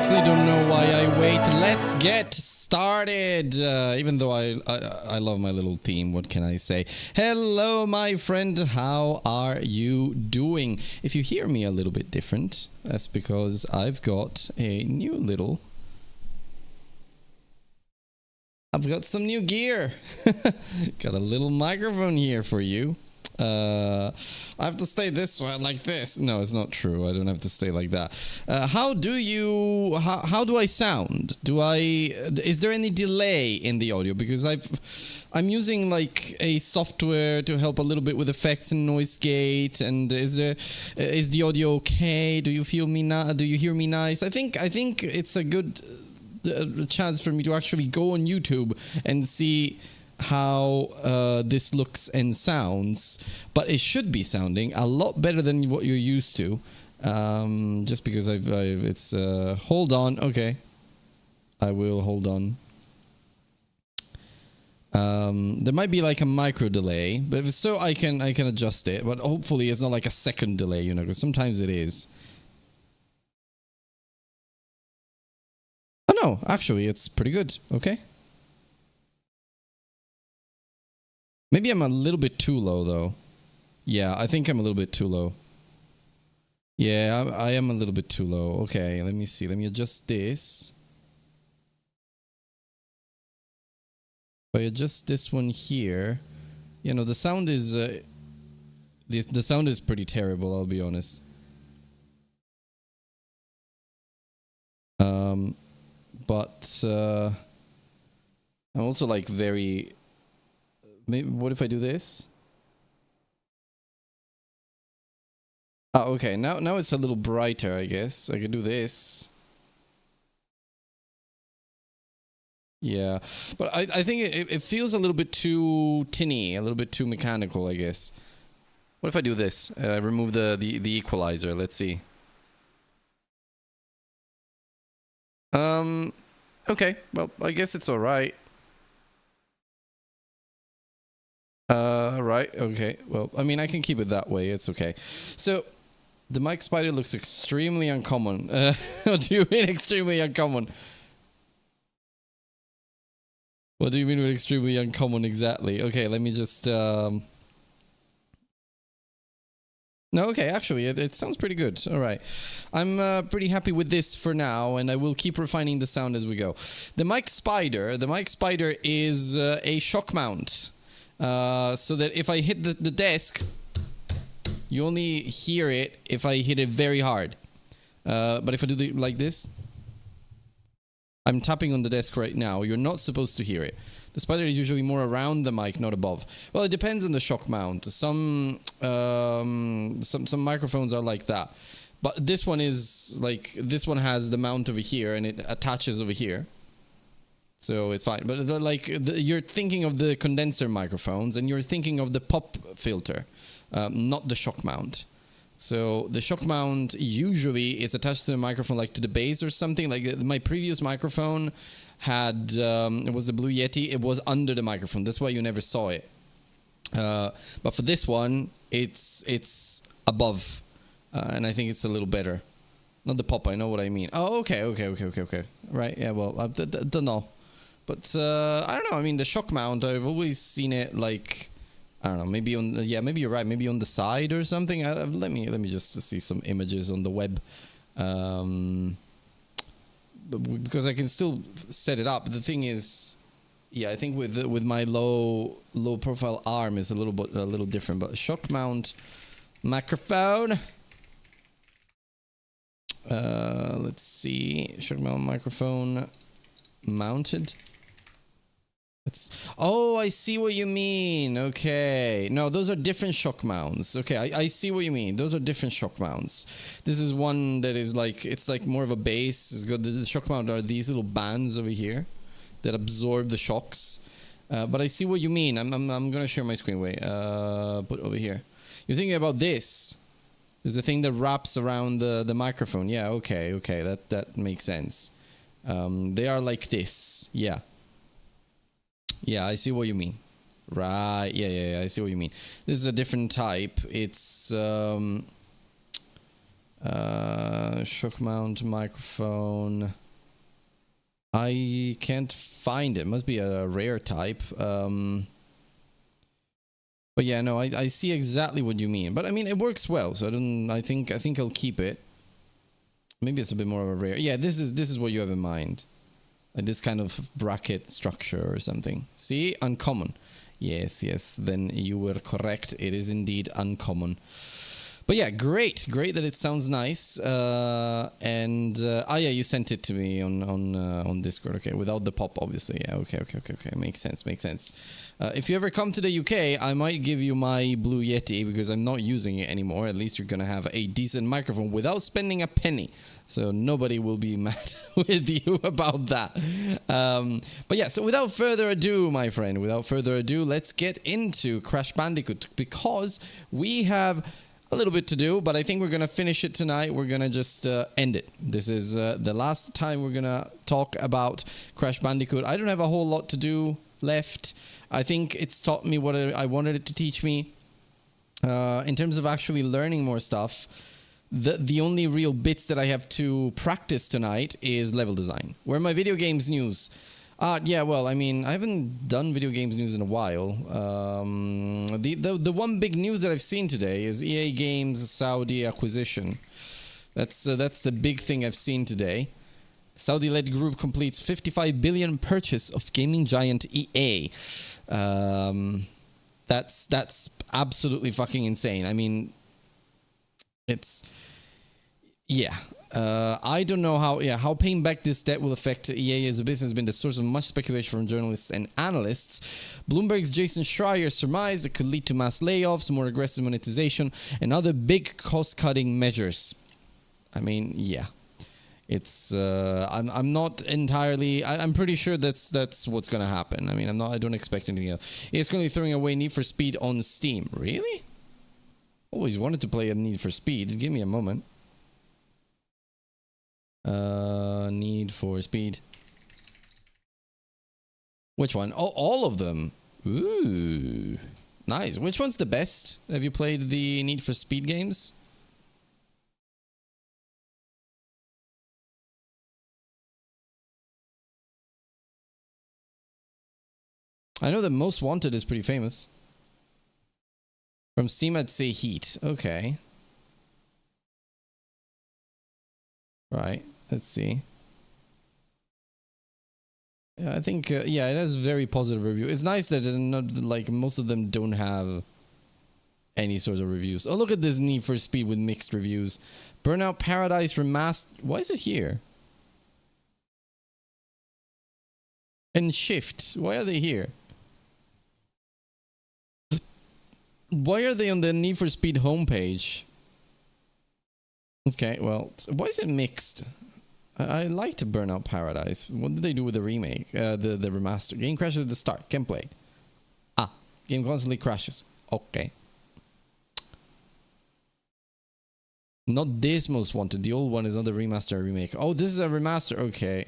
honestly don't know why I wait. Let's get started. Even though I love my little theme, what can I say? Hello, my friend. How are you doing? If you hear me a little bit different, that's because I've got a new little... I've got some new gear. Got a little microphone here for you. I have to stay this way like this. No, it's not true. I don't have to stay like that. How do I sound? Is there any delay in the audio? Because I'm using like a software to help a little bit with effects and noise gate. And is the audio okay? Do you hear me nice? I think it's a good chance for me to actually go on YouTube and see how this looks and sounds, but it should be sounding a lot better than what you're used to, just because it's hold on. Okay, I will hold on. There might be like a micro delay, but if so, I can adjust it, but hopefully it's not like a second delay, you know, because sometimes it is. Oh no, actually it's pretty good. Okay. Maybe I'm a little bit too low, though. Yeah, I think I'm a little bit too low. Yeah, I am a little bit too low. Okay, let me see. Let me adjust this. If I adjust this one here, you know, the sound is... the sound is pretty terrible, I'll be honest. But... I'm also, like, very... Maybe, what if I do this? Oh, okay. Now it's a little brighter, I guess. I can do this. Yeah. But I think it feels a little bit too tinny, a little bit too mechanical, I guess. What if I do this? I remove the equalizer. Let's see. Okay. Well, I guess it's alright. Right, okay. Well, I mean, I can keep it that way. It's okay. So, the mic spider looks extremely uncommon. What do you mean extremely uncommon? What do you mean with extremely uncommon exactly? Okay, let me just... No, okay, actually, it sounds pretty good. Alright. I'm pretty happy with this for now, and I will keep refining the sound as we go. The mic spider is a shock mount. So that if I hit the desk, you only hear it if I hit it very hard. But if I do like this, I'm tapping on the desk right now. You're not supposed to hear it. The spider is usually more around the mic, not above. Well, it depends on the shock mount. Some microphones are like that. But this one is like, this one has the mount over here and it attaches over here. So it's fine, but you're thinking of the condenser microphones and you're thinking of the pop filter, not the shock mount. So the shock mount usually is attached to the microphone, like to the base or something. Like my previous microphone had, it was the Blue Yeti. It was under the microphone. That's why you never saw it. But for this one, it's above, and I think it's a little better. Not the pop. I know what I mean. Oh, okay. Right. Yeah. Well, I don't know. But I don't know. I mean, the shock mount, I've always seen it like, I don't know, maybe on the, yeah, maybe you're right, maybe on the side or something. Let me just see some images on the web, because I can still set it up. The thing is, yeah, I think with my low profile arm is a little different. But shock mount microphone. Let's see, shock mount microphone mounted. Oh, I see what you mean. Okay. No, those are different shock mounts. Okay, I see what you mean. Those are different shock mounts. This is one that is like, it's like more of a base. It's got the shock mount are these little bands over here that absorb the shocks. But I see what you mean. I'm gonna share my screen. Wait. Put over here. You're thinking about this. There's the thing that wraps around the microphone. Yeah, okay. That makes sense. They are like this. Yeah. Yeah, I see what you mean. Right. Yeah, I see what you mean. This is a different type. It's Shock mount microphone. I can't find it. Must be a rare type. But yeah, no, I see exactly what you mean. But I mean, it works well, so I think I'll keep it. Maybe it's a bit more of a rare. Yeah, this is what you have in mind. Like this kind of bracket structure or something. See? Uncommon. Yes, then you were correct. It is indeed uncommon. But yeah, great that it sounds nice. Yeah, you sent it to me on Discord. Okay, without the pop, obviously. Yeah, okay. Makes sense. If you ever come to the UK, I might give you my Blue Yeti because I'm not using it anymore. At least you're gonna have a decent microphone without spending a penny. So nobody will be mad with you about that. But yeah, so without further ado, my friend, let's get into Crash Bandicoot because we have a little bit to do, but I think we're gonna finish it tonight. We're gonna just end it. This is the last time we're gonna talk about Crash Bandicoot. I don't have a whole lot to do left. I think it's taught me what I wanted it to teach me. In terms of actually learning more stuff, the only real bits that I have to practice tonight is level design. Where my video games news? Yeah, well, I mean, I haven't done video games news in a while. The one big news that I've seen today is EA Games Saudi acquisition. That's the big thing I've seen today. Saudi-led group completes 55 billion purchase of gaming giant EA. That's absolutely fucking insane. I mean, it's yeah. I don't know how paying back this debt will affect EA as a business has been the source of much speculation from journalists and analysts. Bloomberg's Jason Schreier surmised it could lead to mass layoffs, more aggressive monetization, and other big cost-cutting measures. I mean, yeah. It's I'm not entirely. I'm pretty sure that's what's gonna happen. I mean, I don't expect anything else. It's currently throwing away Need for Speed on Steam. Really? Always wanted to play a Need for Speed. Give me a moment. Need for Speed. Which one? Oh, all of them. Ooh, nice. Which one's the best? Have you played the Need for Speed games? I know that Most Wanted is pretty famous. From Steam, I'd say Heat. Okay. Right. Let's see. Yeah, I think, yeah, it has very positive review. It's nice that not, like, most of them don't have any sort of reviews. Oh, look at this Need for Speed with mixed reviews. Burnout Paradise Remastered. Why is it here? And Shift. Why are they here? Why are they on the Need for Speed homepage? Okay, well, why is it mixed? I liked Burnout Paradise. What did they do with the remake? The remaster. Game crashes at the start. Can't play. Ah, game constantly crashes. Okay. Not this Most Wanted. The old one is not the remaster or remake. Oh, this is a remaster. Okay.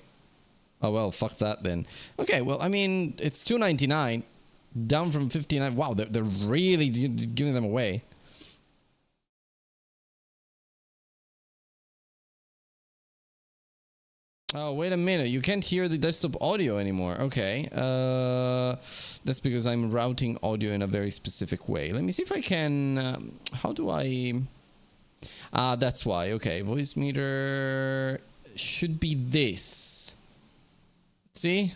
Oh, well, fuck that then. Okay, well, I mean, it's $2.99. Down from 59. Wow, they're really giving them away. Oh, wait a minute. You can't hear the desktop audio anymore. Okay. That's because I'm routing audio in a very specific way. Let me see if I can... how do I... Ah, that's why. Okay. Voice meter should be this. See?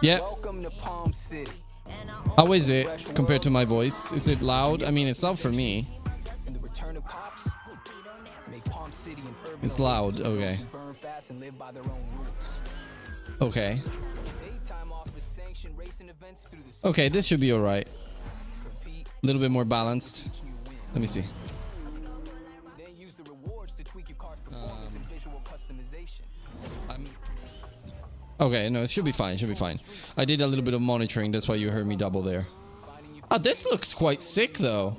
Yeah. How is it compared to my voice? Is it loud? I mean, it's loud for me. It's loud. Okay. Okay. Okay, this should be alright. A little bit more balanced. Let me see. Okay, no, it should be fine. It should be fine. I did a little bit of monitoring. That's why you heard me double there. Ah, this looks quite sick, though.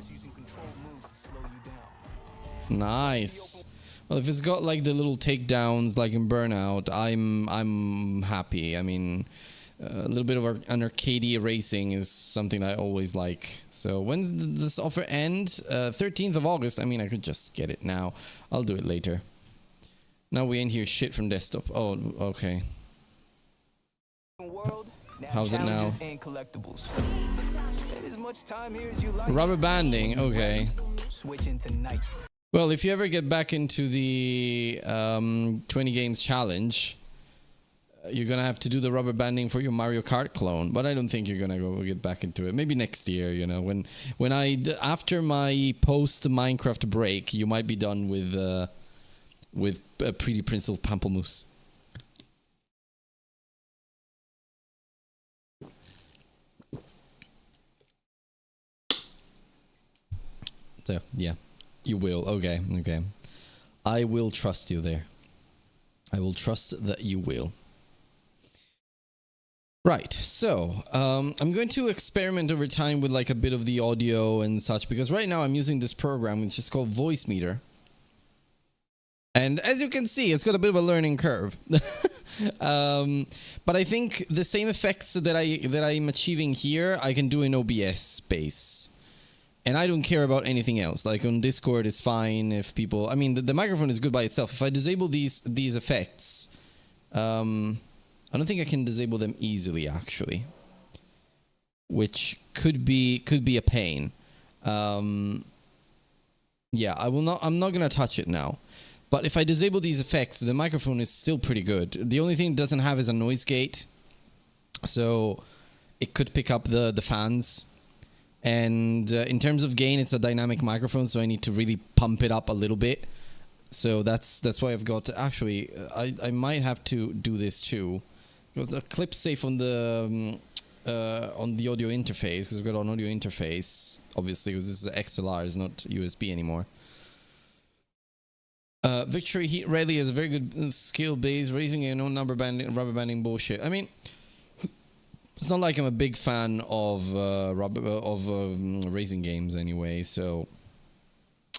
Nice. Well, if it's got like the little takedowns like in Burnout, I'm happy. I mean, A little bit of an arcadey racing is something I always like. So when's this offer end? 13th of August. I mean, I could just get it now. I'll do it later. Now we ain't hear shit from desktop. Oh, okay. How's it now? Spend as much time here as you like. Rubber banding, okay. Switching tonight. Well, if you ever get back into the 20 games challenge, you're gonna have to do the rubber banding for your Mario Kart clone. But I don't think you're gonna go get back into it. Maybe next year, you know, when after my post Minecraft break, you might be done with Pretty Prince of Pamplemousse. So, yeah, you will. Okay, okay. I will trust you there. I will trust that you will. Right, so I'm going to experiment over time with like a bit of the audio and such, because right now I'm using this program which is called Voice Meter. And as you can see, it's got a bit of a learning curve. But I think the same effects that I'm achieving here, I can do in OBS space. And I don't care about anything else. Like on Discord, it's fine if people... I mean, the microphone is good by itself. If I disable these effects, I don't think I can disable them easily, actually. Which could be a pain. Yeah, I'm not gonna touch it now. But if I disable these effects, the microphone is still pretty good. The only thing it doesn't have is a noise gate. So it could pick up the fans. And in terms of gain, it's a dynamic microphone, so I need to really pump it up a little bit. So that's why I've got... Actually, I might have to do this too. Because the clip's safe on the audio interface, because I've got an audio interface, obviously, because this is XLR, it's not USB anymore. Victory Heat Rally is a very good skill base, raising a no number banding, rubber banding bullshit. I mean, it's not like I'm a big fan of racing games anyway, so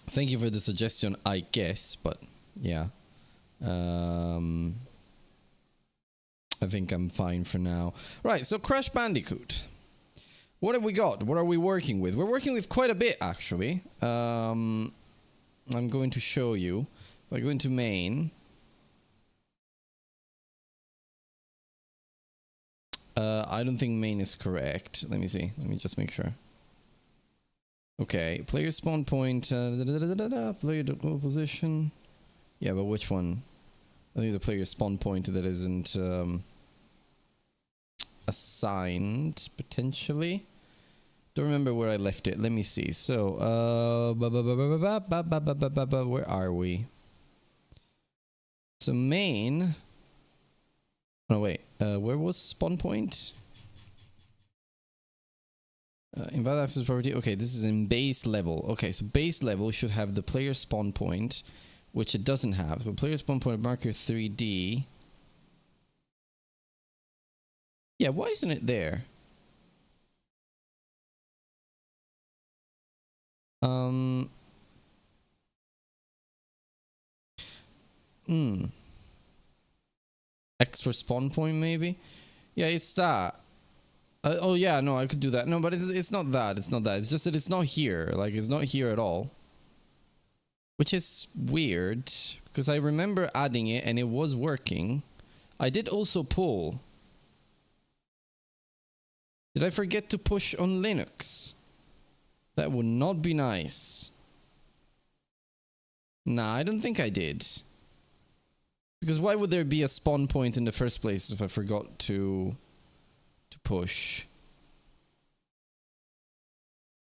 thank you for the suggestion, I guess, but yeah. I think I'm fine for now. Right, so Crash Bandicoot. What have we got? What are we working with? We're working with quite a bit, actually. I'm going to show you. If I go into main... I don't think main is correct. Let me see. Let me just make sure. Okay, player spawn point, player position. Yeah, but which one? I think the player spawn point that isn't assigned, potentially. Don't remember where I left it. Let me see. So, where are we? So main... Oh wait, where was spawn point? Invalid access property. Okay, this is in base level. Okay, so base level should have the player spawn point, which it doesn't have. So player spawn point marker 3D. Yeah, why isn't it there? X for spawn point, maybe? Yeah, it's that. Oh, yeah, no, I could do that. No, but it's not that. It's not that. It's just that it's not here. Like, it's not here at all. Which is weird, because I remember adding it and it was working. I did also pull. Did I forget to push on Linux? That would not be nice. Nah, I don't think I did. Because why would there be a spawn point in the first place if I forgot to push?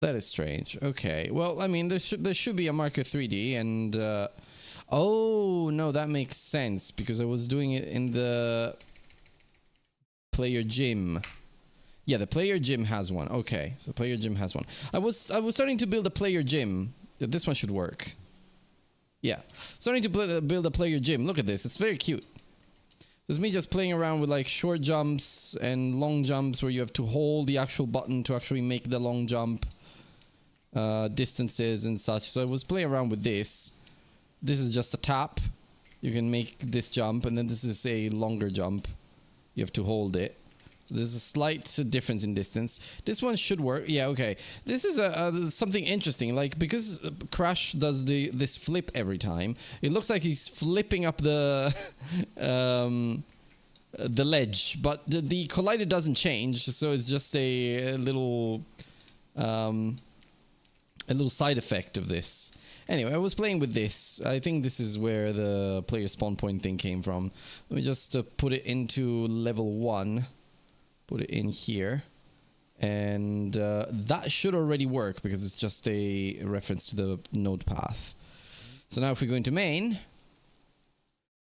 That is strange. Okay, well, I mean, there should be a marker 3D, and oh no, that makes sense because I was doing it in the player gym. Yeah, the player gym has one. Okay, so player gym has one. I was starting to build a player gym. This one should work. Yeah, starting to build a player gym. Look at this, it's very cute. There's me just playing around with like short jumps and long jumps where you have to hold the actual button to actually make the long jump distances and such. So I was playing around with this. This is just a tap. You can make this jump, and then this is a longer jump. You have to hold it. There's a slight difference in distance. This one should work. Yeah, okay. This is something interesting. Like, because Crash does this flip every time, it looks like he's flipping up the the ledge, but the collider doesn't change, so it's just a little side effect of this. Anyway, I was playing with this. I think this is where the player spawn point thing came from. Let me just put it into level 1. Put it in here. And that should already work because it's just a reference to the node path. So now if we go into main.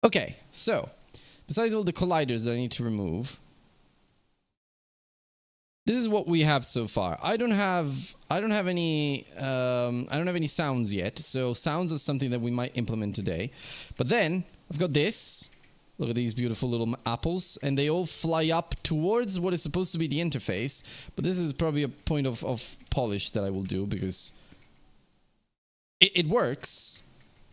Okay, so besides all the colliders that I need to remove, this is what we have so far. I don't have any sounds yet. So sounds is something that we might implement today. But then I've got this. Look at these beautiful little apples, and they all fly up towards what is supposed to be the interface. But this is probably a point of polish that I will do because it works.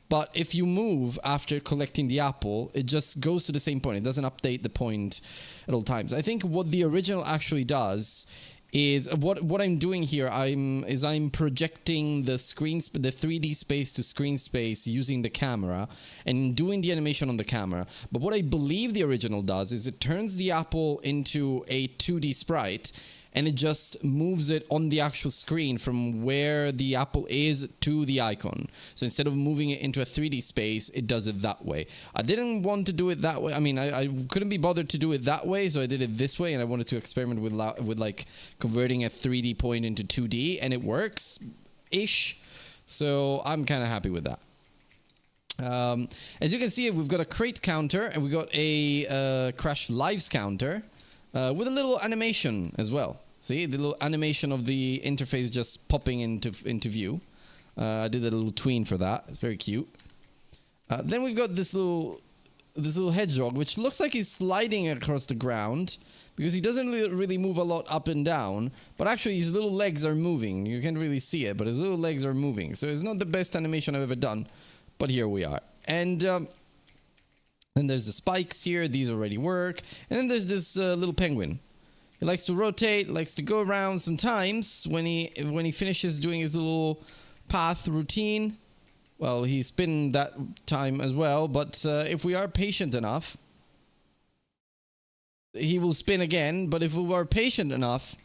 But if you move after collecting the apple, it just goes to the same point. It doesn't update the point at all times. I think what the original actually does is what I'm doing here. I'm projecting the screen, the 3D space to screen space using the camera and doing the animation on the camera. But what I believe the original does is it turns the apple into a 2D sprite. And it just moves it on the actual screen from where the apple is to the icon. So instead of moving it into a 3D space, it does it that way. I didn't want to do it that way. I mean, I couldn't be bothered to do it that way, so I did it this way. And I wanted to experiment with like converting a 3D point into 2D, and it works-ish. So I'm kind of happy with that. As you can see, we've got a crate counter, and we've got a Crash Lives counter with a little animation as well. See, the little animation of the interface just popping into view. I did a little tween for that. It's very cute. Then we've got this little hedgehog, which looks like he's sliding across the ground because he doesn't really move a lot up and down. But actually, his little legs are moving. You can't really see it, but his little legs are moving. So it's not the best animation I've ever done, but here we are. And then there's the spikes here. These already work. And then there's this little penguin. He likes to rotate, likes to go around sometimes. When he finishes doing his little path routine, well, he spins that time as well. But if we are patient enough, he will spin again. But if we are patient enough,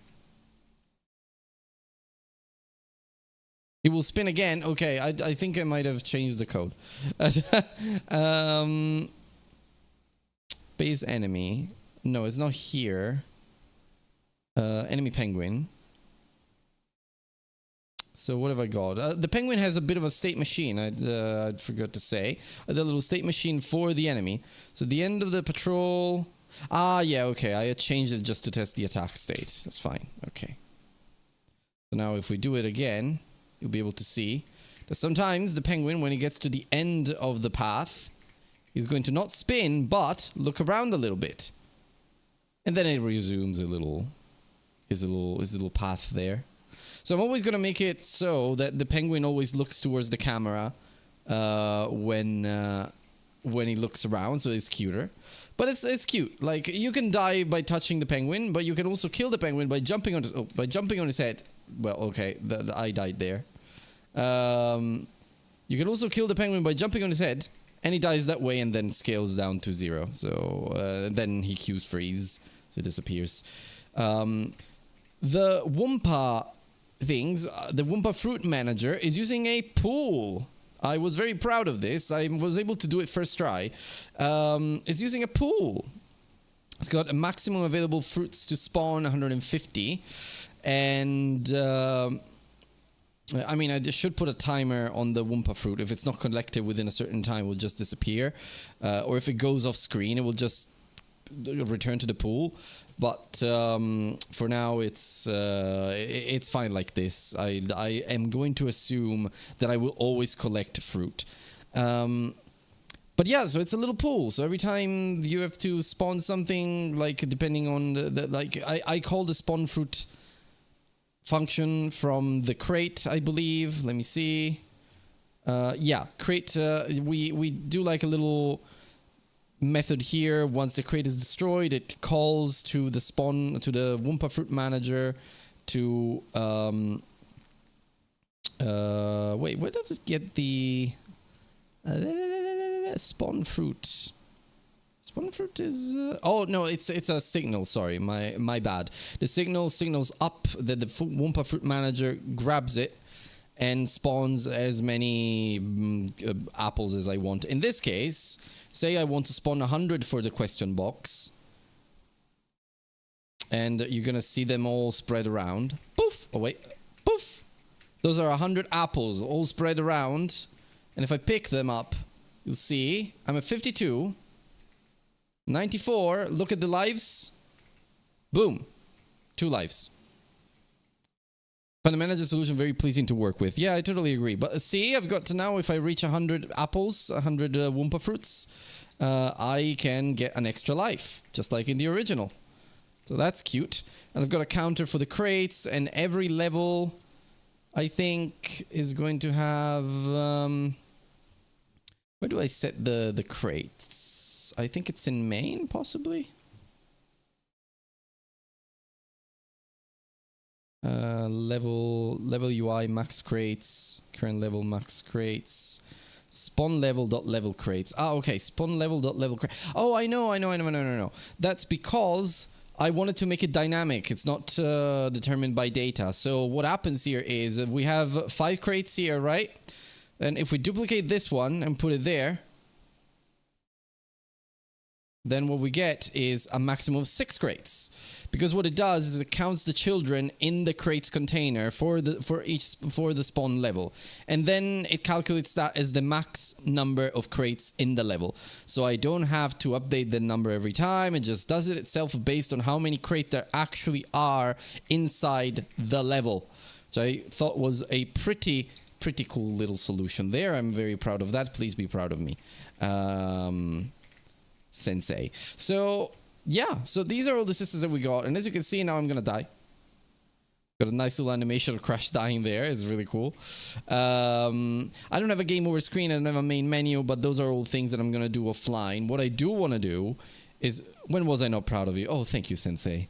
he will spin again. Okay, I think I might have changed the code. Base enemy. No, it's not here. Enemy penguin. So what have I got? The penguin has a bit of a state machine. I forgot to say. The little state machine for the enemy. So the end of the patrol. Ah, yeah, okay. I changed it just to test the attack state. That's fine. Okay. So now if we do it again, you'll be able to see that sometimes the penguin, when he gets to the end of the path, he's going to not spin, but look around a little bit. And then it resumes his little path there. So I'm always going to make it so that the penguin always looks towards the camera when he looks around, so it's cuter. But it's cute. Like, you can die by touching the penguin, but you can also kill the penguin by jumping on his head. Well, okay, I died there. You can also kill the penguin by jumping on his head, and he dies that way and then scales down to 0. So then he cues freeze, so it disappears. The Wumpa things, the Wumpa Fruit Manager is using a pool. I was very proud of this. I was able to do it first try. It's using a pool. It's got a maximum available fruits to spawn 150. And I mean, I just should put a timer on the Wumpa fruit. If it's not collected within a certain time, it will just disappear. Or if it goes off screen, it will just return to the pool. But for now, it's fine like this. I am going to assume that I will always collect fruit. But yeah, so it's a little pool. So every time you have to spawn something, like depending on I call the spawn fruit function from the crate, I believe. Let me see. Yeah, crate. We do like a little method here. Once the crate is destroyed, it calls to the spawn, to the Wumpa Fruit Manager to wait, where does it get the spawn fruit? Spawn fruit is oh no, it's a signal. Sorry, my bad. The signals up that the Wumpa Fruit Manager grabs it and spawns as many apples as I want. In this case, say I want to spawn 100 for the question box, and you're gonna see them all spread around. Poof! Oh wait, poof! Those are 100 apples all spread around, and if I pick them up, you'll see I'm at 52. 94, look at the lives. Boom. 2 lives. Find the manager solution very pleasing to work with. Yeah, I totally agree. But see, I've got to now, if I reach 100 apples, 100 Wumpa fruits, I can get an extra life, just like in the original. So that's cute. And I've got a counter for the crates, and every level, I think, is going to have... where do I set the crates? I think it's in main, possibly? Level UI max crates, current level max crates, spawn level dot level crates. Ah, okay, spawn level dot level crate. Oh, I know. That's because I wanted to make it dynamic. It's not determined by data. So what happens here is we have 5 crates here, right? And if we duplicate this one and put it there, then what we get is a maximum of 6 crates. Because what it does is it counts the children in the crates container for the spawn level. And then it calculates that as the max number of crates in the level. So I don't have to update the number every time. It just does it itself based on how many crates there actually are inside the level. Which I thought was a pretty cool little solution there. I'm very proud of that. Please be proud of me, Sensei. So yeah, so these are all the systems that we got, and as you can see now I'm gonna die. Got a nice little animation of Crash dying there. It's really cool. I don't have a game over screen, I don't have a main menu, but those are all things that I'm gonna do offline. What I do want to do is, when was I not proud of you? Oh, thank you, Sensei.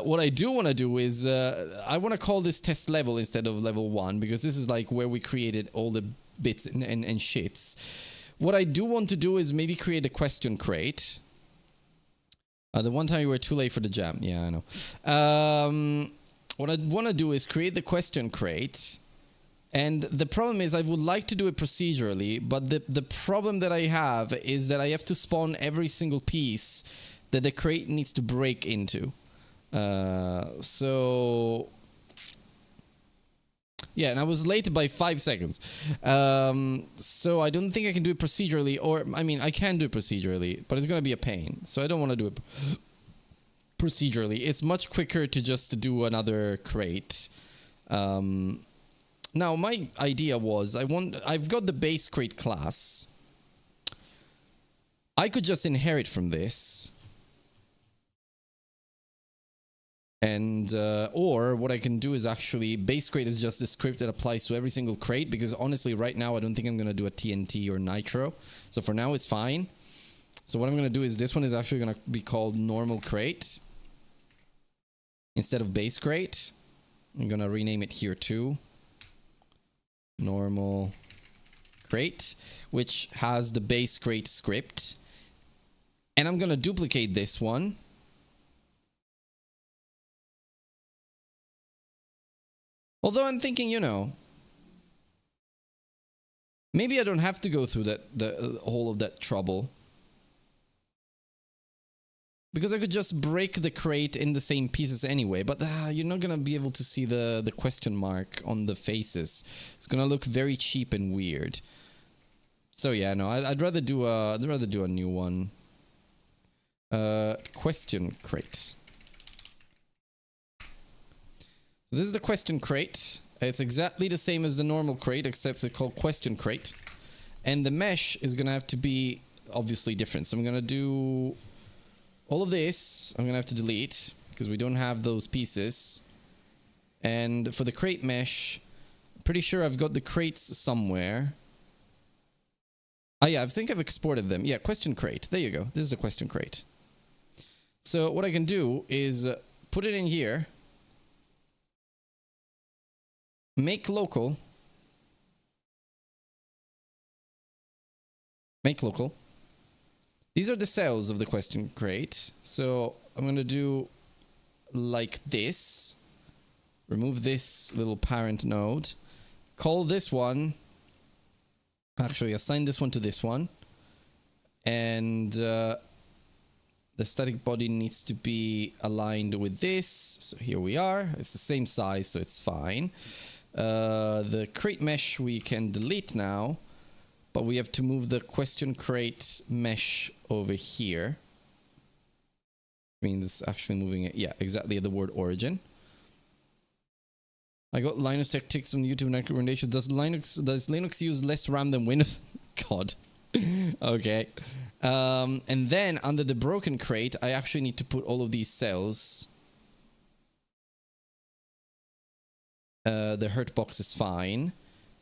What I do want to do is, I want to call this test level instead of level 1, because this is like where we created all the bits and shits. What I do want to do is maybe create a question crate. The one time you were too late for the jam. Yeah, I know. What I want to do is create the question crate. And the problem is I would like to do it procedurally, but the problem that I have is that I have to spawn every single piece that the crate needs to break into. So... yeah, and I was late by 5 seconds. So I don't think I can do it procedurally, or, I mean, I can do it procedurally, but it's going to be a pain. So I don't want to do it procedurally. It's much quicker to just do another crate. Now, my idea was, I've got the base crate class. I could just inherit from this. And, or what I can do is actually, base crate is just the script that applies to every single crate, because honestly, right now, I don't think I'm going to do a TNT or Nitro. So for now, it's fine. So what I'm going to do is, this one is actually going to be called normal crate instead of base crate. I'm going to rename it here too. Normal crate, which has the base crate script. And I'm going to duplicate this one. Although I'm thinking, you know, maybe I don't have to go through the whole of that trouble. Because I could just break the crate in the same pieces anyway, but you're not gonna be able to see the question mark on the faces. It's gonna look very cheap and weird. So yeah, no, I'd rather do a new one. Question crate. So this is the question crate. It's exactly the same as the normal crate, except it's called question crate. And the mesh is gonna have to be obviously different. So I'm gonna do all of this. I'm gonna have to delete because we don't have those pieces. And for the crate mesh, I'm pretty sure I've got the crates somewhere. Oh yeah, I think I've exported them. Yeah, question crate. There you go. This is the question crate. So what I can do is put it in here. Make local. Make local. These are the cells of the question crate. So I'm going to do like this. Remove this little parent node. Call this one. Actually, assign this one to this one. And the static body needs to be aligned with this. So here we are. It's the same size, so it's fine. The crate mesh we can delete now. But we have to move the question crate mesh over here. Means actually moving it. Yeah, exactly at the word origin. I got Linux tech ticks on YouTube recommendation. Does Linux use less RAM than Windows? God. Okay. And then under the broken crate, I actually need to put all of these cells. The hurt box is fine.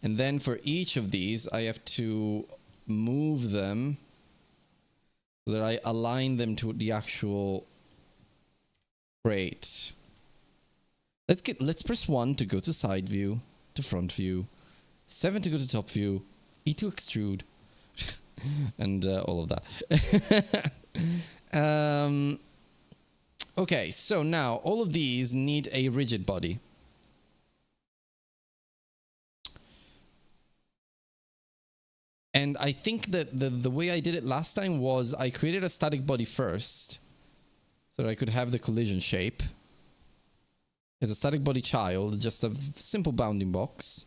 And then for each of these, I have to move them so that I align them to the actual crate. Let's press 1 to go to side view, to front view, 7 to go to top view, E to extrude, and all of that. Okay, so now all of these need a rigid body. And I think that the way I did it last time was I created a static body first so that I could have the collision shape as a static body child, just a simple bounding box.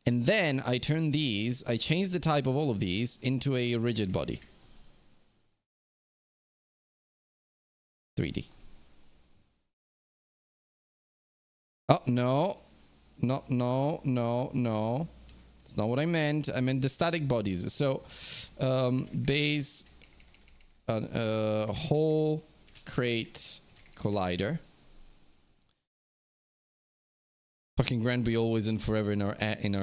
And then I turned these, I changed the type of all of these into a rigid body. 3D. Oh, no. No. That's not what I meant. I meant the static bodies. So, base, whole crate collider. Fucking Granby always and forever in our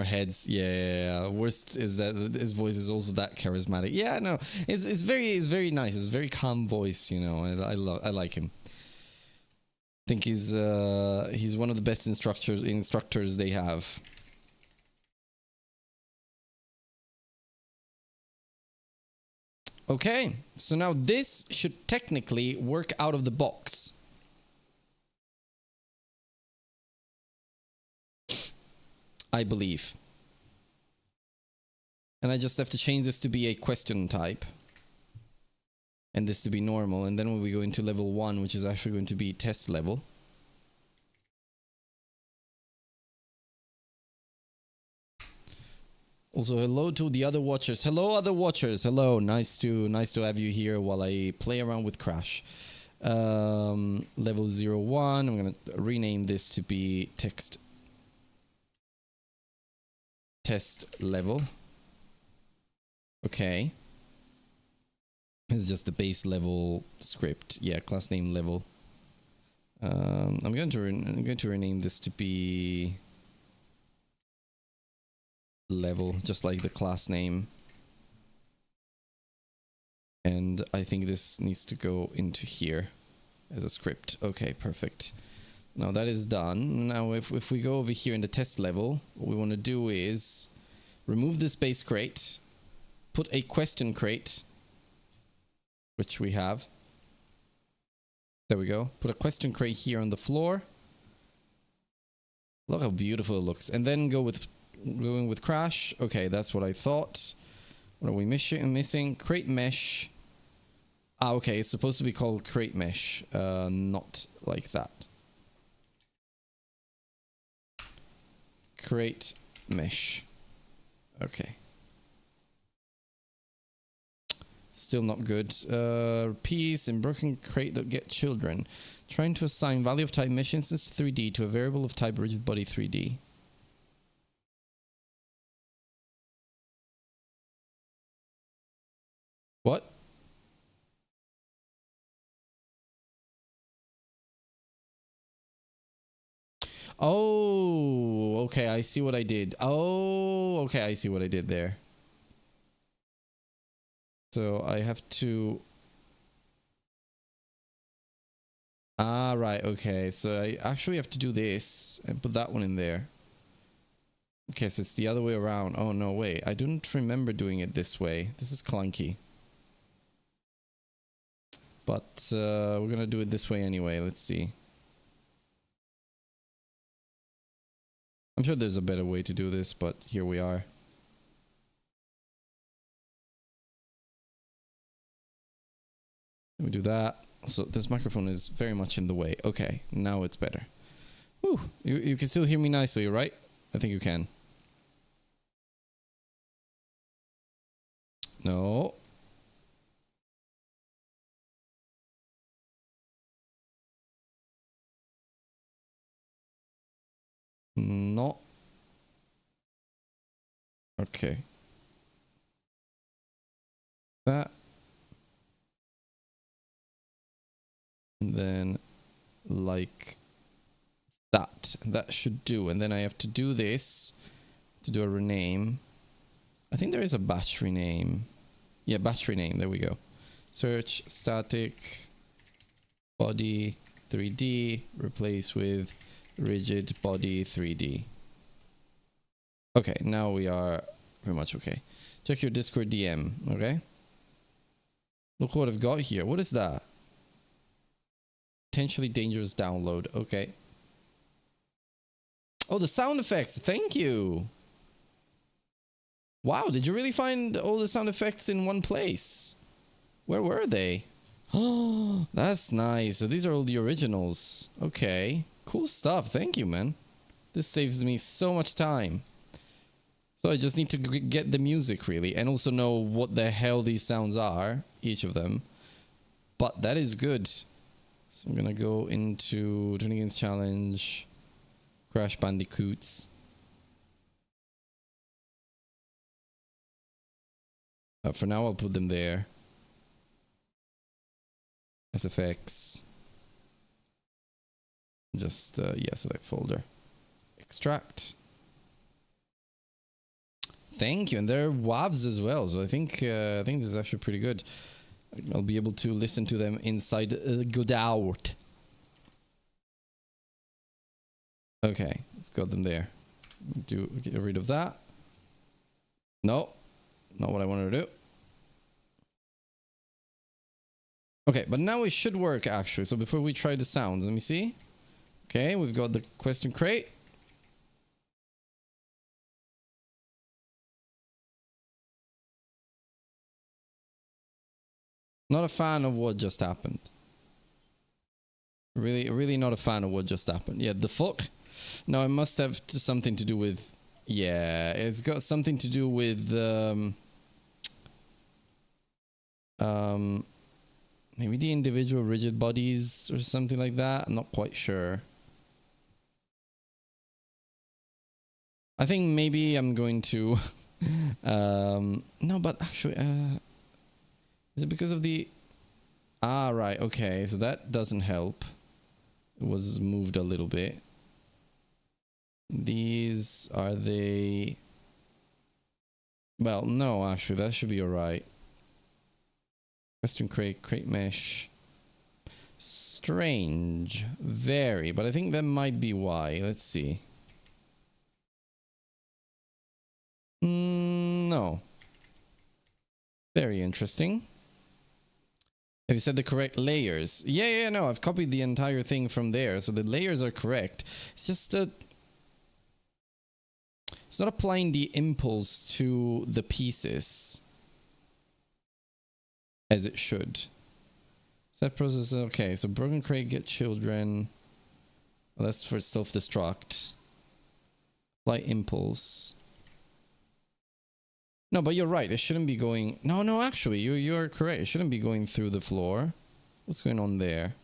heads. Yeah. Worst is that his voice is also that charismatic. Yeah, no, it's very nice. It's a very calm voice. You know, I like him. I think he's one of the best instructors they have. Okay, so now this should technically work out of the box. I believe. And I just have to change this to be a question type. And this to be normal. And then when we go into level 1, which is actually going to be test level. Also, hello to the other watchers. Hello, other watchers. Hello, nice to have you here while I play around with Crash. Level 01. I'm gonna rename this to be test level. Okay. It's just the base level script. Yeah, class name level. I'm going to rename this to be level, just like the class name. And I think this needs to go into here as a script. Okay, perfect. Now that is done. Now if we go over here in the test level, what we want to do is remove this base crate, put a question crate, which we have. There we go. Put a question crate here on the floor. Look how beautiful it looks. And then going with Crash. Okay, that's what I thought. What are we missing? Crate mesh. Ah, okay, it's supposed to be called crate mesh. Not like that. Crate mesh. Okay. Still not good. Peas and broken crate.get children. Trying to assign value of type mesh instance 3D to a variable of type rigid body 3D. What? Oh, okay, I see what I did. Oh, okay, I see what I did there. So I have to... Ah, right, okay. So I actually have to do this and put that one in there. Okay, so it's the other way around. Oh, no, wait. I don't remember doing it this way. This is clunky. But we're gonna do it this way anyway. Let's see. I'm sure there's a better way to do this, but here we are. Let me do that. So this microphone is very much in the way. Okay, now it's better. Whew, you can still hear me nicely, right? I think you can. No. No. Okay. That. And then like that. That should do. And then I have to do this to do a rename. I think there is a batch rename. Yeah, batch rename. There we go. Search static body 3D replace with rigid body 3D. Okay, now we are pretty much okay. Check your Discord DM, okay? Look what I've got here. What is that? Potentially dangerous download. Okay. Oh, the sound effects. Thank you. Wow, did you really find all the sound effects in one place? Where were they? Oh, that's nice. So these are all the originals. Okay. Cool stuff. Thank you, man. This saves me so much time. So I just need to get the music, really, and also know what the hell these sounds are, each of them. But that is good. So I'm gonna go into 20 Games Challenge, Crash Bandicoots. For now, I'll put them there. SFX. Just, yeah, select folder. Extract. Thank you, and there are WAVs as well, so I think this is actually pretty good. I'll be able to listen to them inside GODOT. Okay, got them there. Get rid of that. No, not what I wanted to do. Okay, but now it should work actually. So before we try the sounds, let me see. Okay, we've got the question crate. Not a fan of what just happened. Really not a fan of what just happened. Yeah, the fuck? No, it must have something to do with... Yeah, it's got something to do with... maybe the individual rigid bodies or something like that. I'm not quite sure. I think maybe I'm going to... no, but actually... is it because of the... Ah, right, okay. So that doesn't help. It was moved a little bit. These are they... Well, no, actually, that should be alright. Western crate mesh. Strange. Very, but I think that might be why. Let's see. No. Very interesting. Have you said the correct layers? Yeah, no, I've copied the entire thing from there, so the layers are correct. It's just a... It's not applying the impulse to the pieces as it should. Set process, okay, so broken crate, get children. Well, that's for self-destruct. Apply impulse. No, but you're right. It shouldn't be going... No, actually, you're correct. It shouldn't be going through the floor. What's going on there?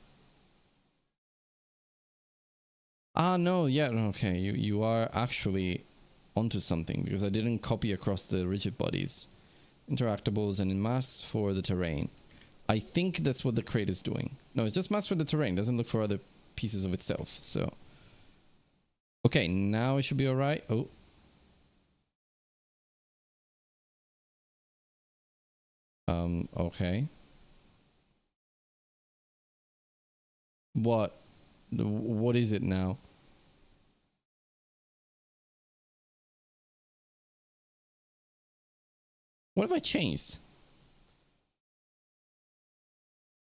Ah, no, yeah, okay. You are actually onto something because I didn't copy across the rigid bodies. Interactables and in mass for the terrain. I think that's what the crate is doing. No, it's just mass for the terrain. It doesn't look for other pieces of itself, so... Okay, now it should be alright. Oh. Okay. What? What is it now? What have I changed?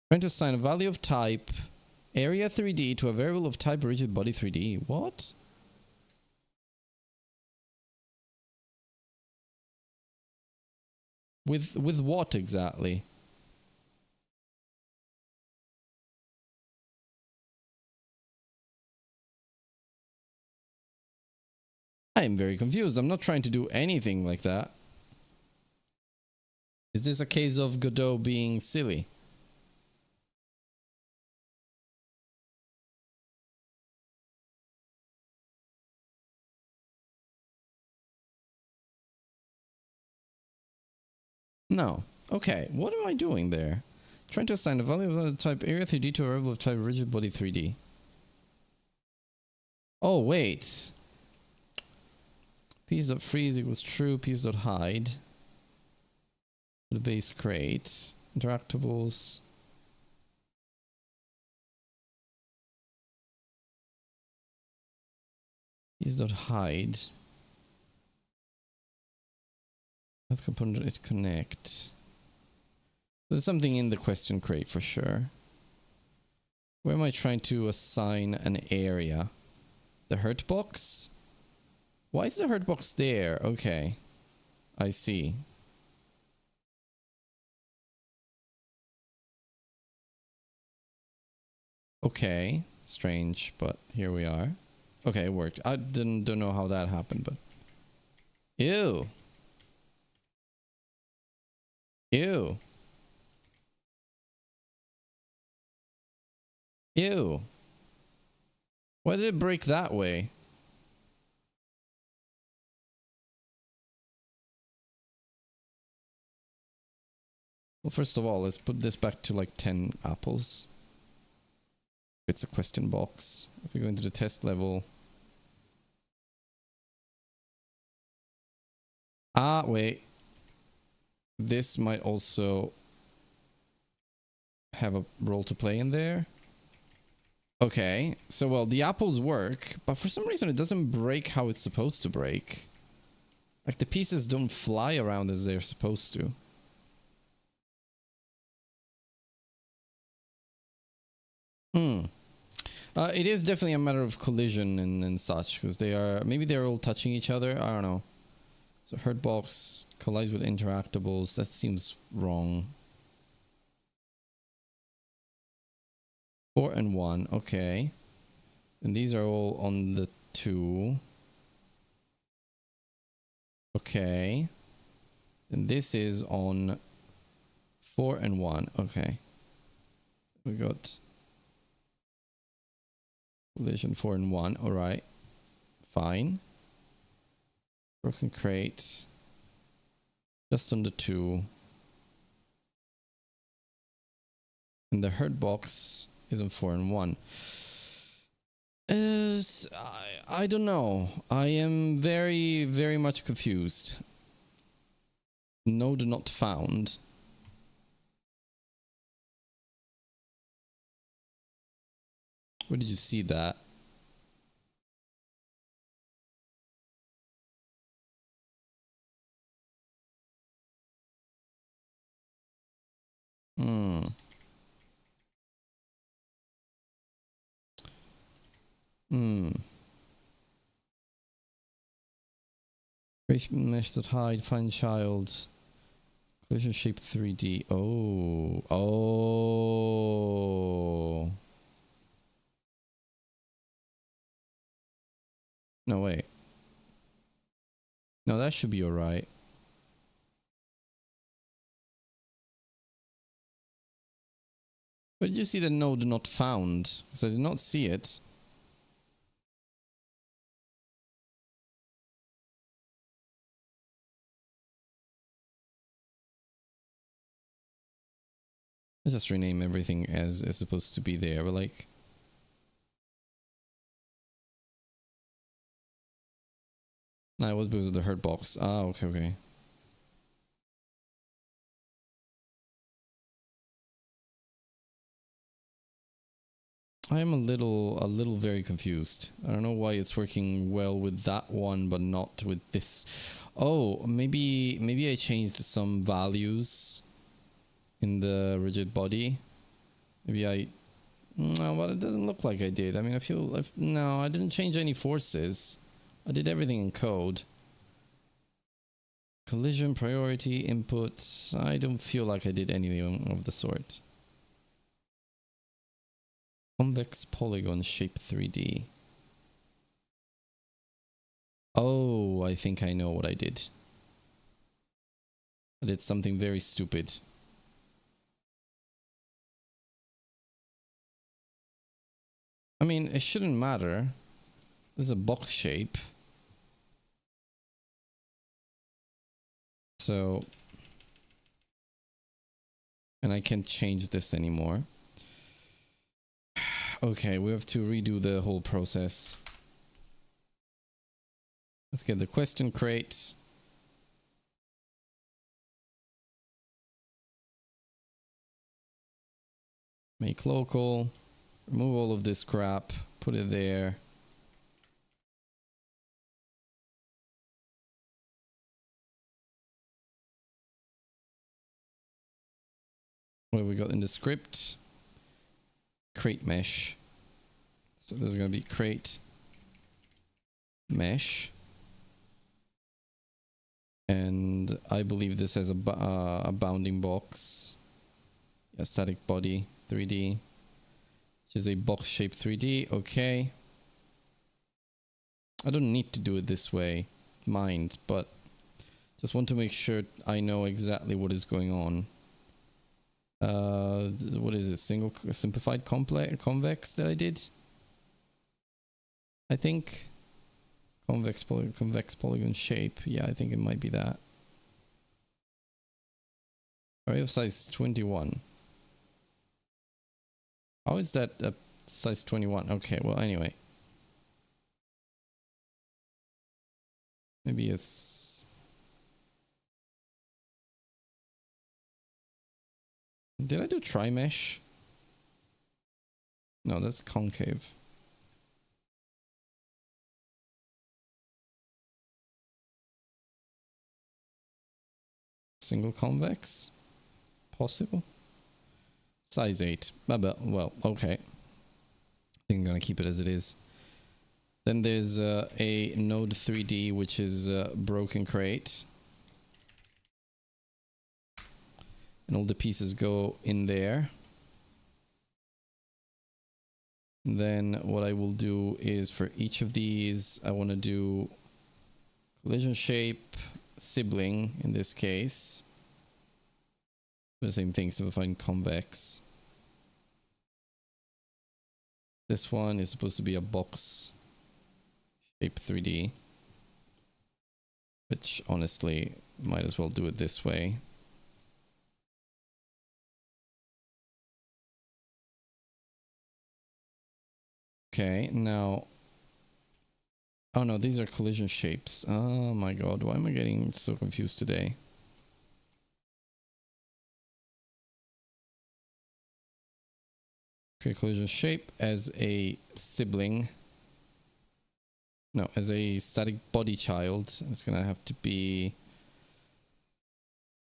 Trying to assign a value of type area 3D to a variable of type rigid body 3D. What? With what exactly? I am very confused. I'm not trying to do anything like that. Is this a case of Godot being silly? No. Okay, what am I doing there? Trying to assign a value of the type area 3D to a variable of type rigid body 3D. Oh, wait. Piece.freeze equals true, piece.hide. The base crate. Interactables. Piece.hide. Path component it connect. There's something in the question crate for sure. Where am I trying to assign an area? The hurt box? Why is the hurt box there? Okay. I see. Okay. Strange, but here we are. Okay, it worked. I don't know how that happened, but... Ew. Ew. Ew. Why did it break that way? Well, first of all, let's put this back to like 10 apples. It's a question box. If we go into the test level... Ah, wait. This might also have a role to play in there. Okay, so well, the apples work, but for some reason it doesn't break how it's supposed to break. Like the pieces don't fly around as they're supposed to. It is definitely a matter of collision and such, because they are, maybe they're all touching each other, I don't know. So hurt box collides with interactables, that seems wrong. 4 and 1, okay. And these are all on the 2. Okay. And this is on 4 and 1, okay. We got collision 4 and 1, alright. Fine. Broken crate. Just on the 2. And the hurt box is on 4 and 1. I don't know. I am very, very much confused. Node not found. Where did you see that? Creation mesh that hide, find child. Collision shape 3D. Oh. Oh. No, wait. No, that should be alright. Where did you see the node not found? Because I did not see it. Let's just rename everything as is supposed to be there, but like... Nah, it was because of the hurt box. Ah, okay, okay. I am a little very confused. I don't know why it's working well with that one, but not with this. Oh, maybe I changed some values in the rigid body. Maybe I... No, but it doesn't look like I did. I mean, I feel... no, I didn't change any forces. I did everything in code. Collision, priority, inputs. I don't feel like I did anything of the sort. Convex polygon shape 3D. Oh, I think I know what I did. I did something very stupid. I mean, it shouldn't matter. This is a box shape. So... and I can't change this anymore. Okay, we have to redo the whole process. Let's get the question crate. Make local. Remove all of this crap. Put it there. What have we got in the script? Crate mesh. So there's going to be crate mesh. And I believe this has a bounding box. A static body 3D. Which is a box shape 3D. Okay. I don't need to do it this way. Mind, but just want to make sure I know exactly what is going on. What is it? Simplified convex that I did? I think convex polygon shape. Yeah, I think it might be that. Array of size 21. How is that a size 21? Okay, well, anyway. Maybe it's... did I do tri-mesh? No, that's concave. Single convex? Possible? Size 8. Well, okay. I think I'm gonna keep it as it is. Then there's a node 3D, which is broken crate. And all the pieces go in there. And then what I will do is for each of these, I want to do collision shape, sibling in this case. The same thing, simplifying convex. This one is supposed to be a box shape 3D. Which honestly, might as well do it this way. Okay, now... oh no, these are collision shapes. Oh my god, why am I getting so confused today? Okay, collision shape as a sibling. No, as a static body child. It's gonna have to be...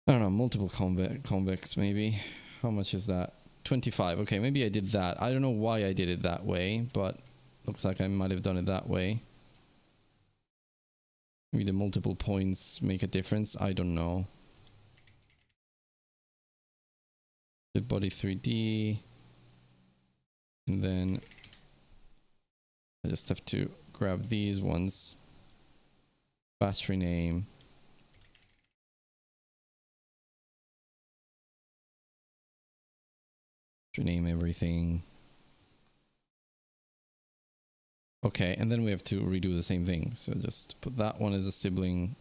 I don't know, multiple convex maybe. How much is that? 25. Okay, maybe I did that. I don't know why I did it that way, but looks like I might have done it that way. Maybe the multiple points make a difference. I don't know. The body 3D. And then I just have to grab these ones. Battery name. Rename everything. Okay, and then we have to redo the same thing. So just put that one as a sibling.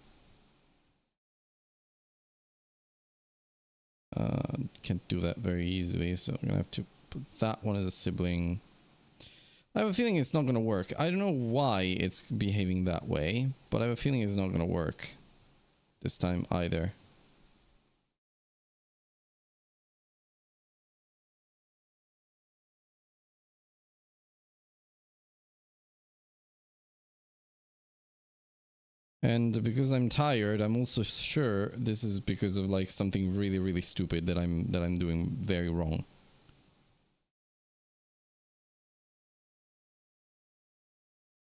Can't do that very easily, so I'm gonna have to put that one as a sibling. I have a feeling it's not gonna work. I don't know why it's behaving that way, but I have a feeling it's not gonna work this time either. And because I'm tired, I'm also sure this is because of like something really, really stupid that I'm doing very wrong.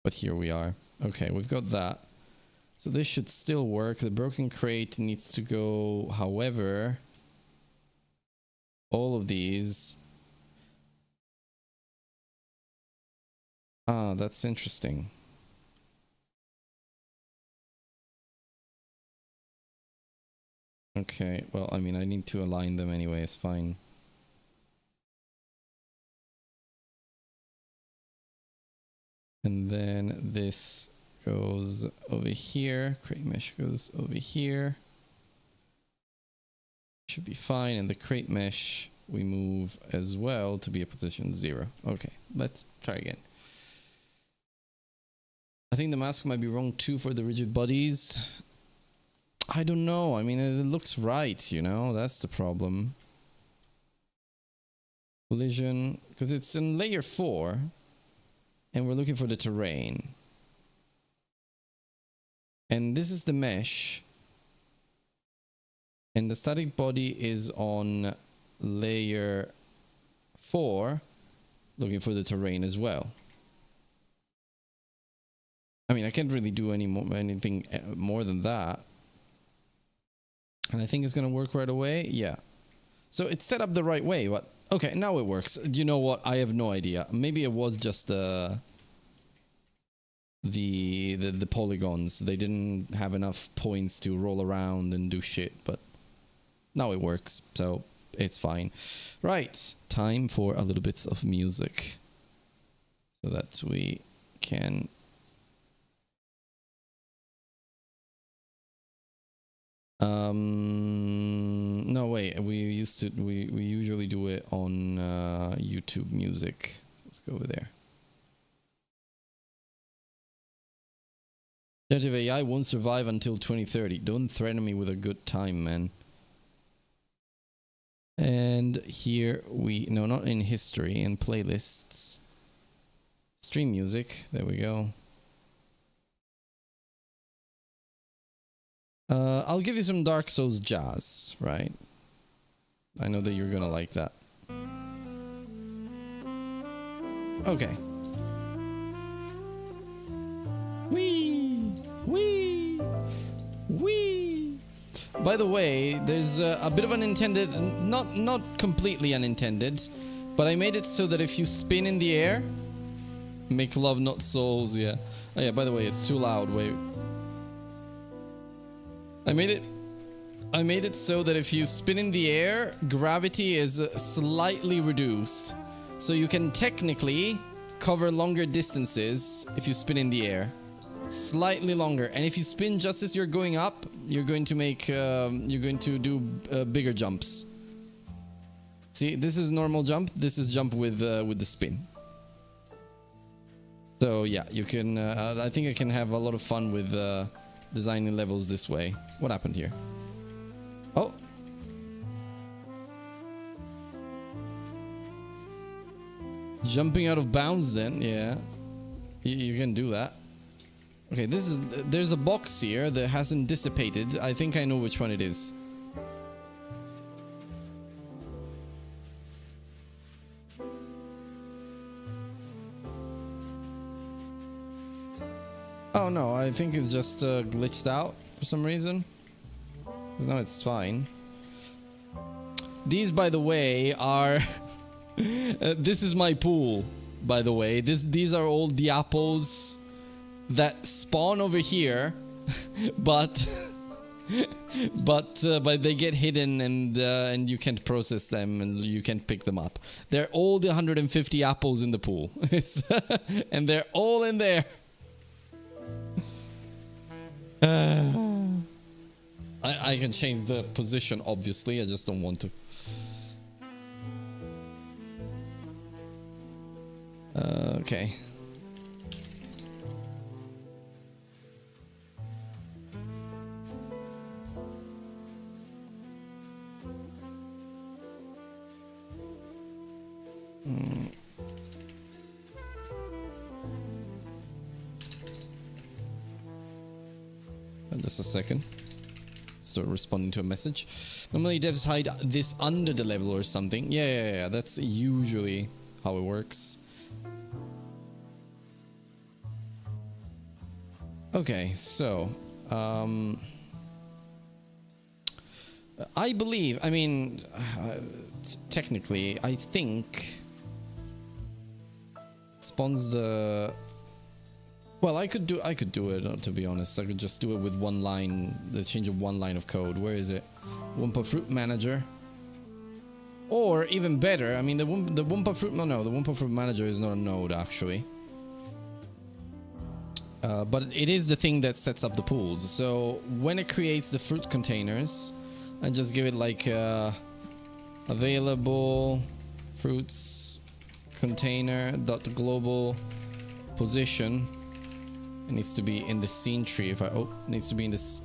But here we are. Okay, we've got that. So this should still work. The broken crate needs to go, however, all of these. Ah, that's interesting. Okay, well, I mean, I need to align them anyway, it's fine. And then this goes over here. Crate mesh goes over here. Should be fine. And the crate mesh we move as well to be a position 0. Okay, let's try again. I think the mask might be wrong too for the rigid bodies. I don't know. I mean, it looks right, you know? That's the problem. Collision, because it's in layer 4. And we're looking for the terrain. And this is the mesh. And the static body is on layer 4, looking for the terrain as well. I mean, I can't really do anything more than that. And I think it's going to work right away. Yeah. So it's set up the right way, but okay, now it works. You know what? I have no idea. Maybe it was just the polygons. They didn't have enough points to roll around and do shit, but now it works, so it's fine. Right, time for a little bit of music so that we can no wait, we usually do it on YouTube Music. Let's go over there. Generative AI won't survive until 2030. Don't threaten me with a good time, man. And here we, no, not in history, in playlists. Stream music, there we go. I'll give you some Dark Souls jazz, right? I know that you're gonna like that. Okay. Wee! Wee! Wee! By the way, there's a bit of unintended, not completely unintended, but I made it so that if you spin in the air, make love not souls, yeah. Oh yeah, by the way, it's too loud, wait. I made it so that if you spin in the air, gravity is slightly reduced. So you can technically cover longer distances if you spin in the air. Slightly longer. And if you spin just as you're going up, you're going to make you're going to do bigger jumps. See, this is normal jump, this is jump with the spin. So yeah, you can I think I can have a lot of fun with designing levels this way. What happened here? Oh. Jumping out of bounds then, yeah. You can do that. Okay, there's a box here that hasn't dissipated. I think I know which one it is. Oh no, I think it's just glitched out for some reason. Now it's fine. These, by the way, are... this is my pool, by the way. These are all the apples that spawn over here, but they get hidden and you can't process them and you can't pick them up. They're all the 150 apples in the pool. And they're all in there. I can change the position, obviously. I just don't want to. Okay. Just a second. Start responding to a message. Normally devs hide this under the level or something. Yeah. That's usually how it works. Okay, so I believe, I mean, technically, I think spawns the. Well, I could do it, to be honest. I could just do it with one line, the change of one line of code. Where is it? Wumpa Fruit Manager. Or even better, I mean, the Wumpa Fruit, the Wumpa Fruit Manager is not a node, actually. But it is the thing that sets up the pools. So when it creates the fruit containers, I just give it like available fruits container dot global position. It needs to be in the scene tree. If I needs to be in this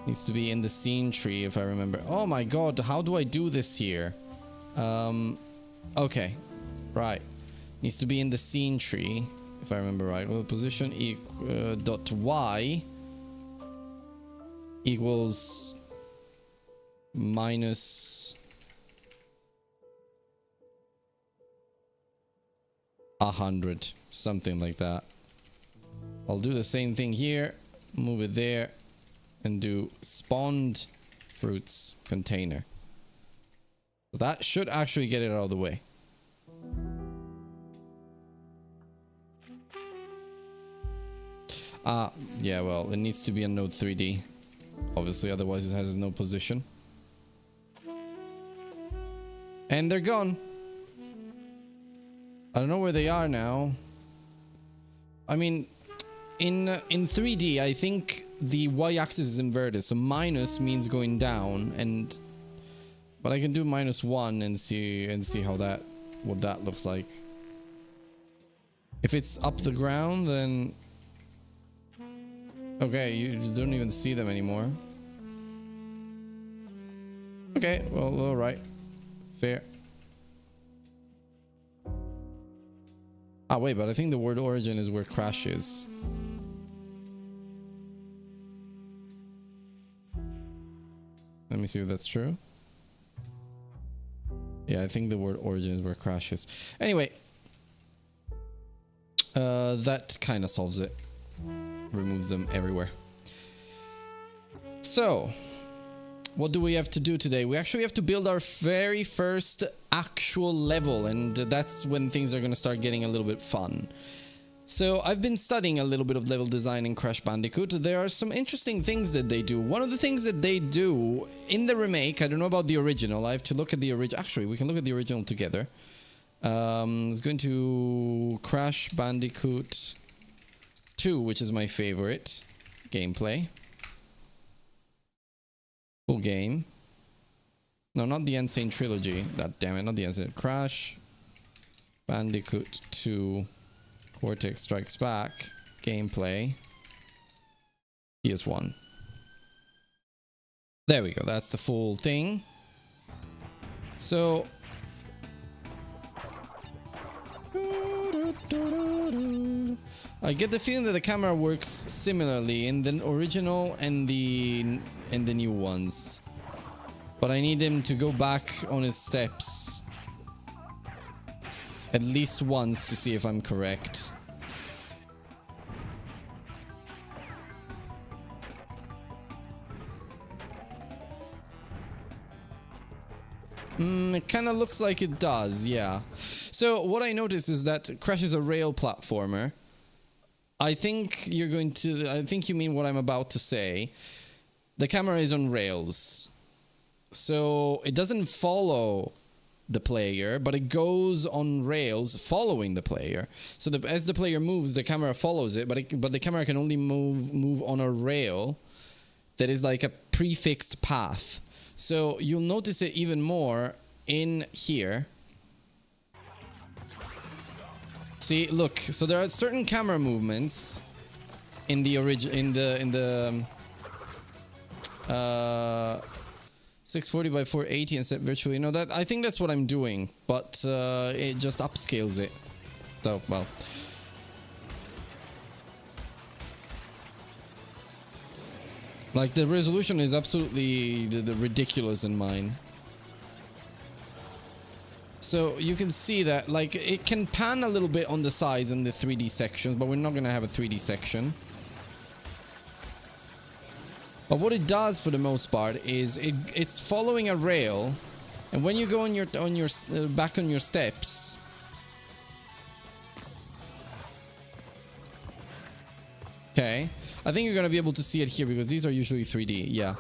needs to be in the scene tree if I remember. Oh my god, how do I do this here? Okay, right. Needs to be in the scene tree if I remember right. Well, position dot y equals minus 100, something like that. I'll do the same thing here, move it there, and do spawned fruits container. So that should actually get it out of the way. Yeah, well, it needs to be a node 3D. Obviously, otherwise it has no position. And they're gone. I don't know where they are now. I mean, in 3D, I think the y-axis is inverted, so minus means going down, but I can do -1 and see how what that looks like. If it's up the ground, then okay, you don't even see them anymore. Okay, well, all right, fair. Ah, wait, but I think the word origin is where crash is. Let me see if that's true. Yeah, I think the word origin is where crash is. Anyway, that kind of solves it. Removes them everywhere. So, what do we have to do today? We actually have to build our very first actual level, and that's when things are going to start getting a little bit fun. So I've been studying a little bit of level design in Crash Bandicoot. There are some interesting things that they do. One of the things that they do in the remake, I don't know about the original, I have to look at the original. Actually, we can look at the original together. It's going to Crash Bandicoot 2, which is my favorite gameplay. Full game. No, not the Insane Trilogy. God damn it, not the Insane. Crash Bandicoot 2 Cortex Strikes Back gameplay. PS1. There we go. That's the full thing. So I get the feeling that the camera works similarly in the original and the new ones. But I need him to go back on his steps at least once to see if I'm correct. It kind of looks like it does, yeah. So what I noticed is that Crash is a rail platformer. I think you're going to... I think you mean what I'm about to say. The camera is on rails. So it doesn't follow the player, but it goes on rails following the player. So as the player moves, the camera follows it, but the camera can only move on a rail that is like a prefixed path. So you'll notice it even more in here. See, look. So there are certain camera movements in the 640 by 480 and set virtually. No, that I think that's what I'm doing, but it just upscales it. So, well. Like, the resolution is absolutely the ridiculous in mine. So you can see that, like, it can pan a little bit on the sides in the 3D sections, but we're not going to have a 3D section. But what it does for the most part is it's following a rail, and when you go on your back on your steps, okay, I think you're gonna be able to see it here because these are usually 3D. Yeah.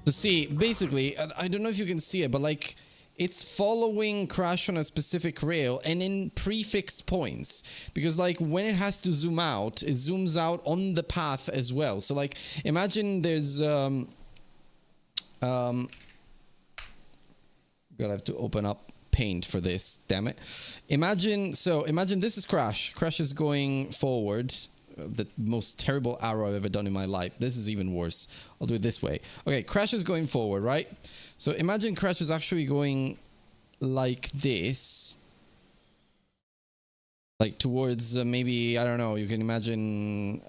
To see, basically, I don't know if you can see it, but like, it's following Crash on a specific rail and in prefixed points, because like when it has to zoom out, it zooms out on the path as well. So like, imagine there's gotta have to open up Paint for this, damn it. Imagine this is Crash. Crash is going forward. The most terrible arrow I've ever done in my life. This is even worse. I'll do it this way. Okay, Crash is going forward, right? So imagine Crash is actually going like this. Like towards maybe, I don't know, you can imagine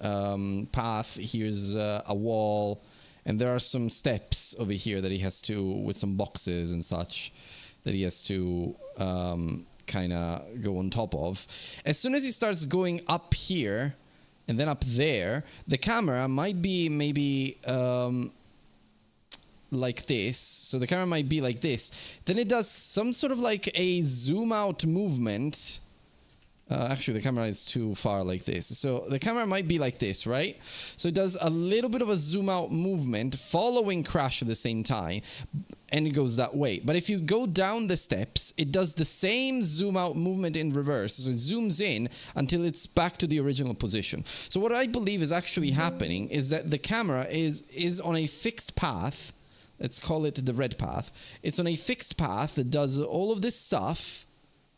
path. Here's a wall. And there are some steps over here that he has to, with some boxes and such, that he has to kind of go on top of. As soon as he starts going up here, and then up there, the camera might be maybe like this. So the camera might be like this. Then it does some sort of like a zoom out movement. Actually, the camera is too far like this. So the camera might be like this, right? So it does a little bit of a zoom out movement following Crash at the same time. And it goes that way. But if you go down the steps, it does the same zoom out movement in reverse. So it zooms in until it's back to the original position. So what I believe is actually happening is that the camera is on a fixed path. Let's call it the red path. It's on a fixed path that does all of this stuff,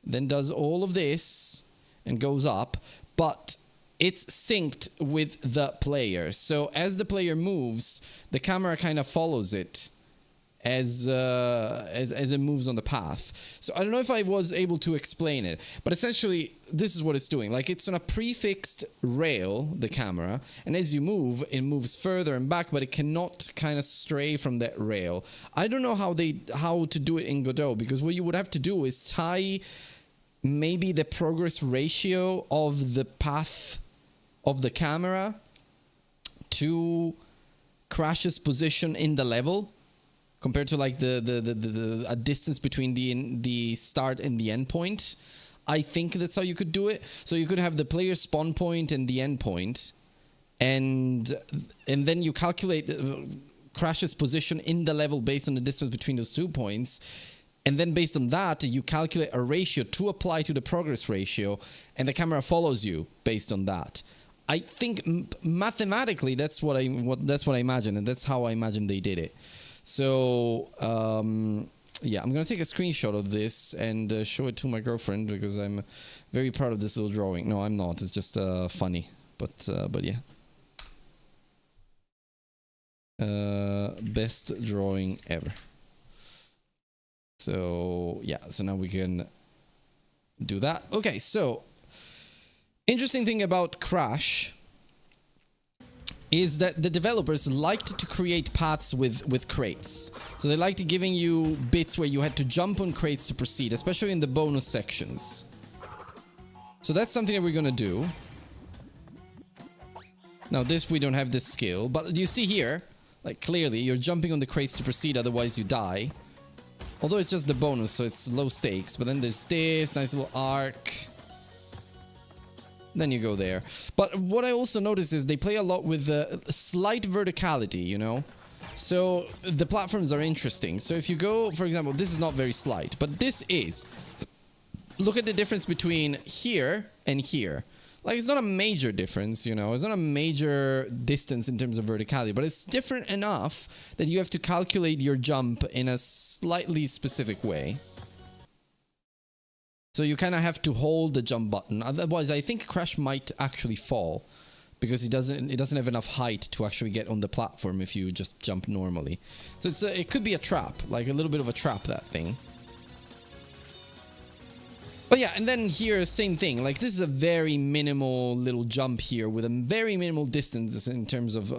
then does all of this, and goes up, but it's synced with the player. So as the player moves, the camera kind of follows it as it moves on the path. So I don't know if I was able to explain it, but essentially this is what it's doing. Like, it's on a prefixed rail, the camera, and as you move, it moves further and back, but it cannot kind of stray from that rail. I don't know how to do it in Godot, because what you would have to do is tie maybe the progress ratio of the path of the camera to Crash's position in the level, compared to like a distance between the start and the end point. I think that's how you could do it. So you could have the player spawn point and the end point, and then you calculate Crash's position in the level based on the distance between those 2 points. And then based on that, you calculate a ratio to apply to the progress ratio, and the camera follows you based on that. I think mathematically that's what I imagine, and that's how I imagine they did it. So yeah, I'm gonna take a screenshot of this and show it to my girlfriend, because I'm very proud of this little drawing. No, I'm not. It's just funny, but yeah. Best drawing ever. So yeah, so now we can do that. Okay, so interesting thing about Crash is that the developers liked to create paths with crates. So they liked giving you bits where you had to jump on crates to proceed, especially in the bonus sections. So that's something that we're gonna do. Now this, we don't have this skill, but you see here, like clearly you're jumping on the crates to proceed, otherwise you die. Although it's just the bonus, so it's low stakes. But then there's this nice little arc. Then you go there. But what I also noticed is they play a lot with slight verticality, you know? So the platforms are interesting. So if you go, for example, this is not very slight, but this is. Look at the difference between here and here. Like, it's not a major difference, you know? It's not a major distance in terms of verticality, but it's different enough that you have to calculate your jump in a slightly specific way. So you kind of have to hold the jump button. Otherwise, I think Crash might actually fall, because it doesn't have enough height to actually get on the platform if you just jump normally. So it could be a trap, like a little bit of a trap, that thing. But yeah, and then here, same thing. Like, this is a very minimal little jump here with a very minimal distance in terms of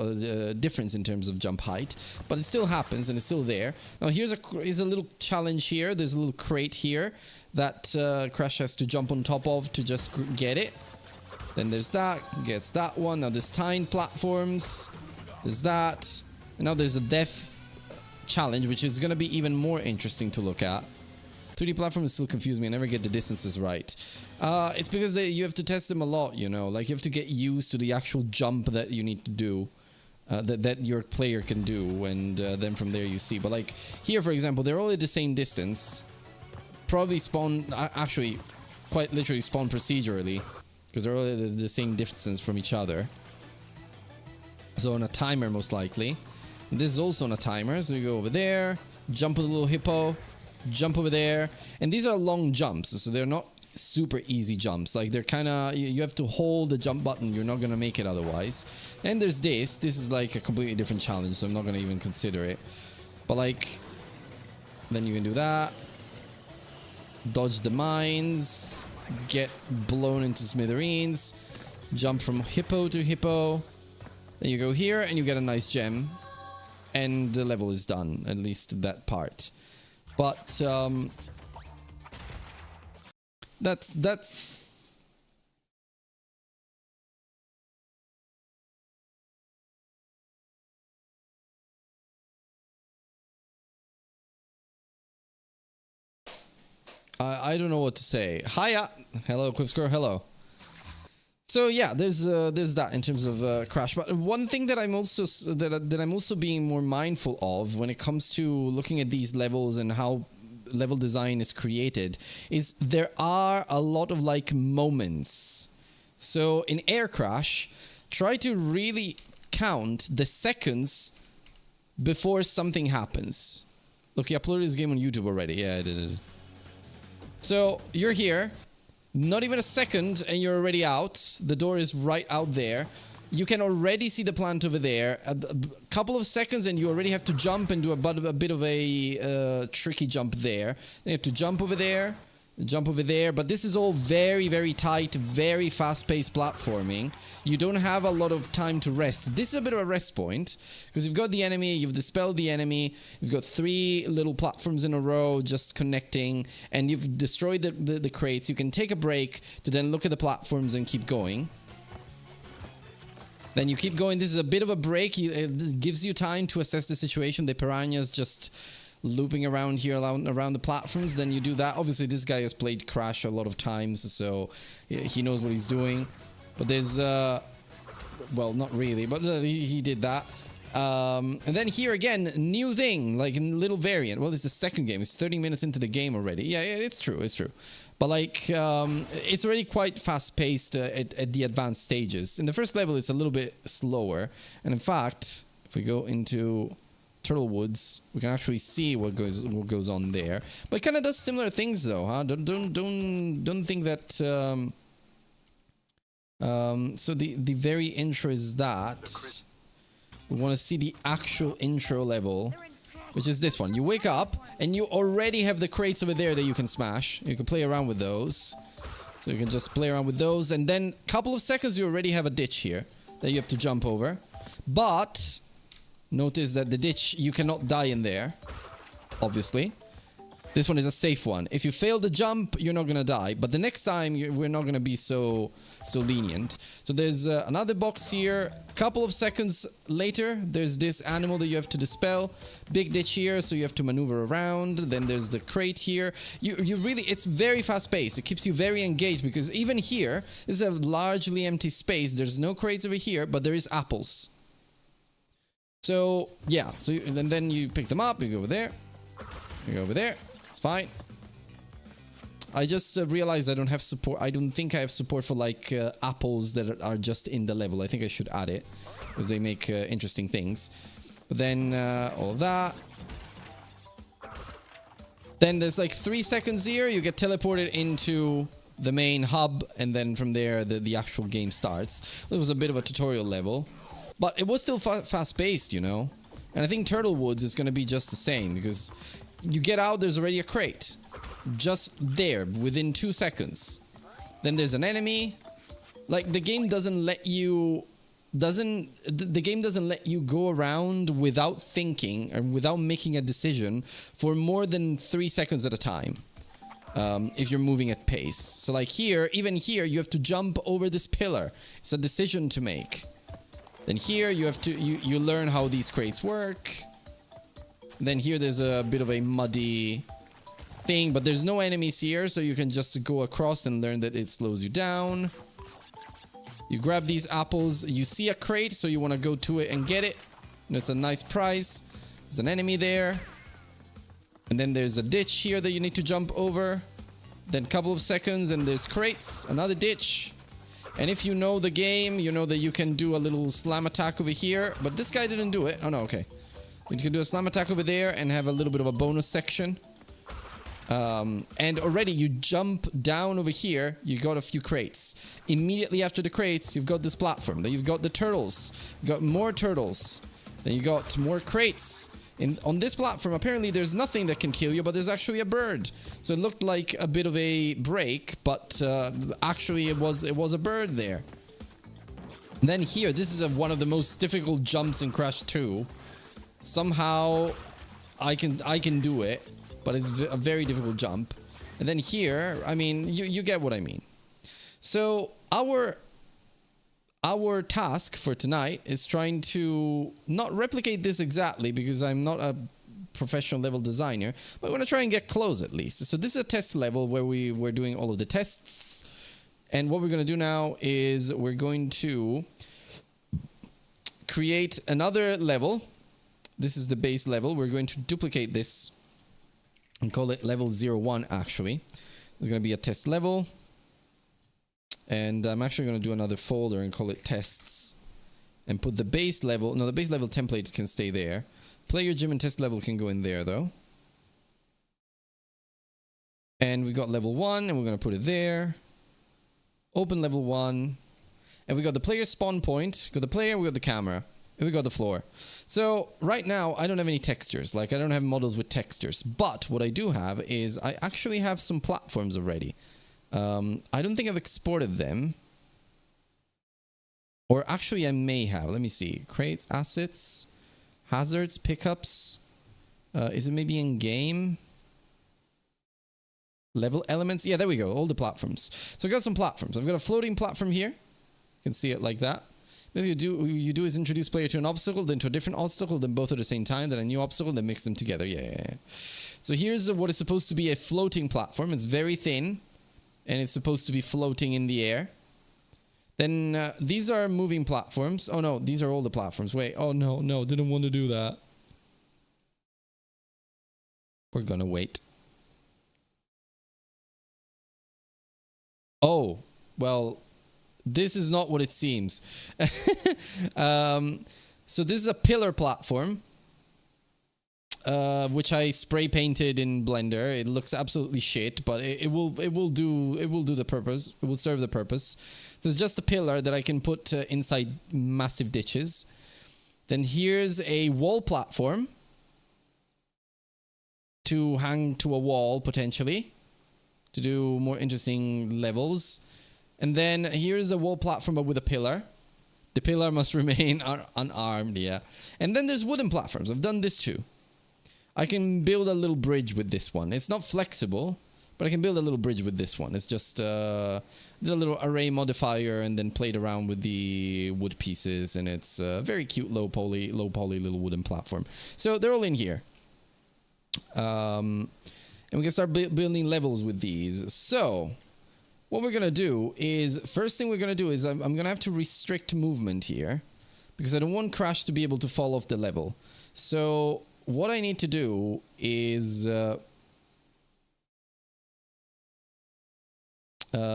difference in terms of jump height. But it still happens and it's still there. Now, here's a little challenge here. There's a little crate here that Crash has to jump on top of to just get it. Then there's that. Gets that one. Now, there's tine platforms. There's that. And now there's a death challenge, which is going to be even more interesting to look at. 3D platforms still confuse me. I never get the distances right. It's because you have to test them a lot, you know. Like, you have to get used to the actual jump that you need to do. That your player can do. And then from there you see. But like, here, for example, they're all at the same distance. Probably spawn... Actually, quite literally spawn procedurally. Because they're all at the same distance from each other. So on a timer, most likely. This is also on a timer. So you go over there. Jump with a little hippo. Jump over there, and these are long jumps, so they're not super easy jumps. Like, they're kind of, you have to hold the jump button. You're not gonna make it otherwise. And there's this is like a completely different challenge, so I'm not gonna even consider it. But like, then you can do that, dodge the mines, get blown into smithereens, jump from hippo to hippo. Then you go here and you get a nice gem, and the level is done, at least that part. But that's I don't know what to say. Hiya, hello, Quipscore, hello. So yeah, there's that in terms of Crash. But one thing that I'm also that I'm also being more mindful of when it comes to looking at these levels and how level design is created is there are a lot of like moments. So in Air Crash, try to really count the seconds before something happens. Look, he uploaded his game on YouTube already. Yeah, I did. So you're here. Not even a second and you're already out. The door is right out there. You can already see the plant over there. A couple of seconds and you already have to jump and do a bit of a tricky jump there. Then you have to jump over there. Jump over there. But this is all very, very tight, very fast-paced platforming. You don't have a lot of time to rest. This is a bit of a rest point. Because you've got the enemy, you've dispelled the enemy. You've got 3 little platforms in a row just connecting. And you've destroyed the crates. You can take a break to then look at the platforms and keep going. Then you keep going. This is a bit of a break. It gives you time to assess the situation. The piranhas just looping around here around the platforms. Then you do that. Obviously, this guy has played Crash a lot of times, so he knows what he's doing. But there's well, not really, but he did that. And then here again, new thing, like a little variant. Well, it's the second game. It's 30 minutes into the game already. Yeah, it's true. It's true. But like, it's already quite fast-paced at the advanced stages. In the first level, it's a little bit slower. And in fact, if we go into Turtle Woods, we can actually see what goes on there. But it kind of does similar things, though, huh? Don't think that. So the very intro is that. We want to see the actual intro level, which is this one. You wake up and you already have the crates over there that you can smash. You can play around with those. So you can just play around with those. And then a couple of seconds, you already have a ditch here that you have to jump over. But notice that the ditch, you cannot die in there, obviously. This one is a safe one. If you fail the jump, you're not gonna die. But the next time, we're not gonna be so lenient. So there's another box here. A couple of seconds later, there's this animal that you have to dispel. Big ditch here, so you have to maneuver around. Then there's the crate here. You really, it's very fast-paced. It keeps you very engaged because even here, this is a largely empty space. There's no crates over here, but there is apples. So yeah, so and then you pick them up. You go over there. You go over there. Fine. I just realized I don't have support. I don't think I have support for like apples that are just in the level. I think I should add it because they make interesting things. But then all that. Then there's like 3 seconds here. You get teleported into the main hub, and then from there the actual game starts. It was a bit of a tutorial level, but it was still fast-paced, you know. And I think Turtle Woods is going to be just the same because you get out, there's already a crate. just there within 2 seconds. Then there's an enemy. Like, the game doesn't let you the game doesn't let you go around without thinking or without making a decision for more than 3 seconds at a time. If you're moving at pace. So like here, even here, you have to jump over this pillar. It's a decision to make. Then here you have to you learn how these crates work. Then here there's a bit of a muddy thing, but there's no enemies here, so you can just go across and learn that it slows you down. You grab these apples, you see a crate, so you want to go to it and get it. And it's a nice prize. There's an enemy there. And then there's a ditch here that you need to jump over. Then a couple of seconds and there's crates, another ditch. And if you know the game, you know that you can do a little slam attack over here. But this guy didn't do it. Oh no, okay. You can do a slam attack over there and have a little bit of a bonus section. And already you jump down over here, you got a few crates. Immediately after the crates, you've got this platform. Then you've got the turtles. You got more turtles. Then you got more crates. On this platform, apparently there's nothing that can kill you, but there's actually a bird. So it looked like a bit of a break, but actually it was a bird there. And then here, this is one of the most difficult jumps in Crash 2. Somehow I can do it, but it's a very difficult jump. And then here, I mean, you get what I mean. So our task for tonight is trying to not replicate this exactly, because I'm not a professional level designer, but I want to try and get close at least. So this is a test level where we're doing all of the tests. And what we're going to do now is we're going to create another level. This is the base level. We're going to duplicate this and call it level 01 actually. There's going to be a test level. And I'm actually going to do another folder and call it tests. And put the base level... No, the base level template can stay there. Player gym and test level can go in there though. And we got level 1 and we're going to put it there. Open level 1. And we got the player spawn point. We got the player, we got the camera. And we got the floor. So right now I don't have any textures. Like I don't have models with textures. But what I do have is I actually have some platforms already. I don't think I've exported them. Or actually I may have. Let me see. Crates, assets, hazards, pickups. Is it maybe in game? Level elements. Yeah, there we go. All the platforms. So I've got some platforms. I've got a floating platform here. You can see it like that. What you do is introduce player to an obstacle, then to a different obstacle, then both at the same time, then a new obstacle, then mix them together. Yeah. So here's what is supposed to be a floating platform. It's very thin. And it's supposed to be floating in the air. Then these are moving platforms. Oh no, these are all the platforms. Wait, oh no, didn't want to do that. We're gonna wait. Oh, well, this is not what it seems. So this is a pillar platform. Which I spray painted in Blender. It looks absolutely shit, but it will do the purpose. It will serve the purpose. So it's just a pillar that I can put inside massive ditches. Then here's a wall platform to hang to a wall potentially to do more interesting levels. And then here's a wall platform but with a pillar. The pillar must remain unarmed, yeah. And then there's wooden platforms. I've done this too. I can build a little bridge with this one. It's not flexible, but I can build a little bridge with this one. It's just did a little array modifier and then played around with the wood pieces, and it's a very cute low poly little wooden platform. So they're all in here. And we can start building levels with these. So what we're gonna do is, first thing we're gonna do is I'm gonna have to restrict movement here because I don't want Crash to be able to fall off the level. So what I need to do is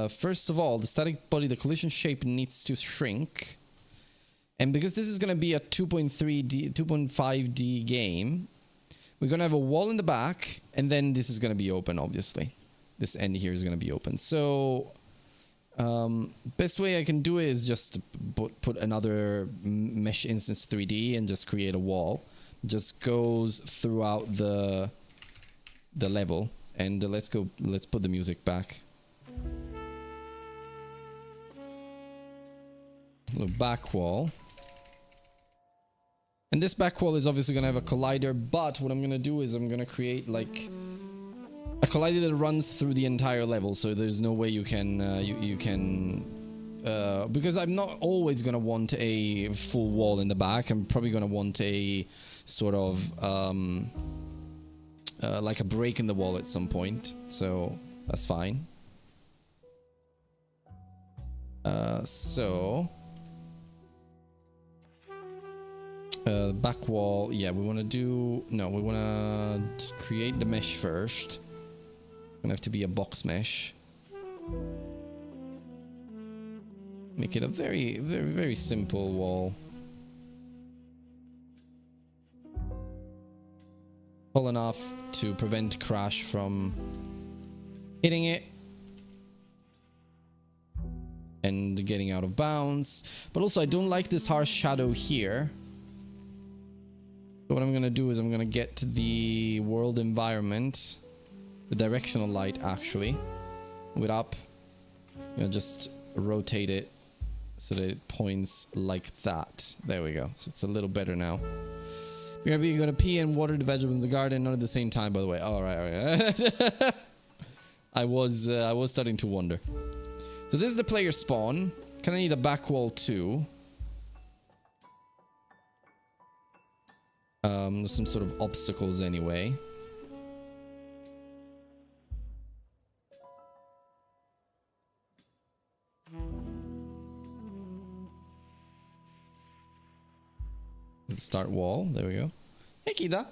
first of all, the static body, the collision shape needs to shrink. And because this is going to be a 2.3D, 2.5D game, we're going to have a wall in the back, and then this is going to be open, obviously. This end here is going to be open. So best way I can do it is just put another mesh instance 3D and just create a wall. Just goes throughout the level, And let's put the music back. A little back wall. And this back wall is obviously going to have a collider, but what I'm going to do is I'm going to create like a collider that runs through the entire level, so there's no way you can because I'm not always going to want a full wall in the back. I'm probably going to want a sort of like a break in the wall at some point, so that's fine. Back wall, yeah, we want to create the mesh first. Gonna have to be a box mesh. Make it a very, very, very simple wall. Tall enough to prevent crash from hitting it and getting out of bounds. But also I don't like this harsh shadow here. So what I'm gonna do is I'm gonna get to the world environment, the directional light actually, move it up. I'm gonna just rotate it so that it points like that. There we go. So it's a little better now. You're gonna pee and water the vegetables in the garden, not at the same time, by the way. All right. I was starting to wonder. So this is the player spawn. Can I need a back wall too? There's some sort of obstacles anyway. Let's start wall. There we go. Hey, Kida.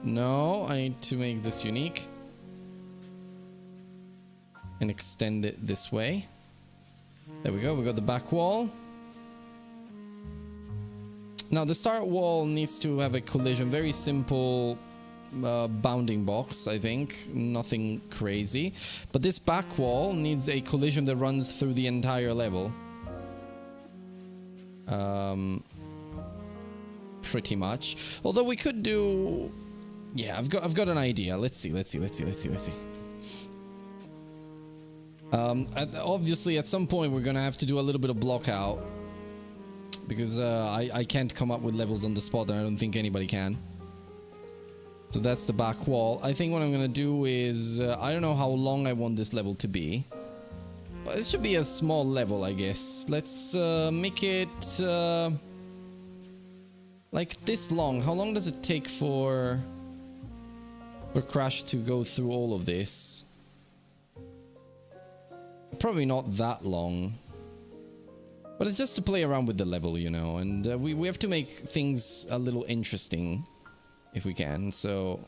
No, I need to make this unique. And extend it this way. There we go. We got the back wall. Now the start wall needs to have a collision. Very simple bounding box, I think. Nothing crazy. But this back wall needs a collision that runs through the entire level. Pretty much. Although we could do... Yeah, I've got an idea. Let's see. Obviously, at some point, we're gonna have to do a little bit of block out. Because I can't come up with levels on the spot, and I don't think anybody can. So that's the back wall. I think what I'm gonna do is... I don't know how long I want this level to be. But it should be a small level, I guess. Let's make it... like this long. How long does it take for Crash to go through all of this? Probably not that long. But it's just to play around with the level, you know. And we have to make things a little interesting. If we can, so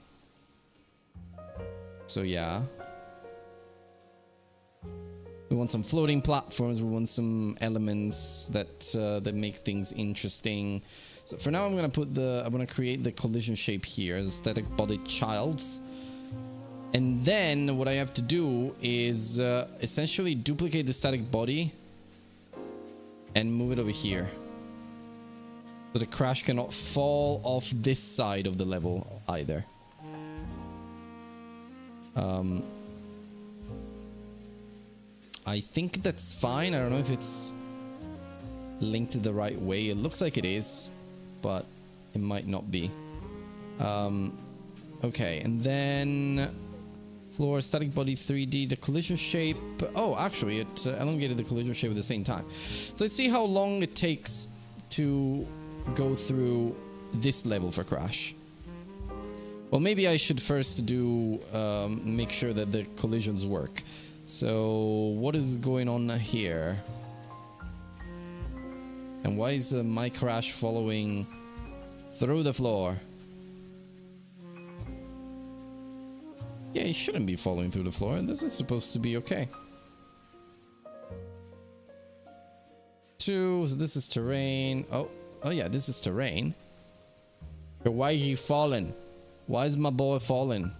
yeah. We want some floating platforms. We want some elements that make things interesting. So for now, I'm gonna create the collision shape here as a static body child's. And then what I have to do is essentially duplicate the static body and move it over here. So the Crash cannot fall off this side of the level either. I think that's fine. I don't know if it's linked the right way. It looks like it is, but it might not be. Okay, and then floor, static body 3D, the collision shape. Oh, actually, it elongated the collision shape at the same time. So let's see how long it takes to go through this level for Crash. Well, maybe I should first do make sure that the collisions work. So what is going on here? And why is my Crash following through the floor? Yeah, he shouldn't be following through the floor. This is supposed to be okay. So this is terrain. Oh yeah, this is terrain. So why is he falling? Why is my boy falling?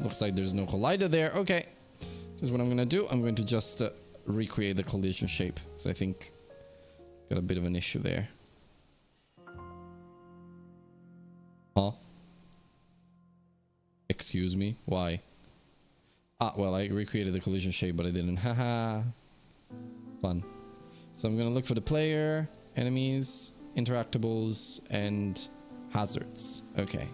Looks like there's no collider there. Okay. This is what I'm gonna do. I'm going to just recreate the collision shape. So I think got a bit of an issue there. Huh? Excuse me? Why? Ah, well, I recreated the collision shape, but I didn't. Haha. Fun. So I'm gonna look for the player, enemies, interactables, and hazards. Okay.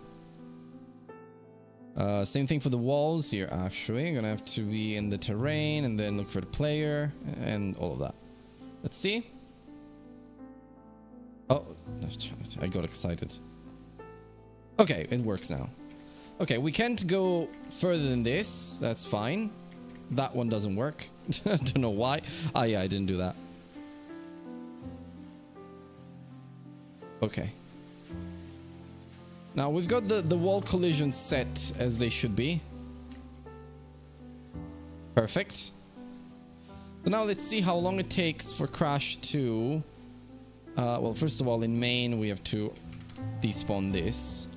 Same thing for the walls here, actually. I'm gonna have to be in the terrain and then look for the player and all of that. Let's see. Oh, I got excited. Okay, it works now. Okay, we can't go further than this. That's fine. That one doesn't work. I don't know why. Ah, yeah, I didn't do that. Okay. Now we've got the wall collisions set as they should be. Perfect. So now let's see how long it takes for Crash to... well, first of all, in main, we have to despawn this.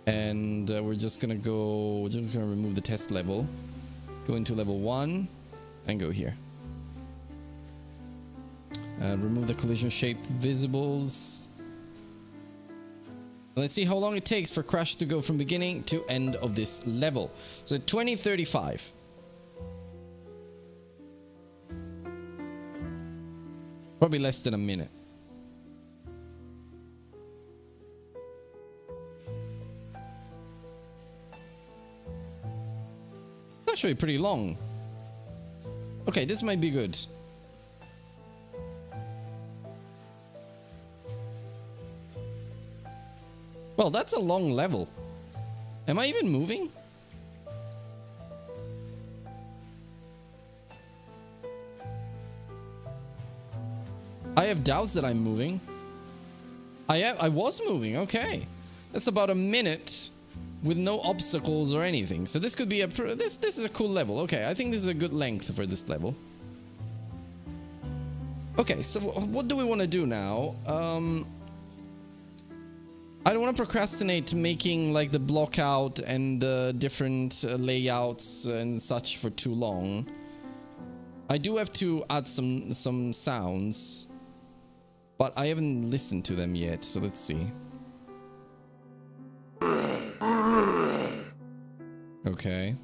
And we're just gonna remove the test level. Go into level 1 and go here. Remove the collision shape visibles. Let's see how long it takes for Crash to go from beginning to end of this level. So 2035. Probably less than a minute. It's actually pretty long. Okay, this might be good. Well, that's a long level. Am I even moving? I have doubts that I'm moving. I was moving, okay. That's about a minute with no obstacles or anything. So this could be this is a cool level. Okay, I think this is a good length for this level. Okay, so what do we want to do now? I don't want to procrastinate making like the block out and the different layouts and such for too long. I do have to add some sounds, but I haven't listened to them yet, so let's see. Okay.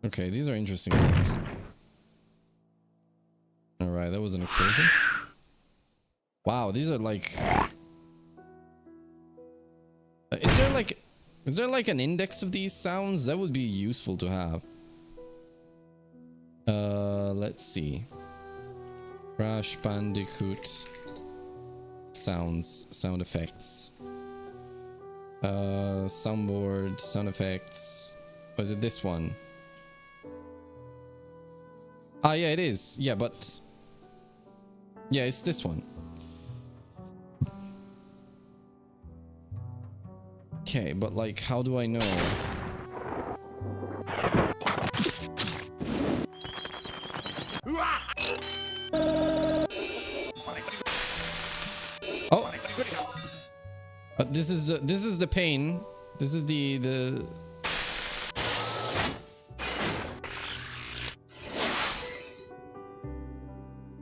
Okay, these are interesting sounds. Alright, that was an explosion. Wow, these are like... Is there like an index of these sounds? That would be useful to have. Let's see. Crash Bandicoot sound effects. Soundboard, sound effects. Or is it this one? Ah, yeah, it is. Yeah, but... Yeah, it's this one. Okay, but like, how do I know? Oh, but this is the pain. This is the.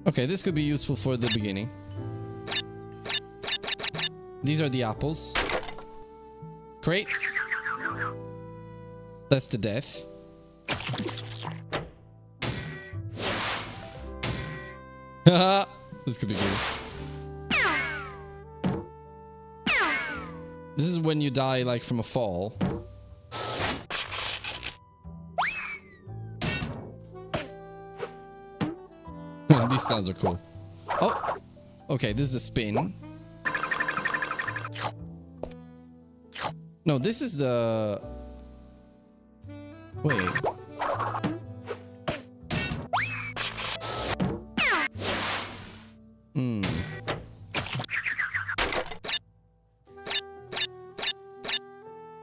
Okay, this could be useful for the beginning. These are the apples. Crates. That's the death. Haha, this could be cool. This is when you die like from a fall. These sounds are cool. Oh, okay, this is a spin. No, this is the... Wait.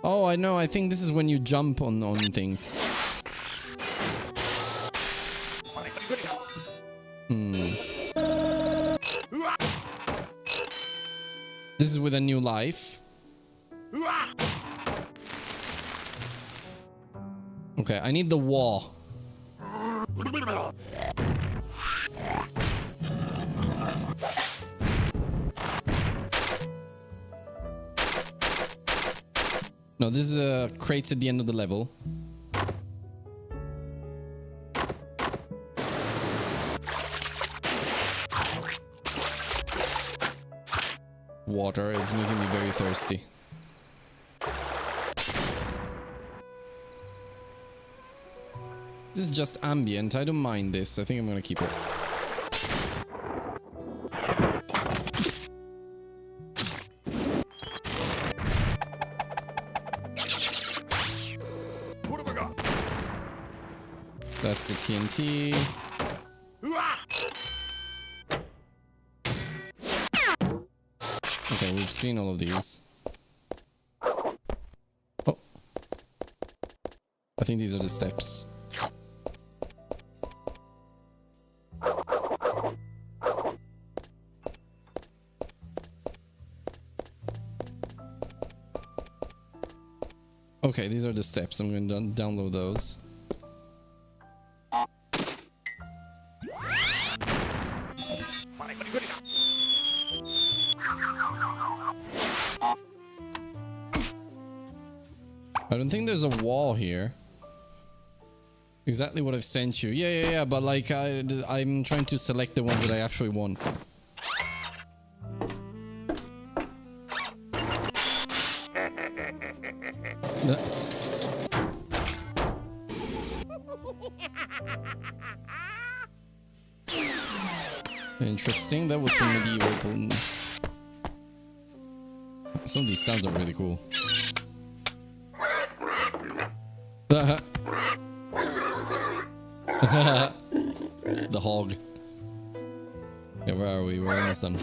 Oh, I know. I think this is when you jump on things. This is with a new life. Okay, I need the wall. No, this is crates at the end of the level. Water, it's making me very thirsty. This is just ambient. I don't mind this. I think I'm gonna keep it. That's the TNT. Okay, we've seen all of these. Oh. I think these are the steps. Okay, these are the steps. I'm going to download those. I don't think there's a wall here. Exactly what I've sent you. Yeah, but like I'm trying to select the ones that I actually want. Interesting. That was from medieval. Some of these sounds are really cool. The hog. Yeah, where are we? We're almost done.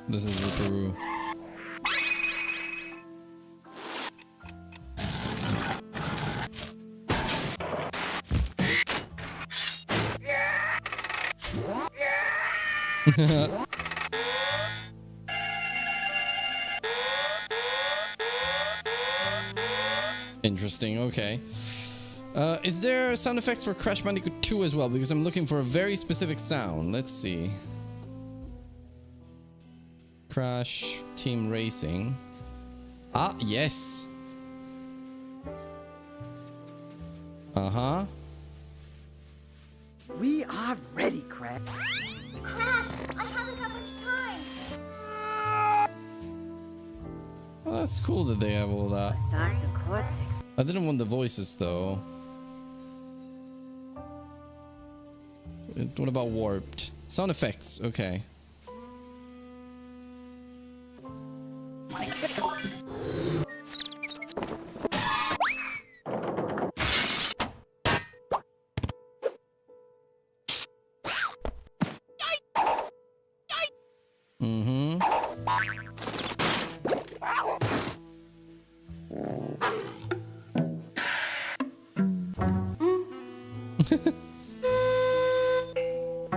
This is Rookaroo. Interesting, okay. Is there sound effects for Crash Bandicoot 2 as well? Because I'm looking for a very specific sound. Let's see. Crash Team Racing. Ah, yes. Uh-huh. We are ready, Crash. Crash, I haven't got much time. Well, that's cool that they have all that. Dr. Cortex. I didn't want the voices though. What about warped? Sound effects, okay.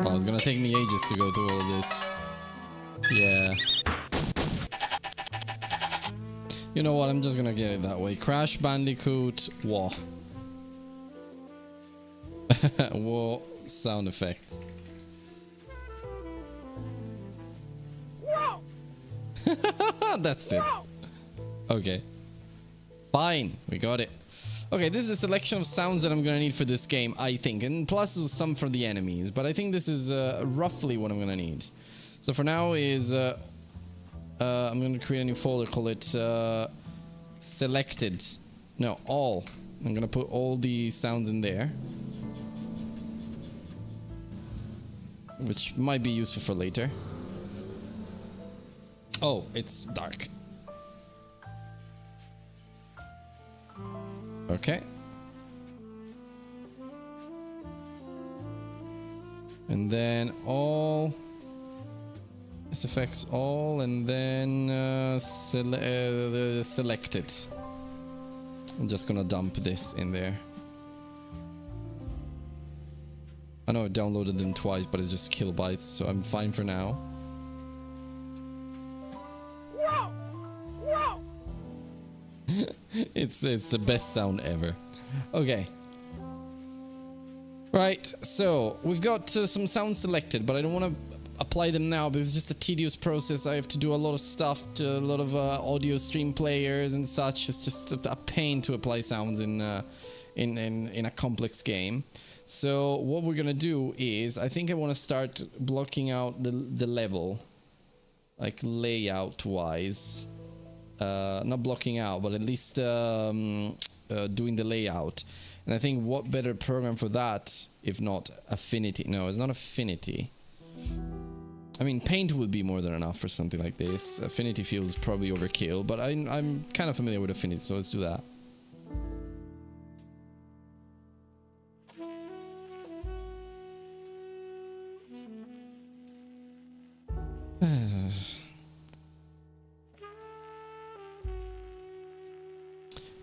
Oh, it's gonna take me ages to go through all of this. Yeah. You know what? I'm just gonna get it that way. Crash Bandicoot Wah. Wah sound effects. That's it. Okay. Fine. We got it. Okay, this is a selection of sounds that I'm gonna need for this game, I think. And plus some for the enemies. But I think this is roughly what I'm gonna need. So for now is... I'm gonna create a new folder, call it selected. No, all. I'm gonna put all the sounds in there. Which might be useful for later. Oh, it's dark. Okay. And then all SFX all, and then select it. I'm just gonna dump this in there. I know I downloaded them twice, but it's just kilobytes, so I'm fine for now. It's the best sound ever. Okay. Right, so we've got some sounds selected, but I don't want to apply them now because it's just a tedious process. I have to do a lot of stuff to a lot of audio stream players and such. It's just a pain to apply sounds in a complex game. So what we're gonna do is, I think I want to start blocking out the level, like layout wise. Not blocking out, but at least doing the layout. And I think what better program for that if not Affinity? No, it's not Affinity. I mean, Paint would be more than enough for something like this. Affinity feels probably overkill, but I'm kind of familiar with Affinity, so let's do that.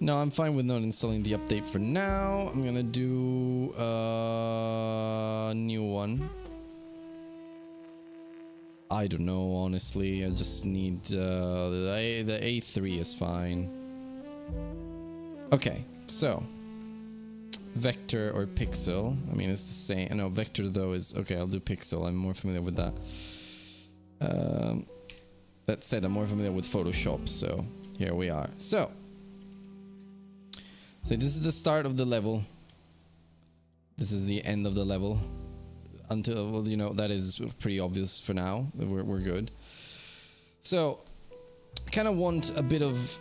No, I'm fine with not installing the update for now. I'm gonna do a new one. I don't know, honestly. I just need the A3 is fine. Okay, so vector or pixel. I mean, it's the same. No, vector though is okay. I'll do pixel. I'm more familiar with that. That said, I'm more familiar with Photoshop. So here we are. So this is the start of the level. This is the end of the level. Until, well, you know, that is pretty obvious for now. We're good. So I kind of want a bit of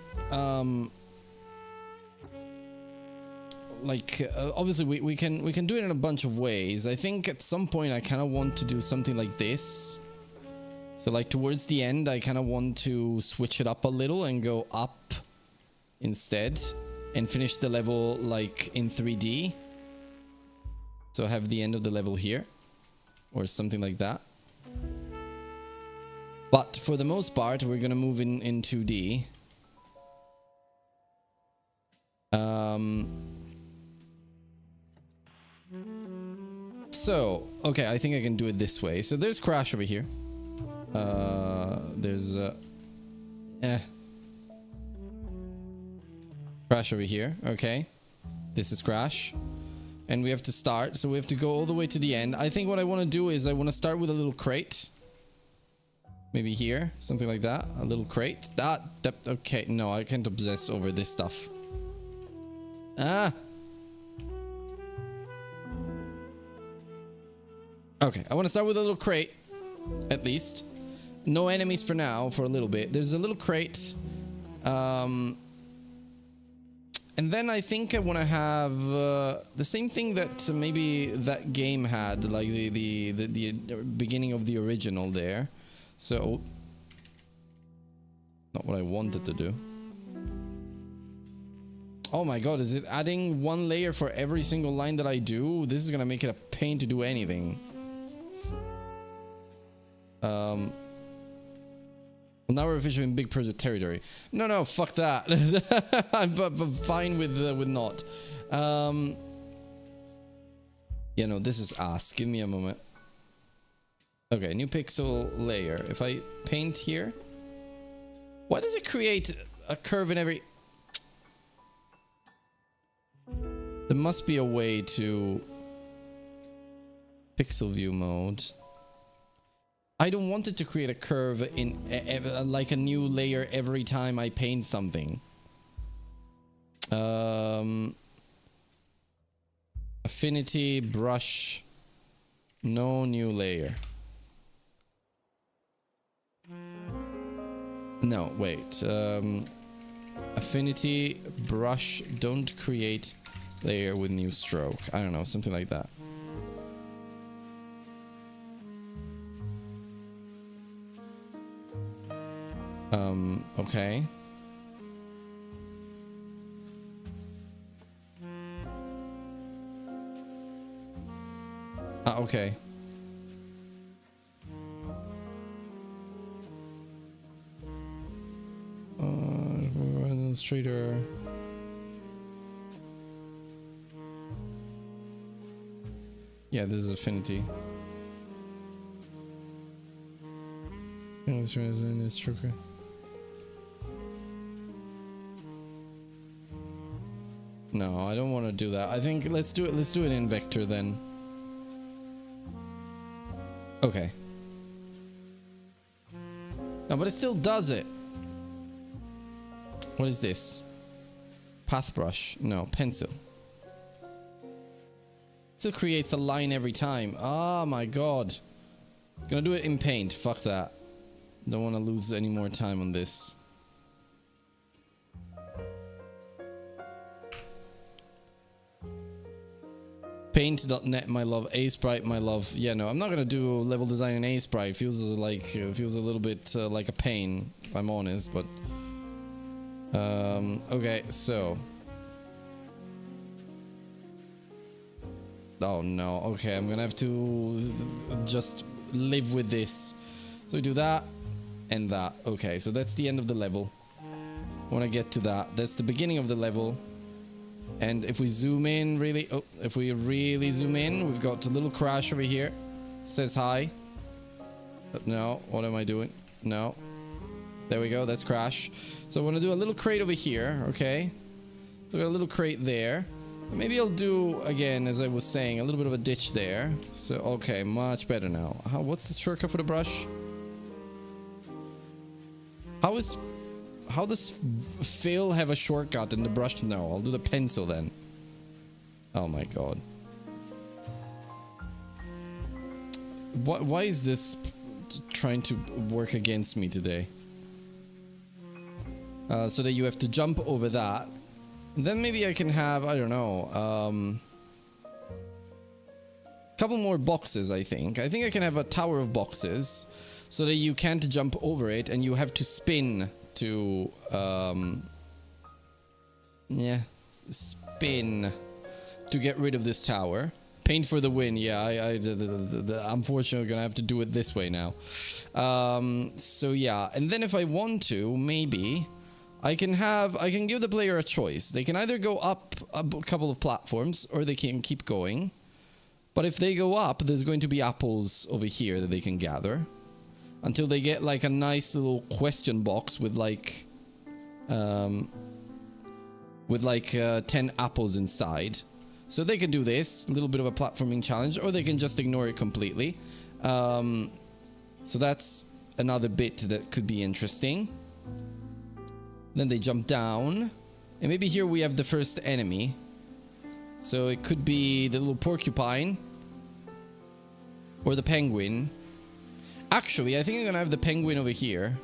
obviously we can do it in a bunch of ways. I think at some point I kind of want to do something like this. So like towards the end I kind of want to switch it up a little and go up instead and finish the level like in 3D. So have the end of the level here or something like that. But for the most part we're gonna move in 2D. So okay, I think I can do it this way. So there's Crash over here. There's Crash over here. Okay, this is Crash, and we have to start, so we have to go all the way to the end. I think what I want to do is I want to start with a little crate, maybe here, something like that. A little crate. That okay, no, I can't obsess over this stuff. Okay, I want to start with a little crate, at least. No enemies for now, for a little bit. There's a little crate. And then I think I want to have the same thing that maybe that game had, like the beginning of the original there. So, not what I wanted to do. Oh my god, is it adding one layer for every single line that I do? This is gonna make it a pain to do anything. Well, now we're officially in big project territory. No, fuck that. I'm fine with not. Yeah, no, this is ass. Give me a moment. Okay, new pixel layer. If I paint here, why does it create a curve in every? There must be a way to pixel view mode. I don't want it to create a curve in like a new layer every time I paint something. Affinity, brush, no new layer. No, wait. Affinity, brush, don't create layer with new stroke. I don't know, something like that. Okay. Okay. Illustrator. Yeah, this is Affinity. Illustrator. No, I don't want to do that. I think let's do it in vector then. Okay. No, but it still does it. What is this? Path brush. No, pencil. Still creates a line every time. Oh my god. Gonna do it in paint. Fuck that. Don't want to lose any more time on this. Paint.net, my love. A-Sprite, my love. Yeah, no, I'm not gonna do level design in A-Sprite. Feels like feels a little bit like a pain, if I'm honest. But okay, so. Oh no. Okay, I'm gonna have to just live with this. So we do that and that. Okay, so that's the end of the level. When I get to that, that's the beginning of the level. And if we zoom in really, oh, if we really zoom in, we've got a little crash over here. Says hi. No, what am I doing? No. There we go, that's crash. So I want to do a little crate over here, okay? So we got a little crate there. Maybe I'll do, again, as I was saying, a little bit of a ditch there. So, okay, much better now. What's the shortcut for the brush? How does Phil have a shortcut in the brush? No, I'll do the pencil then. Oh my god. Why is this trying to work against me today? So that you have to jump over that. And then maybe I can have, I don't know, couple more boxes, I think. I think I can have a tower of boxes so that you can't jump over it and you have to spin to yeah, spin to get rid of this tower. Paint for the win. Yeah, I'm unfortunately gonna have to do it this way now. So yeah, and then if I want to, maybe I can give the player a choice. They can either go up a couple of platforms or they can keep going. But if they go up, there's going to be apples over here that they can gather. Until they get like a nice little question box with like 10 apples inside. So they can do this, a little bit of a platforming challenge, or they can just ignore it completely. So that's another bit that could be interesting. Then they jump down. And maybe here we have the first enemy. So it could be the little porcupine. Or the penguin. Actually, I think I'm gonna have the penguin over here.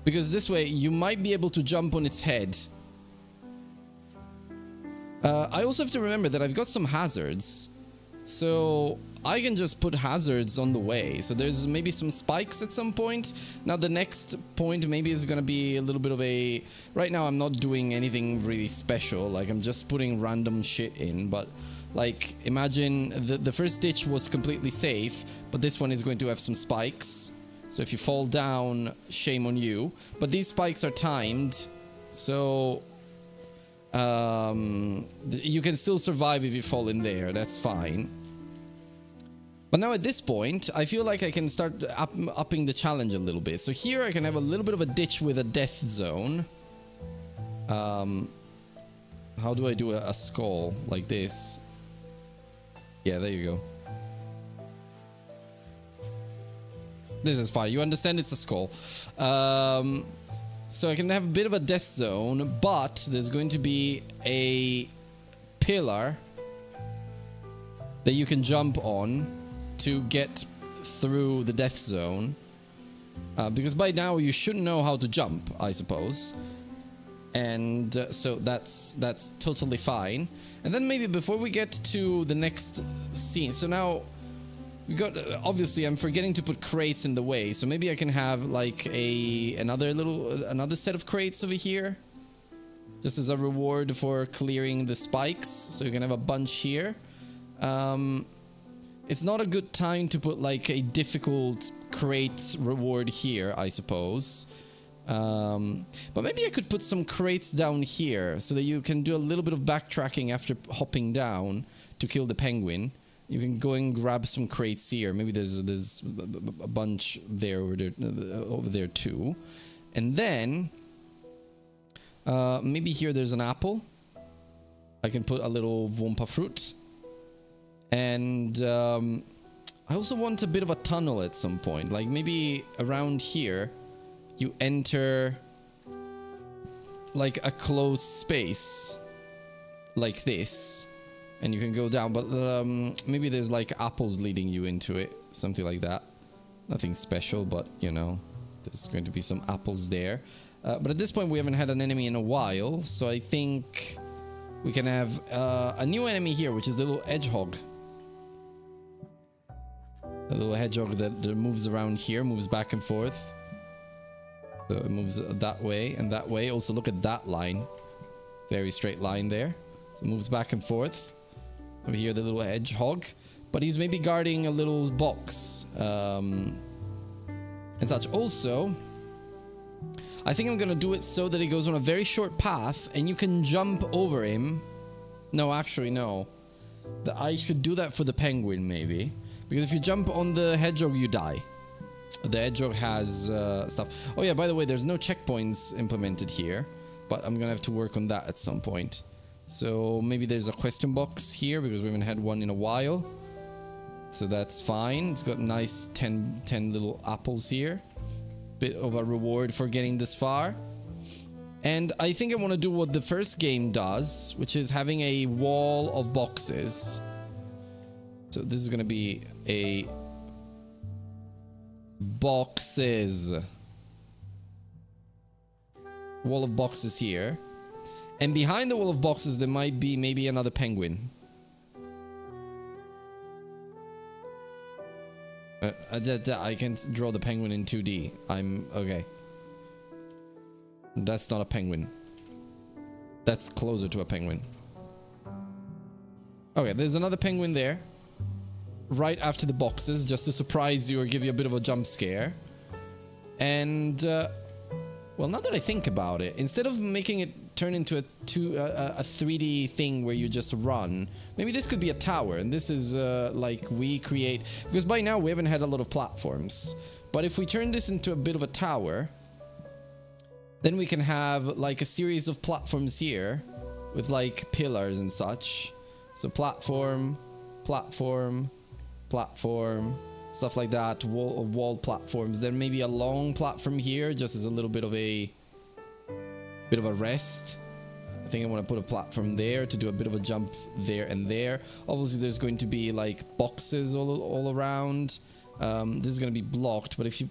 Because this way, you might be able to jump on its head. I also have to remember that I've got some hazards. So I can just put hazards on the way. So there's maybe some spikes at some point. Now the next point maybe is going to be a little bit of a... Right now I'm not doing anything really special. Like I'm just putting random shit in. But like imagine the first ditch was completely safe. But this one is going to have some spikes. So if you fall down, shame on you. But these spikes are timed. So... you can still survive if you fall in there. That's fine. But now at this point, I feel like I can start upping the challenge a little bit. So here I can have a little bit of a ditch with a death zone. How do I do a skull like this? Yeah, there you go. This is fine. You understand it's a skull. So I can have a bit of a death zone, but there's going to be a pillar that you can jump on to get through the death zone. Because by now you should know how to jump, I suppose. And so that's totally fine. And then maybe before we get to the next scene, so now we got, obviously I'm forgetting to put crates in the way, so maybe I can have like another set of crates over here, just as a reward for clearing the spikes. So you can have a bunch here. It's not a good time to put like a difficult crate reward here, I suppose. But maybe I could put some crates down here so that you can do a little bit of backtracking after hopping down to kill the penguin. You can go and grab some crates here. Maybe there's a bunch there over there too. And then maybe here there's an apple. I can put a little Wumpa fruit. And I also want a bit of a tunnel at some point. Like maybe around here you enter like a closed space like this. And you can go down, but maybe there's like apples leading you into it. Something like that. Nothing special, but you know, there's going to be some apples there. But at this point we haven't had an enemy in a while. So I think we can have a new enemy here, which is the little hedgehog. A little hedgehog that moves around here, moves back and forth. So it moves that way and that way. Also look at that line. Very straight line there. So it moves back and forth. Over here, the little hedgehog, but he's maybe guarding a little box and such. Also, I think I'm gonna do it so that he goes on a very short path and you can jump over him. No, actually, no. I should do that for the penguin, maybe, because if you jump on the hedgehog, you die. The hedgehog has stuff. Oh yeah, by the way, there's no checkpoints implemented here, but I'm gonna have to work on that at some point. So maybe there's a question box here because we haven't had one in a while. So that's fine. It's got nice 10 little apples here. Bit of a reward for getting this far. And I think I want to do what the first game does, which is having a wall of boxes. So this is going to be a boxes. Wall of boxes here. And behind the wall of boxes, there might be maybe another penguin. I can't draw the penguin in 2D. Okay. That's not a penguin. That's closer to a penguin. Okay, there's another penguin there. Right after the boxes, just to surprise you or give you a bit of a jump scare. And, well, now that I think about it, instead of making it turn into a 3D thing where you just run, maybe this could be a tower, and this is like we create, because by now we haven't had a lot of platforms, but if we turn this into a bit of a tower, then we can have like a series of platforms here with like pillars and such. So platform, platform, platform, stuff like that, wall platforms, then maybe a long platform here just as a little bit of a rest. I think I want to put a platform there to do a bit of a jump there and there. Obviously there's going to be like boxes all around. This is going to be blocked, but if you,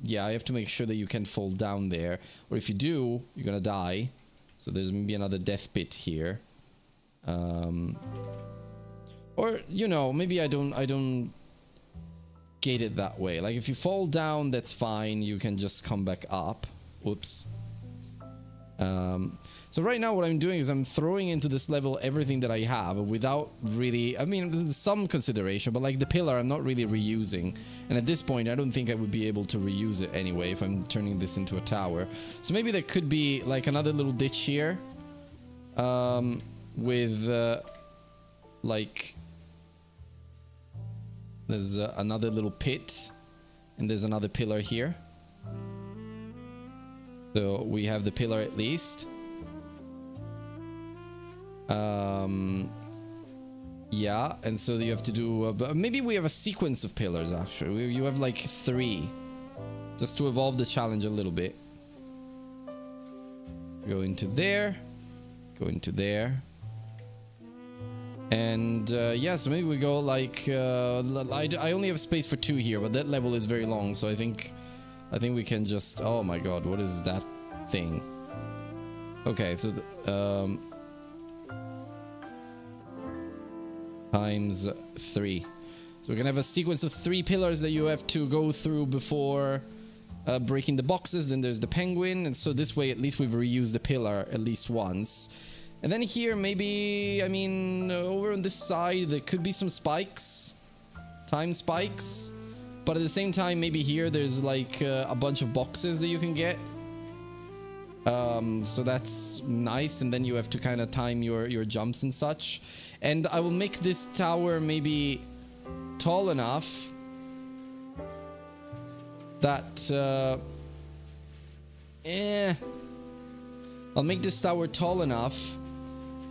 yeah, I have to make sure that you can't fall down there, or if you do, you're gonna die. So there's maybe another death pit here, or you know, maybe I don't gate it that way. Like if you fall down, that's fine, you can just come back up. Whoops. So right now what I'm doing is I'm throwing into this level everything that I have without really, I mean, there's some consideration, but like the pillar I'm not really reusing, and at this point I don't think I would be able to reuse it anyway if I'm turning this into a tower. So maybe there could be like another little ditch here with like there's another little pit, and there's another pillar here. So we have the pillar at least. Yeah, and so you have to do maybe we have a sequence of pillars actually. You have like 3 just to evolve the challenge a little bit. Go into there, go into there, and yeah, so maybe we go like I only have space for 2 here, but that level is very long, so I think we can just, oh my god, what is that thing? Okay, so times 3. So we're gonna have a sequence of 3 pillars that you have to go through before breaking the boxes. Then there's the penguin, and so this way at least we've reused the pillar at least once. And then here maybe, I mean, over on this side there could be some spikes, time spikes. But at the same time, maybe here there's like a bunch of boxes that you can get. So that's nice, and then you have to kind of time your jumps and such. And I will make this tower maybe tall enough that I'll make this tower tall enough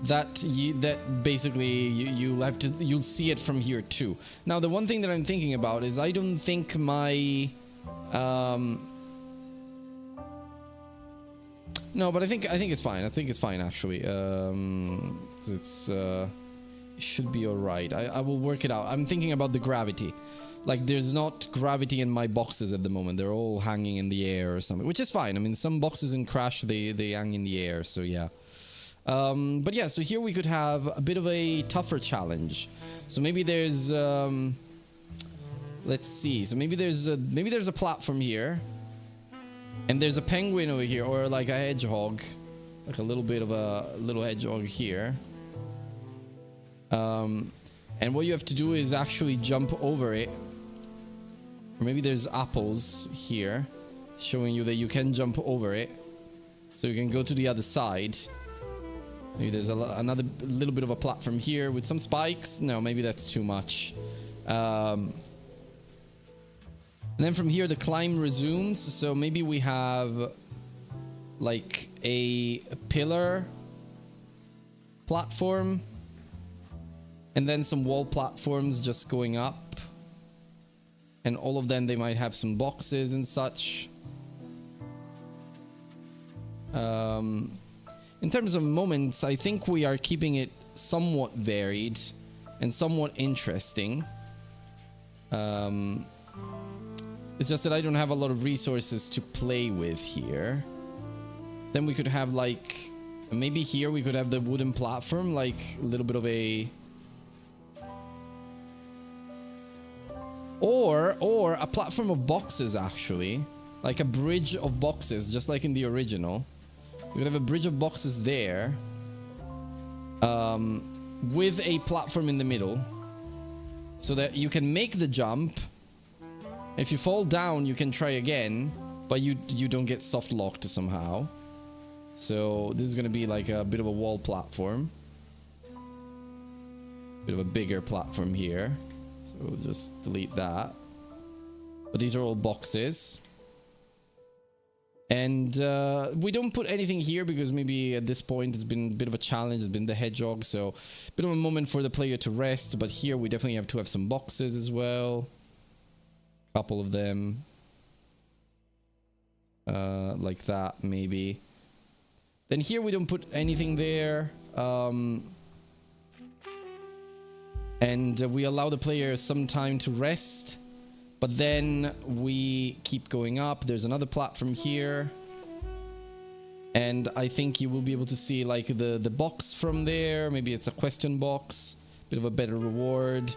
that basically you'll see it from here too. Now the one thing that I'm thinking about is I don't think my no, but I think it's fine. I think it's fine actually. It should be all right. I will work it out. I'm thinking about the gravity. Like there's not gravity in my boxes at the moment. They're all hanging in the air or something, which is fine. I mean, some boxes in Crash they hang in the air, so yeah. But yeah, so here we could have a bit of a tougher challenge. So maybe there's let's see. So maybe there's a platform here. And there's a penguin over here, or like a hedgehog, like a little bit of a little hedgehog here. And what you have to do is actually jump over it. Or maybe there's apples here, showing you that you can jump over it. So you can go to the other side. Maybe there's another little bit of a platform here with some spikes. No, maybe that's too much. And then from here, the climb resumes. So maybe we have like a pillar platform. And then some wall platforms just going up. And all of them, they might have some boxes and such. In terms of moments, I think we are keeping it somewhat varied and somewhat interesting. It's just that I don't have a lot of resources to play with here. Then we could have like, maybe here we could have the wooden platform, like a little bit of a... Or a platform of boxes actually. Like a bridge of boxes, just like in the original. We could have a bridge of boxes there. With a platform in the middle. So that you can make the jump. If you fall down, you can try again, but you don't get soft locked somehow. So this is going to be like a bit of a wall platform. Bit of a bigger platform here. So we'll just delete that. But these are all boxes. And we don't put anything here because maybe at this point it's been a bit of a challenge. It's been the hedgehog, so a bit of a moment for the player to rest. But here we definitely have to have some boxes as well. Couple of them like that maybe. Then here we don't put anything there, and we allow the player some time to rest, but then we keep going up. There's another platform here, and I think you will be able to see like the box from there. Maybe it's a question box, bit of a better reward.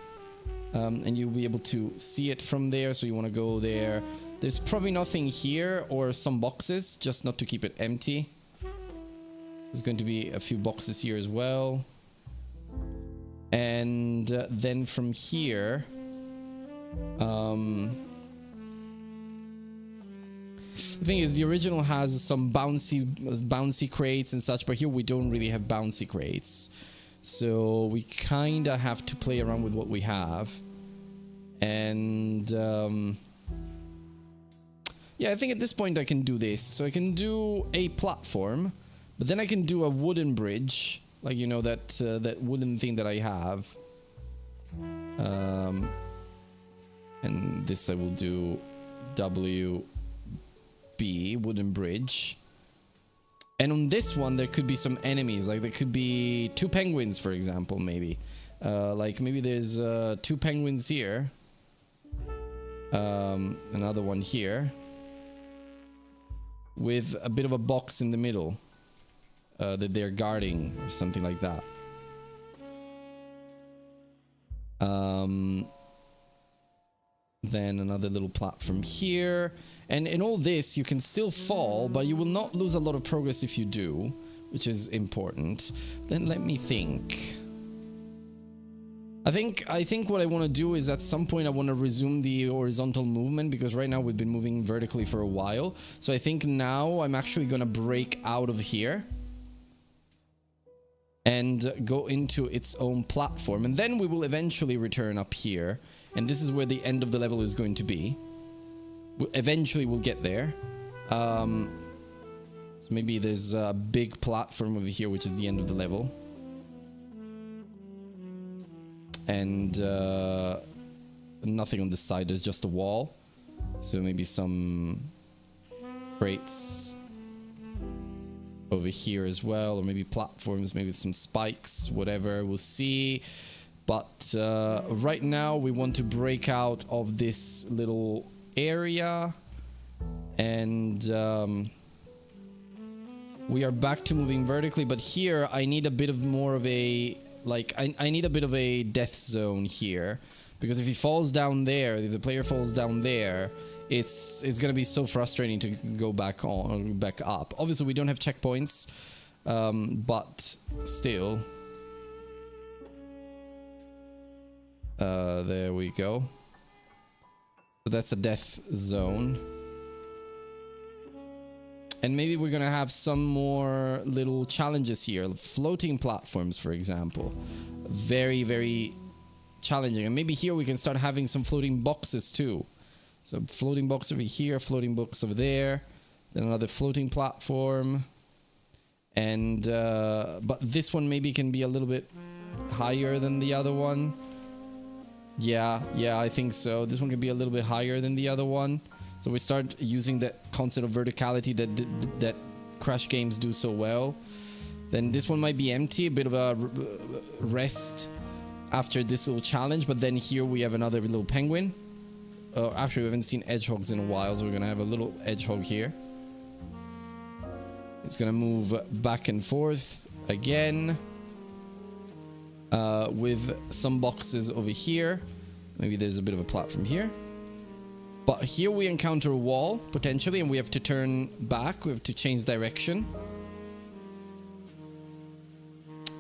And you'll be able to see it from there, so you want to go there. There's probably nothing here, or some boxes, just not to keep it empty. There's going to be a few boxes here as well. And then from here... the thing is, the original has some bouncy crates and such, but here we don't really have bouncy crates. So we kind of have to play around with what we have. And yeah, I think at this point I can do this. So I can do a platform, but then I can do a wooden bridge, like, you know, that wooden thing that I have. And this I will do WB, wooden bridge. And on this one, there could be some enemies. Like there could be 2 penguins, for example, maybe. Like maybe there's 2 penguins here. Another one here. With a bit of a box in the middle. That they're guarding or something like that. Then another little platform here. And in all this, you can still fall, but you will not lose a lot of progress if you do, which is important. Then let me think. I think what I want to do is at some point I want to resume the horizontal movement, because right now we've been moving vertically for a while. So I think now I'm actually going to break out of here and go into its own platform, and then we will eventually return up here, and this is where the end of the level is going to be. Eventually we'll get there. So maybe there's a big platform over here, which is the end of the level. And nothing on this side, there's just a wall. So maybe some crates over here as well, or maybe platforms, maybe some spikes, whatever, we'll see. But right now we want to break out of this little area, and we are back to moving vertically. But here I need a bit of more of a, like, I need a bit of a death zone here, because if he falls down there, if the player falls down there, it's gonna be so frustrating to go back up. Obviously we don't have checkpoints, but still. There we go. So that's a death zone. And maybe we're gonna have some more little challenges here. Floating platforms, for example. Very, very challenging. And maybe here we can start having some floating boxes too. So floating box over here, floating box over there. Then another floating platform. And, but this one maybe can be a little bit higher than the other one. Yeah, I think so. This one can be a little bit higher than the other one. So we start using that concept of verticality that Crash games do so well. Then this one might be empty, a bit of a rest after this little challenge. But then here we have another little penguin. Actually, we haven't seen hedgehogs in a while, so we're gonna have a little hedgehog here. It's gonna move back and forth again, with some boxes over here. Maybe there's a bit of a platform here. But here we encounter a wall, potentially, and we have to turn back. We have to change direction.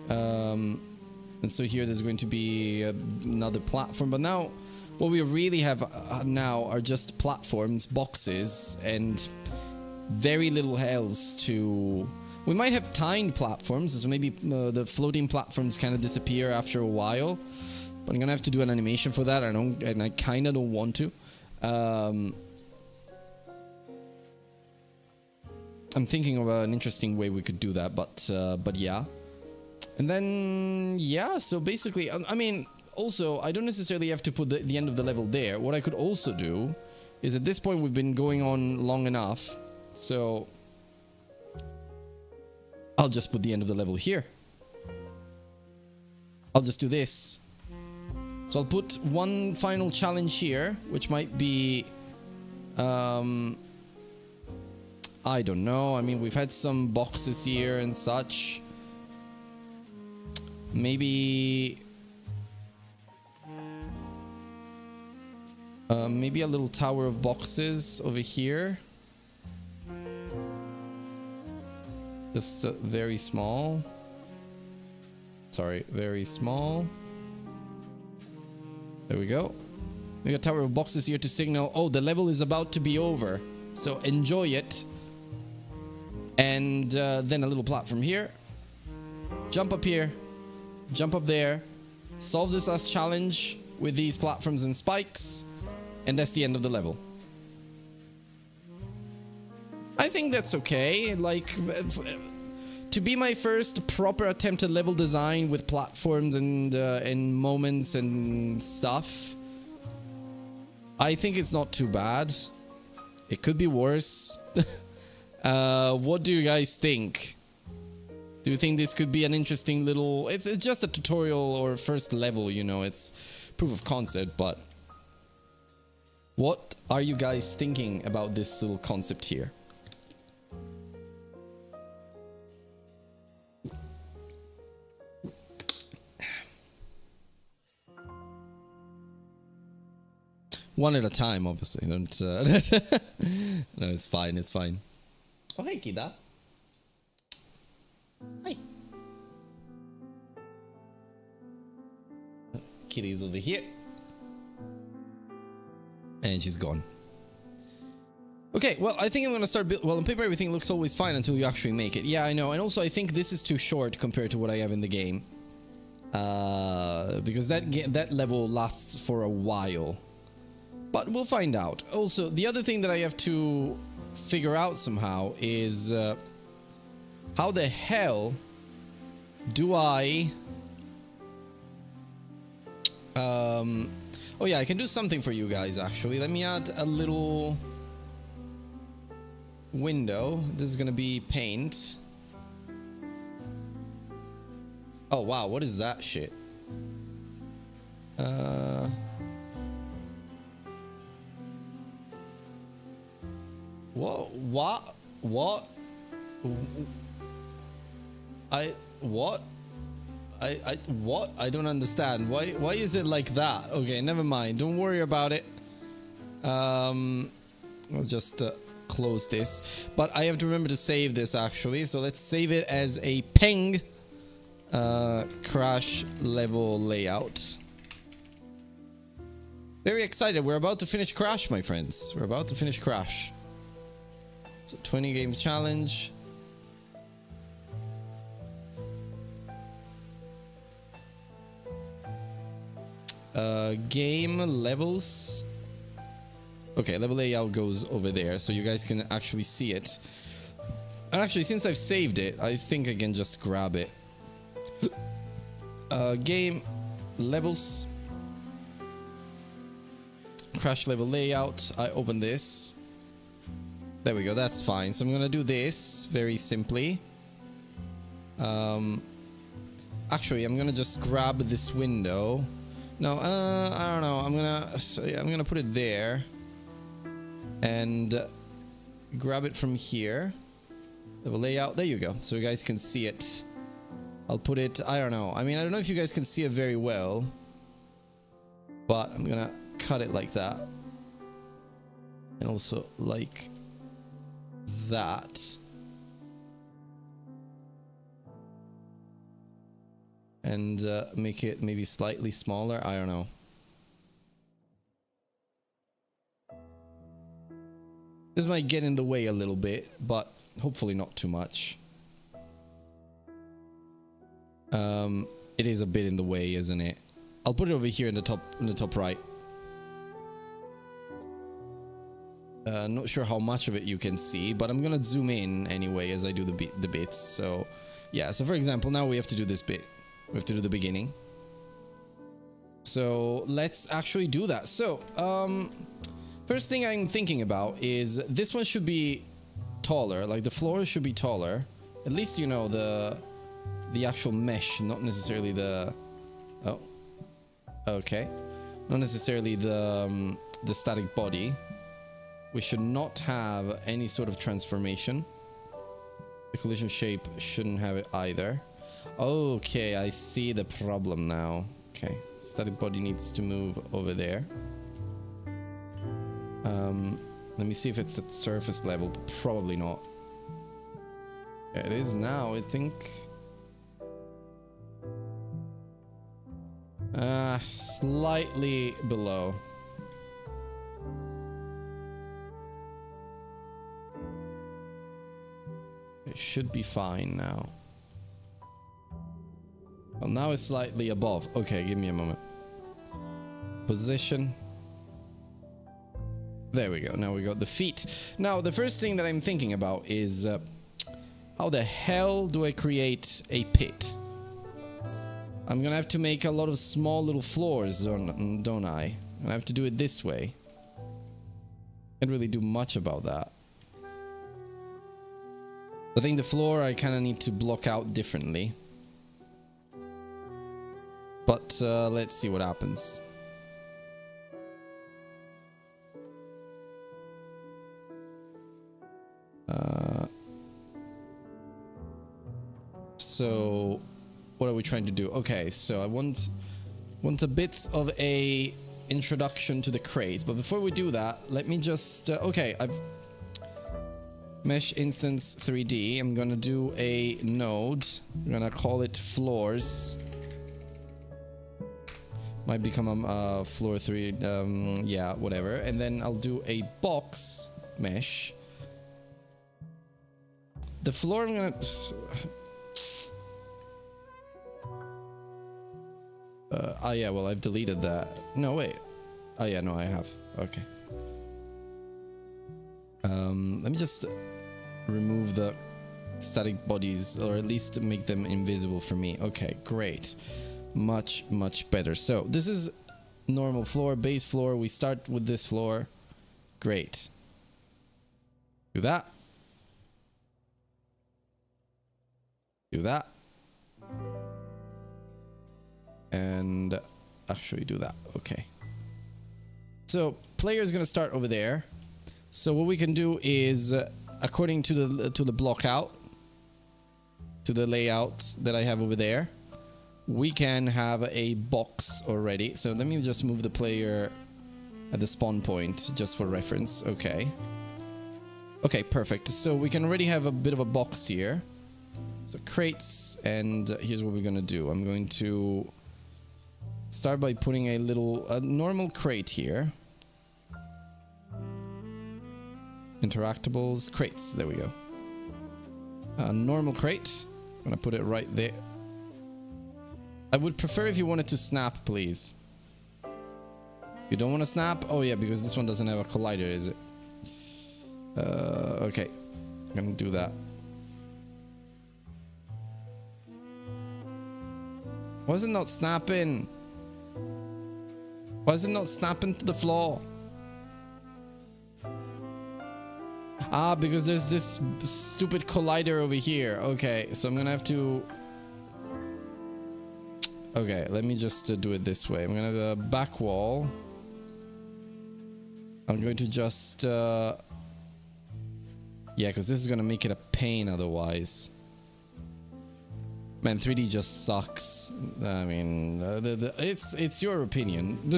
And so here there's going to be another platform. But now, what we really have now are just platforms, boxes, and very little else to... We might have timed platforms, so maybe the floating platforms kind of disappear after a while. But I'm gonna have to do an animation for that. I kind of don't want to. I'm thinking of an interesting way we could do that, but yeah. And then, yeah, so basically, I mean, also, I don't necessarily have to put the end of the level there. What I could also do is, at this point, we've been going on long enough, so I'll just put the end of the level here. I'll just do this. So I'll put one final challenge here, which might be, I don't know. I mean, we've had some boxes here and such. Maybe... maybe a little tower of boxes over here. Just very small. Sorry, very small. There we go. We got a tower of boxes here to signal, oh, the level is about to be over. So enjoy it. And then a little platform here. Jump up here. Jump up there. Solve this last challenge with these platforms and spikes. And that's the end of the level. I think that's okay. Like, to be my first proper attempt at level design with platforms and moments and stuff, I think it's not too bad. It could be worse. What do you guys think? Do you think this could be an interesting little... It's just a tutorial or first level, you know. It's proof of concept, but... What are you guys thinking about this little concept here? One at a time, obviously. Don't. No, it's fine. It's fine. Oh, hey, Kida. Hi. kitty's over here. And she's gone. Okay, well, I think I'm gonna start well, on paper everything looks always fine until you actually make it. Yeah, I know. And also I think this is too short compared to what I have in the game. Because that level lasts for a while. But we'll find out. Also, the other thing that I have to figure out somehow is how the hell do I oh yeah, I can do something for you guys actually. Let me add a little window. This is gonna be paint. Oh wow, what is that shit? What? What? What? What? What? I don't understand. Why is it like that? Okay, never mind. Don't worry about it. I'll just close this. But I have to remember to save this actually. So let's save it as a ping crash level layout. Very excited. We're about to finish Crash, my friends. We're about to finish Crash. So 20 games challenge. Game levels. Okay, level layout goes over there, so you guys can actually see it. And actually, since I've saved it, I think I can just grab it. Game levels. Crash level layout. I open this. There we go, that's fine. So I'm gonna do this very simply. Actually, I'm gonna just grab this window. No, I don't know. I'm gonna put it there and grab it from here. Level layout. There you go. So you guys can see it. I'll put it. I don't know. I mean, I don't know if you guys can see it very well, but I'm gonna cut it like that, and also like that. And make it maybe slightly smaller. I don't know. This might get in the way a little bit, but hopefully not too much. It is a bit in the way, isn't it? I'll put it over here in the top right. Not sure how much of it you can see, but I'm gonna zoom in anyway as I do the bits. So yeah, so for example, now we have to do this bit. We have to do the beginning. So let's actually do that. So first thing I'm thinking about is this one should be taller. Like the floor should be taller. At least, you know, the actual mesh, not necessarily the... Oh, okay. Not necessarily the static body. We should not have any sort of transformation. The collision shape shouldn't have it either. Okay, I see the problem now. Okay, static body needs to move over there. Let me see if it's at surface level, but probably not. Yeah, it is now, I think. Slightly below. It should be fine now. Well, now it's slightly above. Okay, give me a moment. Position. There we go. Now we got the feet. Now, the first thing that I'm thinking about is how the hell do I create a pit? I'm gonna have to make a lot of small little floors, don't I? And I have to do it this way. Can't really do much about that. I think the floor I kind of need to block out differently. But let's see what happens. So what are we trying to do? Okay, so I want a bit of a introduction to the crates, but before we do that, let me just okay, I've mesh instance 3D. I'm gonna do a node. I'm gonna call it floors. Might become a floor 3. Yeah, whatever. And then I'll do a box mesh. The floor I'm gonna... oh yeah, well I've deleted that. No, wait. Oh yeah, no, I have. Okay. Let me just remove the static bodies, or at least make them invisible for me. Okay, great. Much better. So this is normal floor, base floor. We start with this floor. Great. Do that. Do that. And actually do that. Okay. So player is gonna start over there. So what we can do is, according to the block out, to the layout that I have over there, we can have a box already. So let me just move the player at the spawn point just for reference. Okay. Okay, perfect. So we can already have a bit of a box here. So crates, and here's what we're gonna do. I'm going to start by putting a normal crate here. Interactables, crates, there we go. A normal crate. I'm gonna put it right there. I would prefer if you wanted to snap, please. You don't want to snap? Oh yeah, because this one doesn't have a collider, is it? Okay. I'm gonna do that. Why is it not snapping? Why is it not snapping to the floor? Ah, because there's this stupid collider over here. Okay, so I'm gonna have to... Okay, let me just do it this way. I'm gonna have a back wall. I'm going to just... Yeah, because this is gonna make it a pain otherwise. Man, 3D just sucks. I mean, it's your opinion.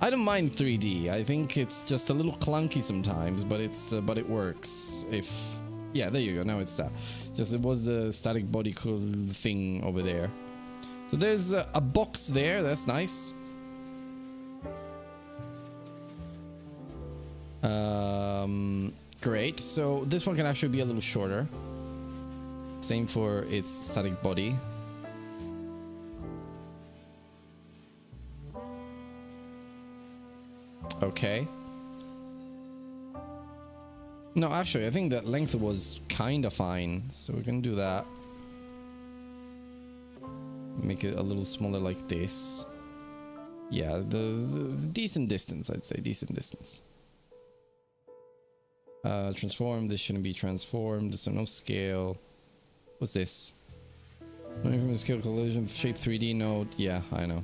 I don't mind 3D. I think it's just a little clunky sometimes, but it works. Yeah, there you go. Now it's that. Just it was the static body cool thing over there. So there's a box there. That's nice. Great. So this one can actually be a little shorter. Same for its static body. Okay. No, actually, I think that length was kind of fine. So we can do that. Make it a little smaller like this. Yeah, the decent distance, I'd say. Decent distance. Transform. This shouldn't be transformed. So no scale. What's this? Running from the scale collision shape 3D node. Yeah, I know.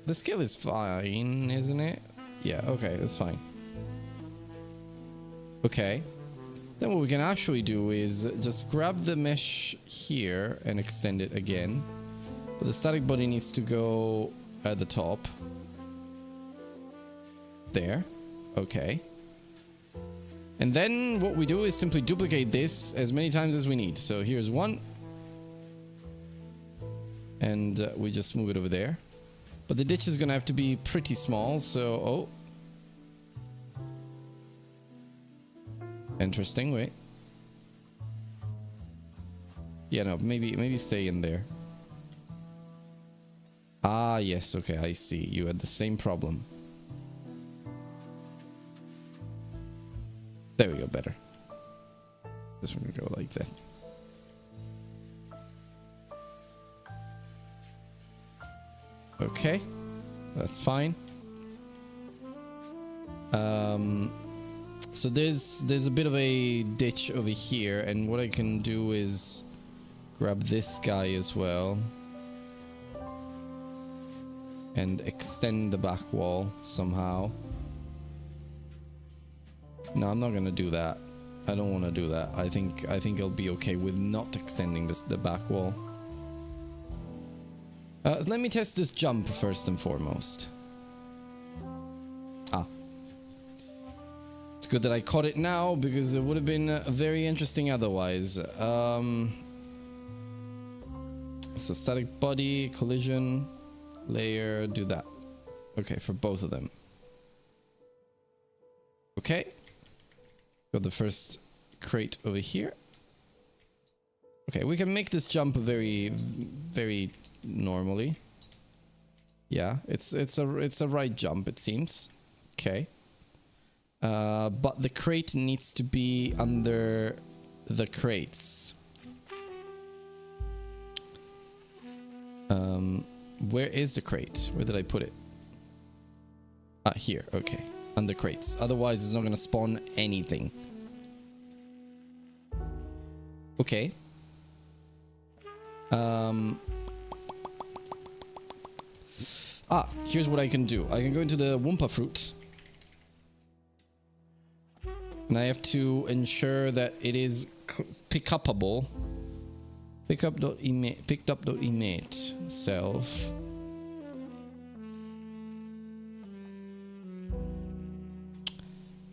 The scale is fine, isn't it? Yeah, okay, that's fine. Okay. Then what we can actually do is just grab the mesh here and extend it again. But the static body needs to go at the top. There. Okay. And then what we do is simply duplicate this as many times as we need. So here's one. And we just move it over there. But the ditch is going to have to be pretty small, so... Oh. Interesting, wait. Yeah, no, maybe stay in there. Ah, yes, okay, I see. You had the same problem. There we go, better. This one will go like that. Okay, that's fine. So there's a bit of a ditch over here, and what I can do is grab this guy as well and extend the back wall somehow. No, I'm not gonna do that. I don't want to do that. I think I'll be okay with not extending the back wall. Let me test this jump first and foremost. Ah. It's good that I caught it now, because it would have been very interesting otherwise. So static body, collision, layer, do that. Okay, for both of them. Okay. Got the first crate over here. Okay, we can make this jump very, very normally. Yeah, it's a right jump, it seems. Okay. But the crate needs to be under the crates. Where is the crate? Where did I put it? Ah, here. Okay. Under crates. Otherwise, it's not going to spawn anything. Okay. Here's what I can do. I can go into the Wumpa fruit. And I have to ensure that it is pick-upable. Picked up.emit self.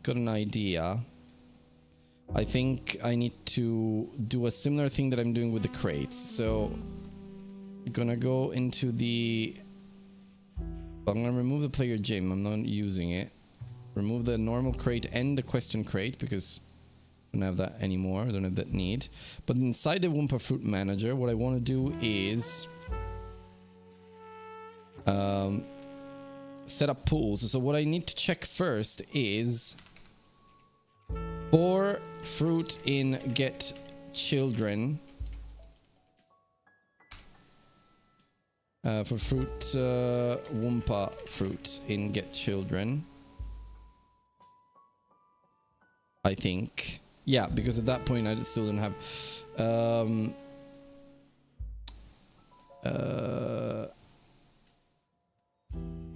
Got an idea. I think I need to do a similar thing that I'm doing with the crates. So I'm gonna go into the... I'm gonna remove the player gym. I'm not using it. Remove the normal crate and the question crate because I don't have that anymore. I don't have that need. But inside the Wumpa Fruit Manager, what I want to do is set up pools. So what I need to check first is for fruit in get children. For fruit Wumpa fruit in get children. I think. Yeah, because at that point I still don't have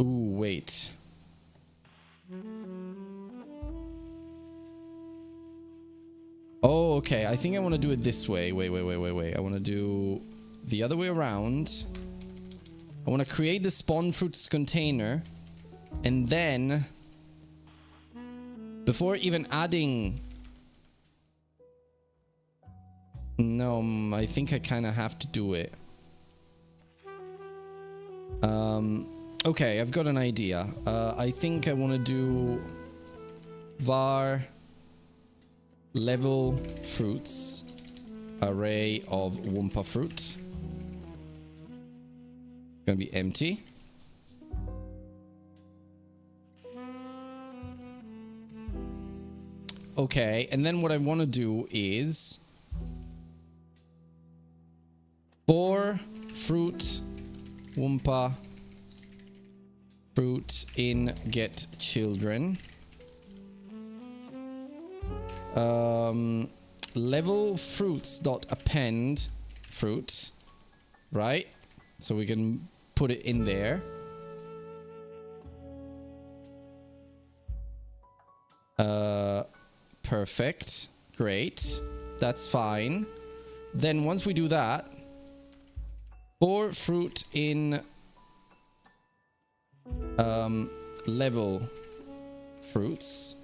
ooh, wait. Oh, okay. I think I want to do it this way. Wait. I want to do the other way around. I want to create the spawn fruits container and then before even adding... No, I think I kind of have to do it. Okay, I've got an idea. I think I want to do var level fruits array of Wumpa fruit. Gonna be empty. Okay, and then what I want to do is for fruit Wumpa fruit in get children level fruits dot append fruit, right? So we can put it in there. Perfect. Great. That's fine. Then once we do that, for fruit in level fruits,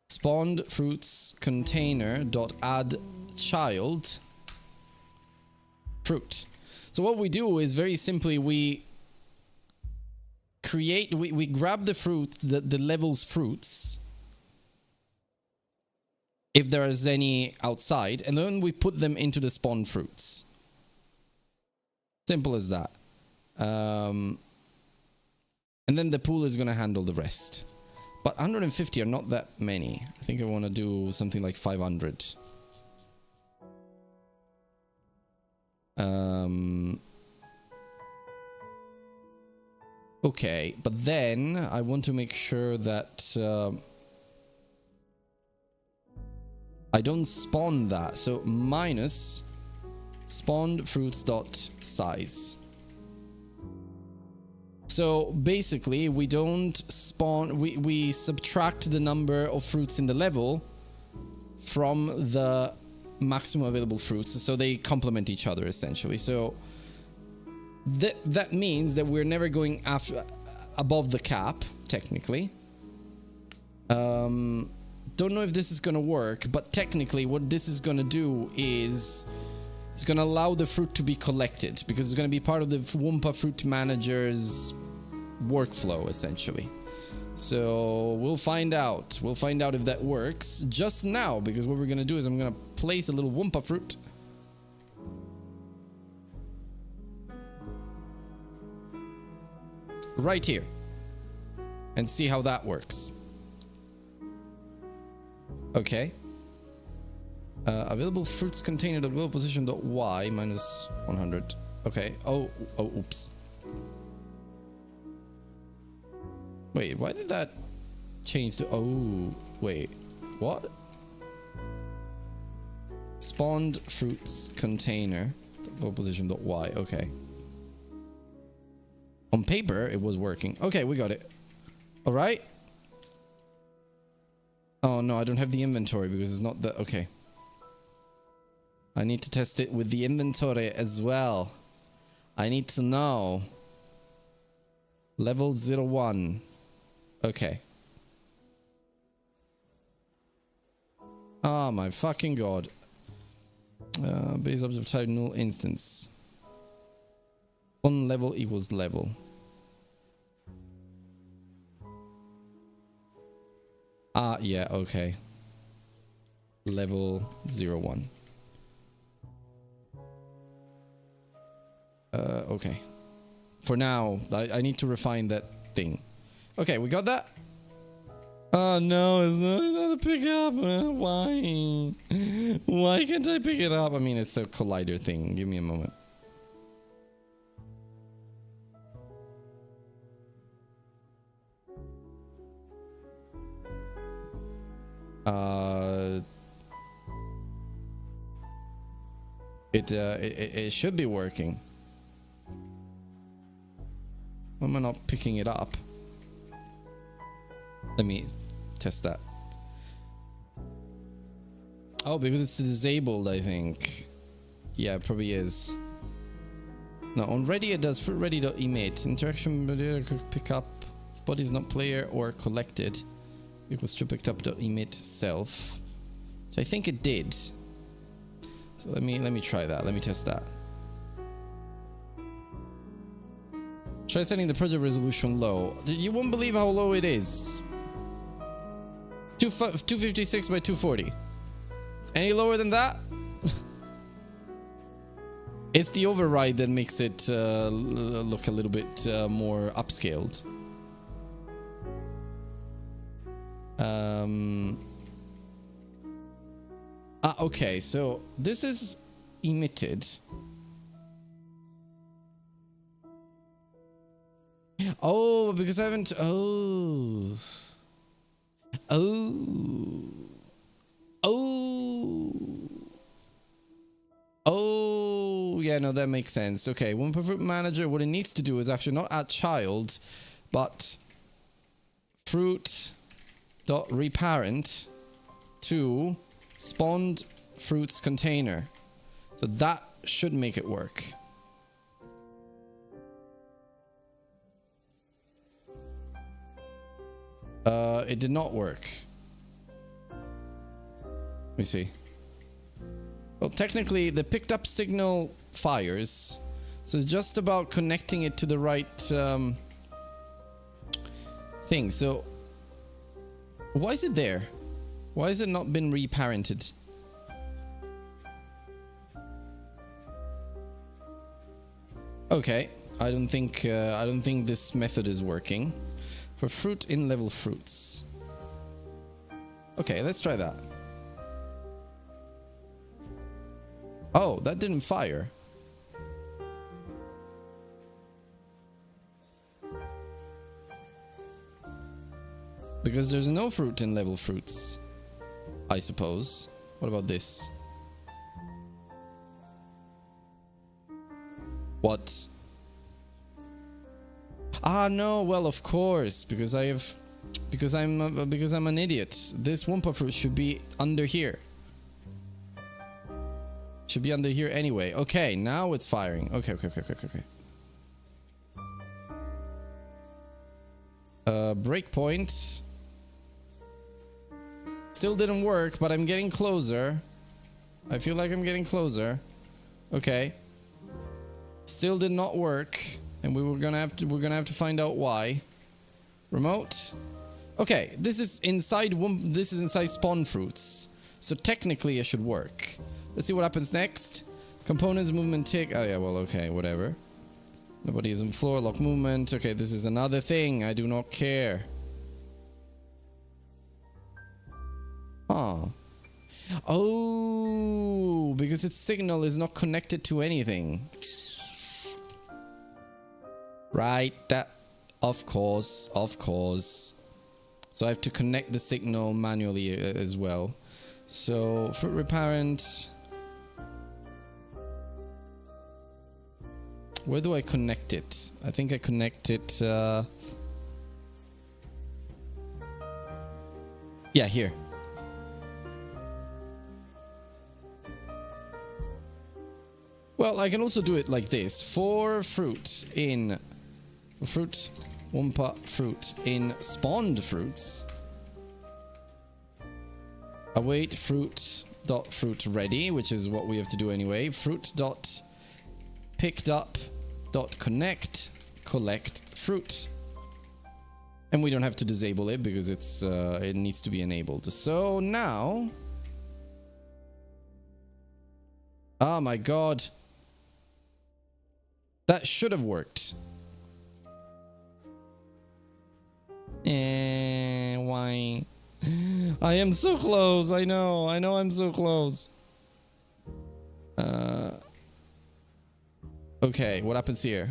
spawned fruits container dot add child fruit. So what we do is very simply we create, we grab the fruit, the levels fruits, if there is any outside, and then we put them into the spawn fruits. Simple as that. And then the pool is going to handle the rest. But 150 are not that many. I think I want to do something like 500. Okay, but then I want to make sure that I don't spawn that. So minus spawned fruits dot size. So basically we don't spawn, we subtract the number of fruits in the level from the maximum available fruits, so they complement each other essentially. So that means that we're never going above the cap technically. Don't know if this is gonna work, but technically what this is gonna do is It's going to allow the fruit to be collected because it's going to be part of the Wumpa Fruit Manager's workflow, essentially. So we'll find out. We'll find out if that works just now, because what we're going to do is I'm going to place a little Wumpa fruit right here and see how that works. Okay. Available fruits container the global position dot y minus 100. Okay. Oh, oops. Wait, why did that change to... Oh, wait. What? Spawned fruits container global position dot y. Okay. On paper, it was working. Okay, we got it. All right. Oh, no, I don't have the inventory because it's not the... Okay. I need to test it with the inventory as well. I need to know. Level 01. Okay. Oh my fucking god. Base object type null instance. One level equals level. Ah, yeah, okay. Level 01. Okay. For now, I need to refine that thing. Okay, we got that. Oh no, it's not a pick up. Why? Why can't I pick it up? I mean, it's a collider thing. Give me a moment. It should be working. Why am I not picking it up? Let me test that. Oh, because it's disabled, I think. Yeah, it probably is. No, on ready it does fruit ready.emit. Interaction pick up. If body is not player or collected. Equals to picked up.emit self. So I think it did. So let me try that. Let me test that. Try setting the project resolution low. You won't believe how low it is. 256 by 240. Any lower than that? It's the override that makes it look a little bit more upscaled. Okay, so this is emitted. Oh, because I haven't... Oh, yeah, no, that makes sense. Okay, Wumpa Fruit Manager, what it needs to do is actually not add child, but fruit.reparent to spawned fruits container. So that should make it work. It did not work. Let me see. Well, technically, the picked up signal fires. So it's just about connecting it to the right thing. So why is it there? Why has it not been reparented? Okay, I don't think this method is working. For fruit in level fruits. Okay, let's try that. Oh, that didn't fire. Because there's no fruit in level fruits, I suppose. What about this? What? Ah, no, well, of course, because I'm an idiot. This Wumpa fruit should be under here. Should be under here anyway. Okay, now it's firing. Okay. Breakpoint. Still didn't work, but I'm getting closer. I feel like I'm getting closer. Okay. Still did not work, and we're gonna have to find out why. Remote. Okay, this is inside spawn fruits, so technically it should work. Let's see what happens next. Components, movement, tick. Oh yeah, well, okay, whatever. Nobody is on floor. Lock movement. Okay, this is another thing. I do not care. Ah. Oh, because its signal is not connected to anything. Right, that, of course. So I have to connect the signal manually as well. So, fruit reparent. Where do I connect it? I think I connect it, yeah, here. Well, I can also do it like this. For fruit in fruit, Wumpa fruit in spawned fruits. Await fruit dot fruit ready, which is what we have to do anyway. Fruit dot picked up dot connect collect fruit. And we don't have to disable it because it's it needs to be enabled. So now, oh my god, that should have worked. Why? I am so close. I know I'm so close. Okay, what happens here?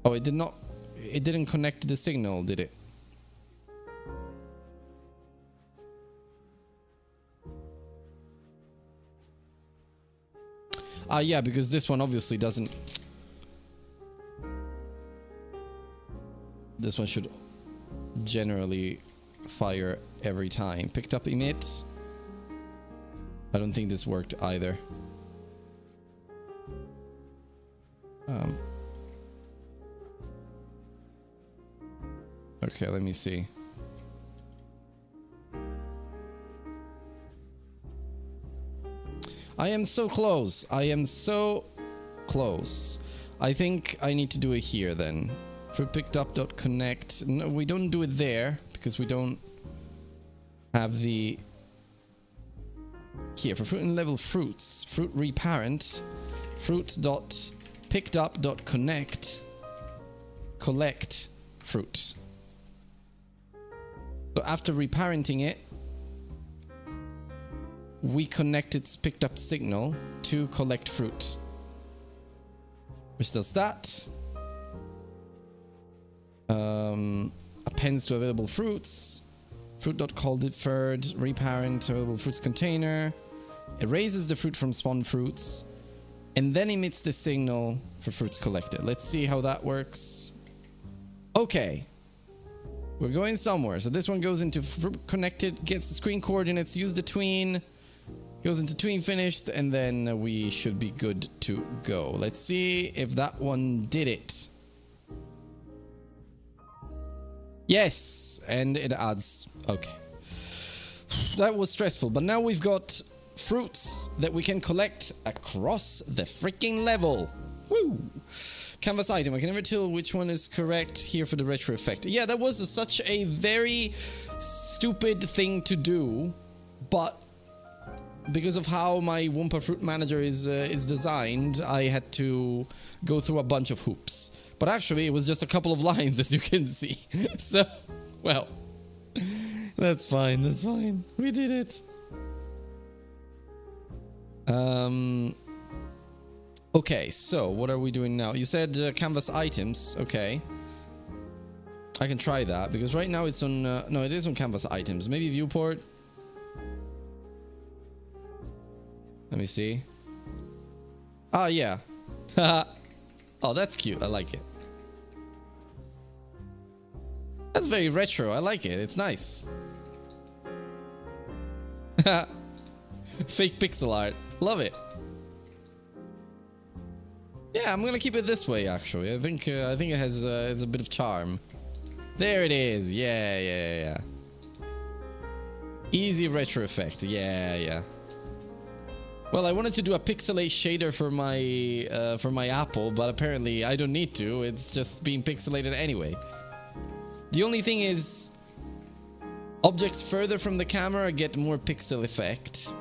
Oh, it didn't connect to the signal, did it? Yeah, because this one obviously doesn't. This one should generally fire every time. Picked up emit. I don't think this worked either. Okay, let me see. I am so close. I am so close. I think I need to do it here then. Fruit picked up dot connect. No, we don't do it there because we don't have the here for fruit and level fruits. Fruit reparent. Fruit dot picked up dot connect collect fruit. So after reparenting it, we connect its picked up signal to collect fruit, which does that. Appends to available fruits. Fruit.call deferred. Reparent available fruits container. Erases the fruit from spawn fruits. And then emits the signal for fruits collected. Let's see how that works. Okay. We're going somewhere. So this one goes into fruit connected, gets the screen coordinates, use the tween. Goes into tween finished, and then we should be good to go. Let's see if that one did it. Yes, and it adds. Okay. That was stressful, but now we've got fruits that we can collect across the freaking level. Woo! Canvas item. I can never tell which one is correct here for the retro effect. Yeah, that was such a very stupid thing to do, but because of how my Wumpa Fruit Manager is designed, I had to go through a bunch of hoops. But actually, it was just a couple of lines, as you can see. So, well, that's fine. That's fine. We did it. Okay, so what are we doing now? You said canvas items. Okay. I can try that because right now it's on... no, it is on canvas items. Maybe viewport. Let me see. Ah, yeah. Oh, that's cute. I like it. That's very retro. I like it. It's nice. Fake pixel art. Love it. Yeah, I'm gonna keep it this way. Actually, I think it has a bit of charm. There it is. Yeah. Easy retro effect. Yeah. Well, I wanted to do a pixelate shader for my apple, but apparently I don't need to. It's just being pixelated anyway. The only thing is, objects further from the camera get more pixel effect,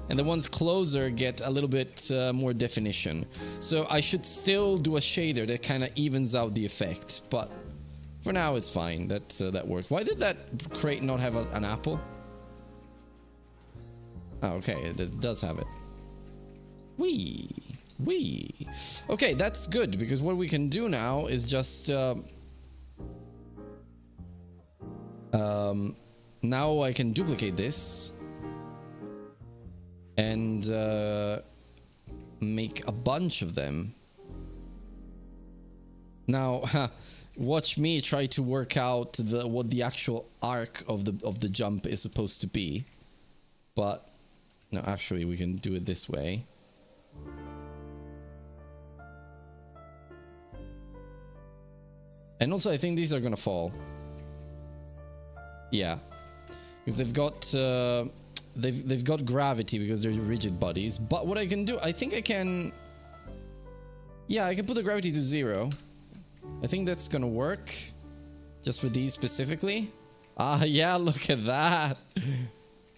and the ones closer get a little bit more definition. So I should still do a shader that kind of evens out the effect, but for now it's fine. That works. Why did that crate not have an apple? Oh, okay, it does have it. Wee. Okay, that's good, because what we can do now is just now I can duplicate this and make a bunch of them. Now, watch me try to work out what the actual arc of the jump is supposed to be. But no, actually, we can do it this way. And also, I think these are gonna fall. Yeah, because they've got gravity because they're rigid bodies. But what I can do, I think I can. Yeah, I can put the gravity to 0. I think that's gonna work, just for these specifically. Ah, yeah, look at that.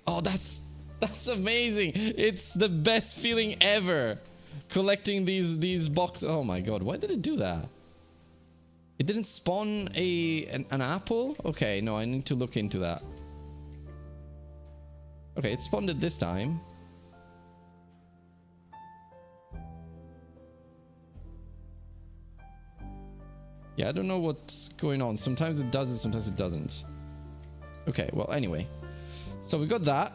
Oh, that's amazing. It's the best feeling ever, collecting these boxes. Oh my god, why did it do that? It didn't spawn an apple? Okay, no, I need to look into that. Okay, it spawned it this time. Yeah, I don't know what's going on. Sometimes it does it, sometimes it doesn't. Okay, well, anyway. So we got that.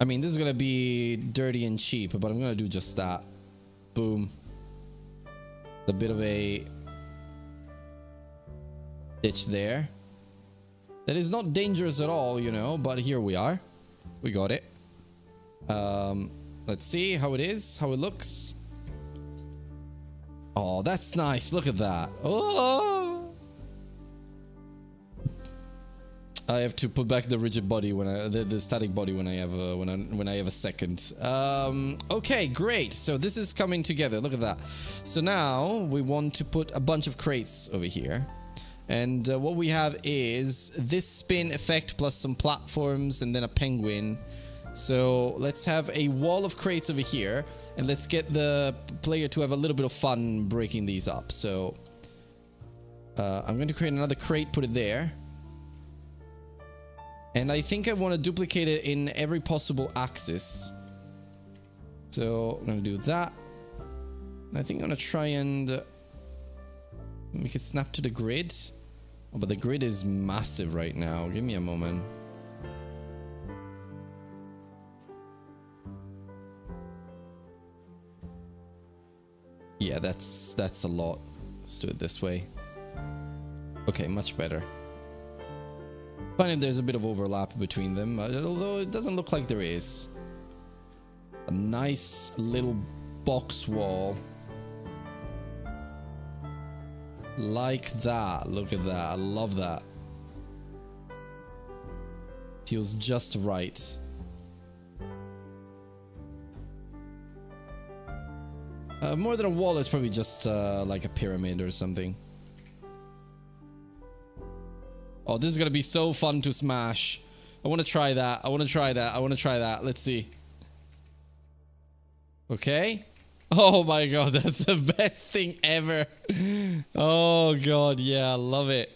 I mean, this is gonna be dirty and cheap, but I'm gonna do just that. Boom. A bit of a ditch there. That is not dangerous at all, you know, but here we are. We got it. Let's see how it is, how it looks. Oh, that's nice. Look at that. Oh! I have to put back the rigid body when the static body when I have when I have a second. Okay, great. So this is coming together. Look at that. So now we want to put a bunch of crates over here, and what we have is this spin effect plus some platforms and then a penguin. So let's have a wall of crates over here, and let's get the player to have a little bit of fun breaking these up. So I'm going to create another crate, put it there. And I think I want to duplicate it in every possible axis. So I'm going to do that. And I think I'm going to try and make it snap to the grid. Oh, but the grid is massive right now. Give me a moment. Yeah, that's a lot. Let's do it this way. Okay, much better. Funny, there's a bit of overlap between them, although it doesn't look like there is. A nice little box wall. Like that. Look at that. I love that. Feels just right. More than a wall, it's probably just like a pyramid or something. Oh, this is gonna be so fun to smash. I want to try that. I want to try that. I want to try that. Let's see. Okay. Oh my god, that's the best thing ever. Oh god, yeah, I love it.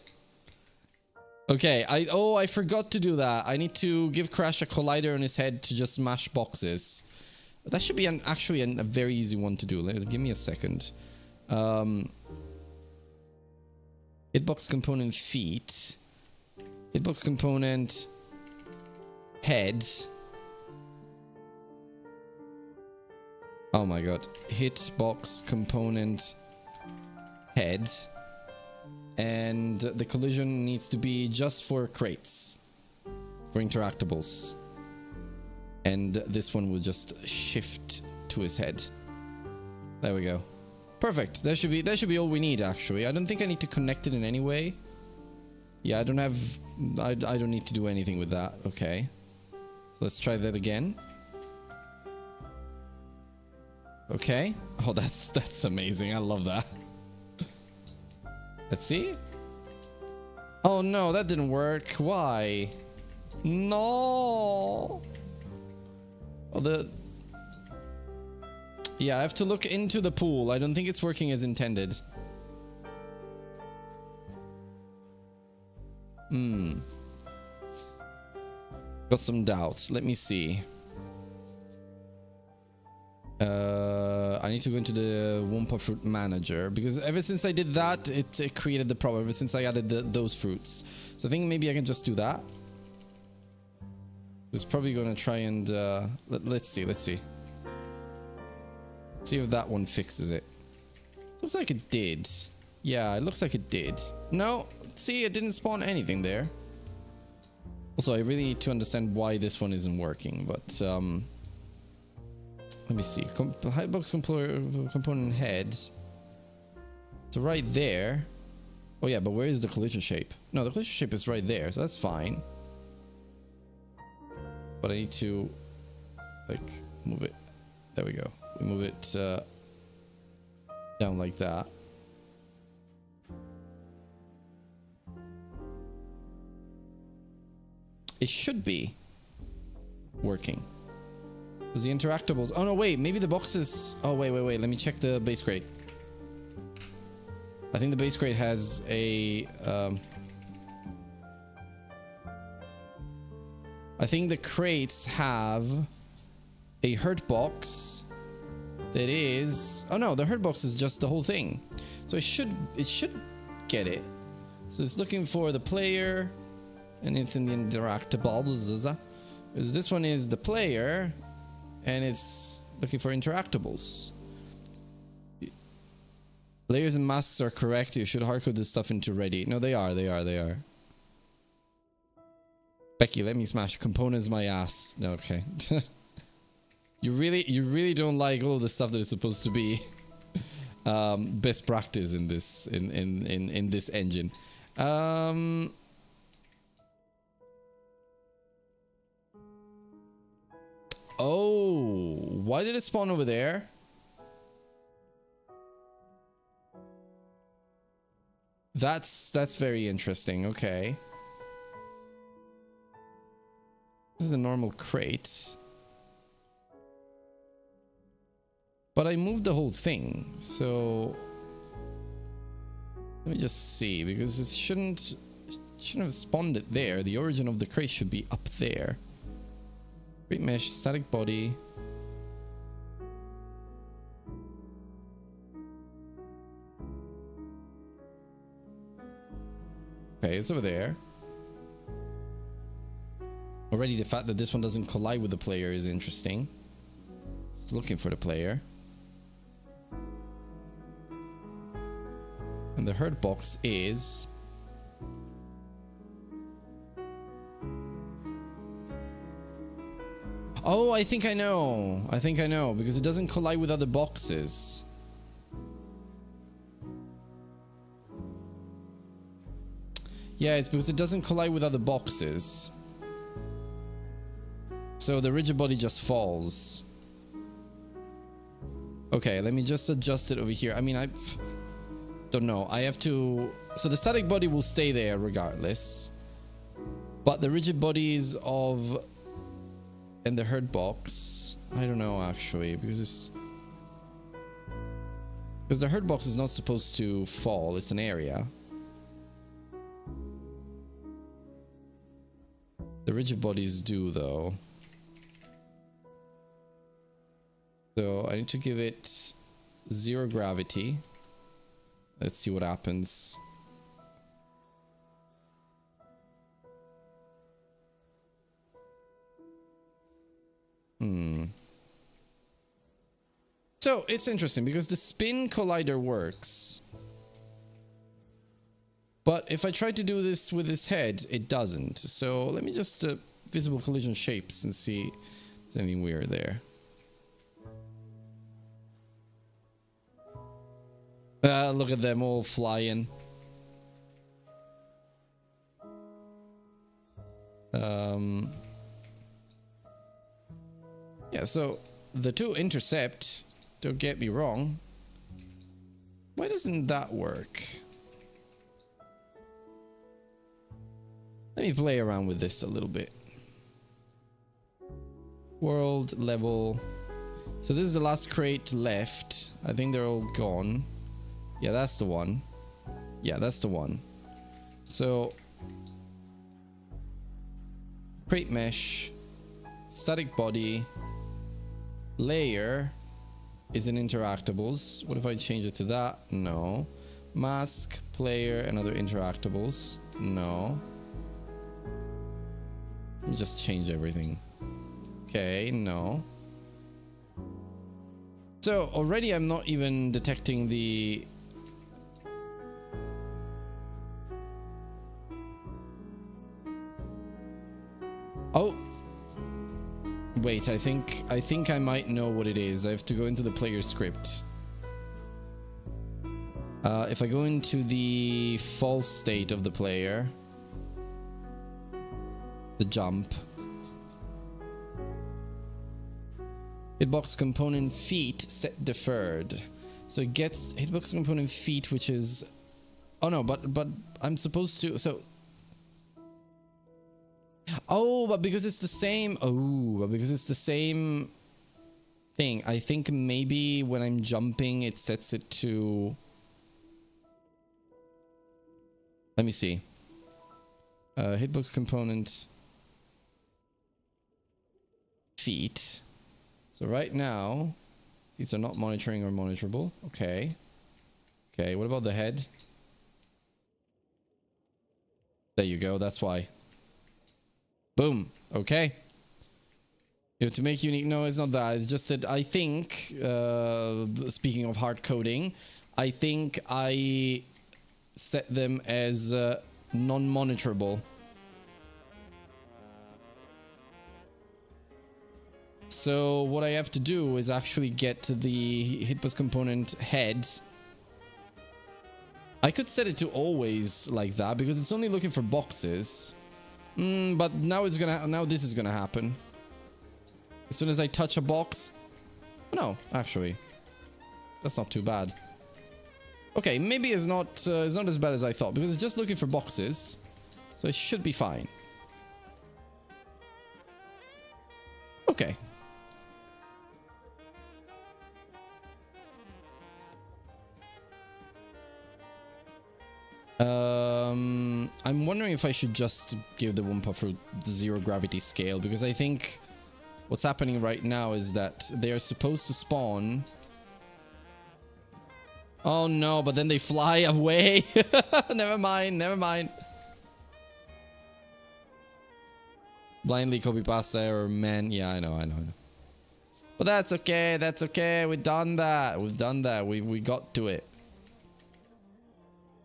Okay, I forgot to do that. I need to give Crash a collider on his head to just smash boxes. That should be actually a very easy one to do. Give me a second. Hitbox component feet. Hitbox component head. Oh my god. Hitbox component head. And the collision needs to be just for crates. For interactables. And this one will just shift to his head. There we go. Perfect. That should be all we need, actually. I don't think I need to connect it in any way. Yeah, I don't need to do anything with that. Okay. So let's try that again. Okay. Oh, that's amazing. I love that. Let's see. Oh no, that didn't work. Why? No. Oh, yeah, I have to look into the pool. I don't think it's working as intended. Got some doubts. Let me see. I need to go into the Wumpa Fruit Manager because ever since I did that, it created the problem. Ever since I added those fruits, so I think maybe I can just do that. It's probably gonna try and let's see. Let's see if that one fixes it. Looks like it did. Yeah, it looks like it did. No, see, it didn't spawn anything there. Also, I really need to understand why this one isn't working, but let me see. Hitbox component head. So right there. Oh yeah, but where is the collision shape? No, the collision shape is right there, so that's fine. But I need to like move it. There we go. We move it down like that. It should be working. Because the interactables... Oh no, wait. Maybe the boxes... Oh, wait. Let me check the base crate. I think the base crate has a... I think the crates have a hurt box that is... Oh no, the hurt box is just the whole thing. So it should get it. So it's looking for the player, and it's in the interactables. This one is the player, and it's looking for interactables. Layers and masks are correct. You should hardcode this stuff into ready. No, they are. Becky, let me smash components my ass. No, okay. You really don't like all of the stuff that is supposed to be best practice in this in this engine. Oh, why did it spawn over there? That's very interesting. Okay. This is a normal crate. But I moved the whole thing, so let me just see, because it shouldn't have spawned it there. The origin of the crate should be up there. Crate mesh, static body. Okay, it's over there. Already the fact that this one doesn't collide with the player is interesting. It's looking for the player. And the hurt box is... Oh, I think I know. Because it doesn't collide with other boxes. Yeah, it's because it doesn't collide with other boxes. So the rigid body just falls. Okay, let me just adjust it over here. I mean, I don't know. I have to... So the static body will stay there regardless. But the rigid bodies of... And the hurt box... I don't know, actually. Because it's... Because the hurt box is not supposed to fall. It's an area. The rigid bodies do, though. So I need to give it 0 gravity. Let's see what happens. So it's interesting because the spin collider works. But if I try to do this with his head, it doesn't. So let me just visible collision shapes and see if there's anything weird there. Look at them all flying. Yeah, so the two intercept Don't get me wrong. Why doesn't that work? Let me play around with this a little bit. World level. So this is the last crate left. I think they're all gone. Yeah, that's the one. Yeah, that's the one. So crate mesh, static body, layer is in interactables. What if I change it to that? No. Mask, player, and other interactables. No. Let me just change everything. Okay, no. So already I'm not even detecting the... Oh! Wait, I think I might know what it is. I have to go into the player script. If I go into the false state of the player, the jump, hitbox component feet set deferred, so it gets hitbox component feet, which is, oh no, but I'm supposed to, so. Oh, but because it's the same... Oh, but because it's the same thing. I think maybe when I'm jumping, it sets it to... Let me see. Hitbox component... Feet. So right now, these are not monitoring or monitorable. Okay. Okay, what about the head? There you go, that's why. Boom. Okay. You have to make unique. No, it's not that. It's just that I think, speaking of hard coding, I think I set them as non-monitorable. So what I have to do is actually get the hitbox component head. I could set it to always like that because it's only looking for boxes. But now it's gonna, now this is gonna happen. As soon as I touch a box. No, actually, that's not too bad. Okay, maybe it's not as bad as I thought because it's just looking for boxes, so it should be fine. Okay. I'm wondering if I should just give the Wumpa Fruit the 0 gravity scale, because I think what's happening right now is that they are supposed to spawn. Oh no, but then they fly away. Never mind, never mind. Blindly copy pasta or man. Yeah, I know. But that's okay, that's okay. We've done that. We got to it.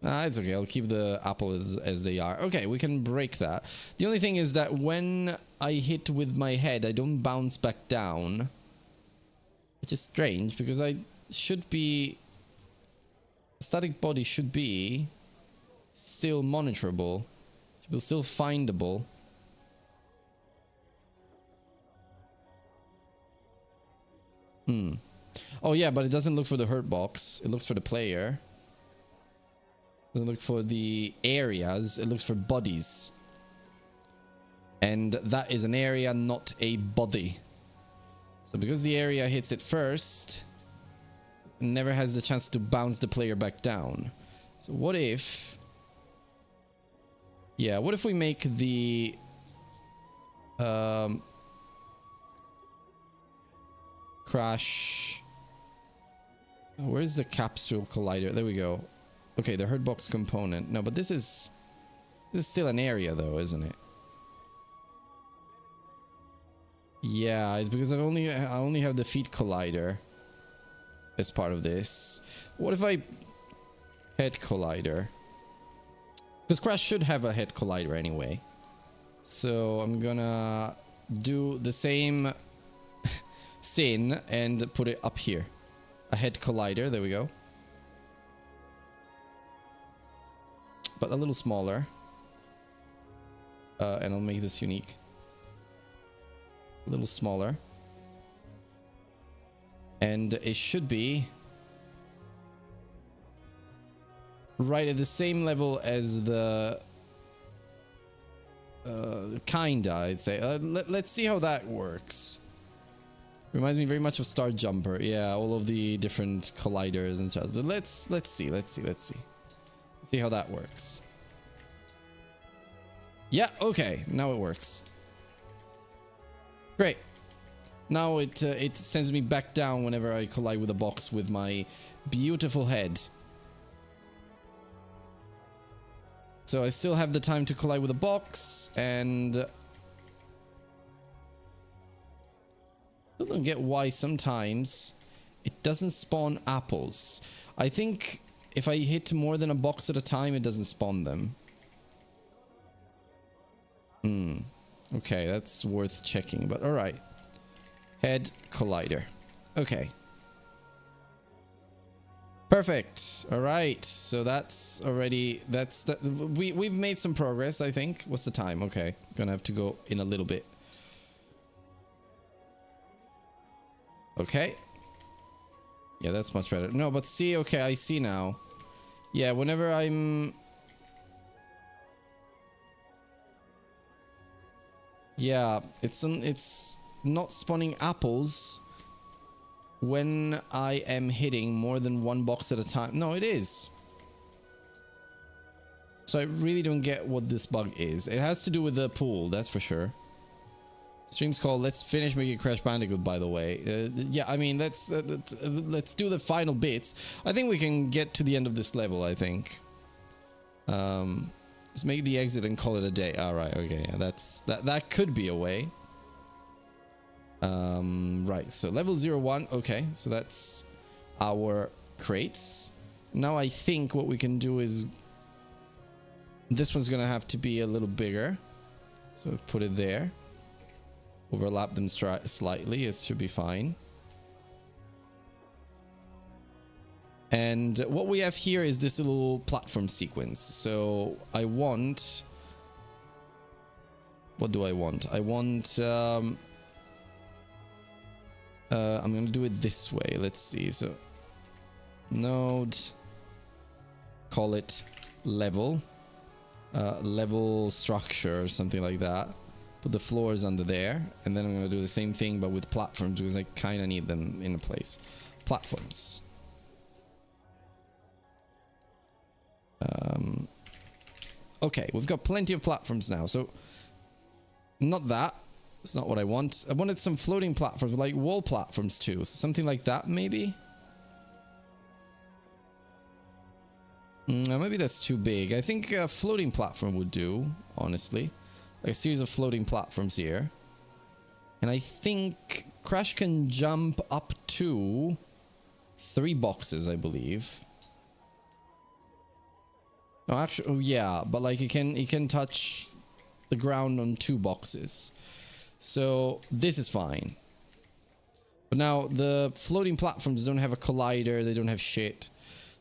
Nah, it's okay. I'll keep the apple as they are. Okay, we can break that. The only thing is that when I hit with my head, I don't bounce back down. Which is strange, because I should be... Static body should be still monitorable. Should be still findable. Oh yeah, but it doesn't look for the hurt box. It looks for the player. Doesn't look for the areas, it looks for bodies. And that is an area, not a body. So because the area hits it first, it never has the chance to bounce the player back down. So what if... Yeah, what if we make the... Crash... Where's the capsule collider? There we go. Okay, the hurt box component. No, but this is still an area though, isn't it? Yeah, it's because I only have the feet collider as part of this. What if I head collider? Because Crash should have a head collider anyway. So I'm gonna do the same sin and put it up here. A head collider, there we go. But a little smaller. And I'll make this unique. A little smaller. And it should be right at the same level as the kinda, I'd say. Let's see how that works. Reminds me very much of Star Jumper. Yeah, all of the different colliders and stuff. But let's see how that works. Yeah, okay, now it works. Great. Now it sends me back down whenever I collide with a box with my beautiful head. So I still have the time to collide with a box, and I don't get why sometimes it doesn't spawn apples. I think if I hit more than a box at a time, it doesn't spawn them. Okay, that's worth checking, but alright. Head collider. Okay. Perfect. Alright, so that's already... we've made some progress, I think. What's the time? Okay, gonna have to go in a little bit. Okay. Yeah, that's much better. No, but see, okay, I see now. Yeah, whenever I'm... Yeah, it's not spawning apples when I am hitting more than one box at a time. No, it is. So I really don't get what this bug is. It has to do with the pool, that's for sure. Stream's called Let's Finish Making Crash Bandicoot, by the way. Yeah, I mean, let's do the final bits. I think we can get to the end of this level, I think. Let's make the exit and call it a day. Alright, okay, yeah, that could be a way. Right, so level 01, okay, so that's our crates. Now I think what we can do is this one's gonna have to be a little bigger, so put it there, overlap them slightly, it should be fine. And what we have here is this little platform sequence. So I want, what do I want? I want I'm gonna do it this way. Let's see. So node, call it level, level structure or something like that. Put the floors under there, and then I'm gonna do the same thing but with platforms because I kind of need them in a place. Platforms. Okay, we've got plenty of platforms now. So not that. That's not what I want. I wanted some floating platforms, like wall platforms too. Something like that, maybe? Maybe that's too big. I think a floating platform would do, honestly. Like a series of floating platforms here. And I think Crash can jump up to 3 boxes, I believe. No, actually, oh yeah, but like he can touch the ground on 2 boxes. So this is fine. But now the floating platforms don't have a collider, they don't have shit.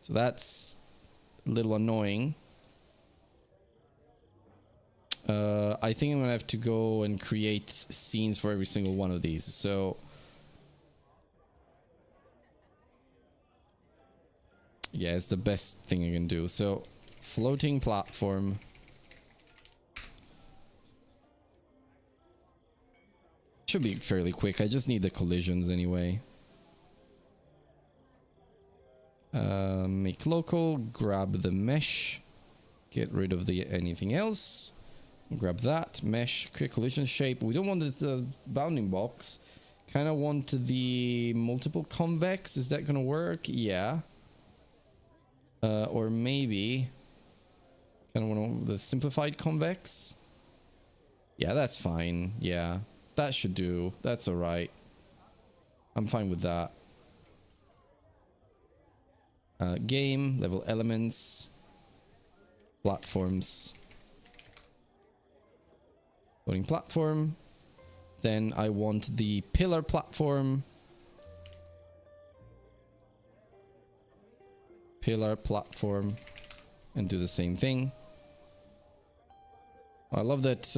So that's a little annoying. I think I'm gonna have to go and create scenes for every single one of these. So yeah, it's the best thing I can do. So floating platform. Should be fairly quick. I just need the collisions anyway. Make local, grab the mesh, get rid of the anything else, grab that mesh, create collision shape. We don't want the bounding box. Kind of want the multiple convex. Is that gonna work? Yeah. Or maybe kind of want the simplified convex. Yeah, that's fine. Yeah, that should do. That's all right. I'm fine with that. Game, level elements, platforms, loading platform. Then I want the pillar platform. Pillar platform. And do the same thing. I love that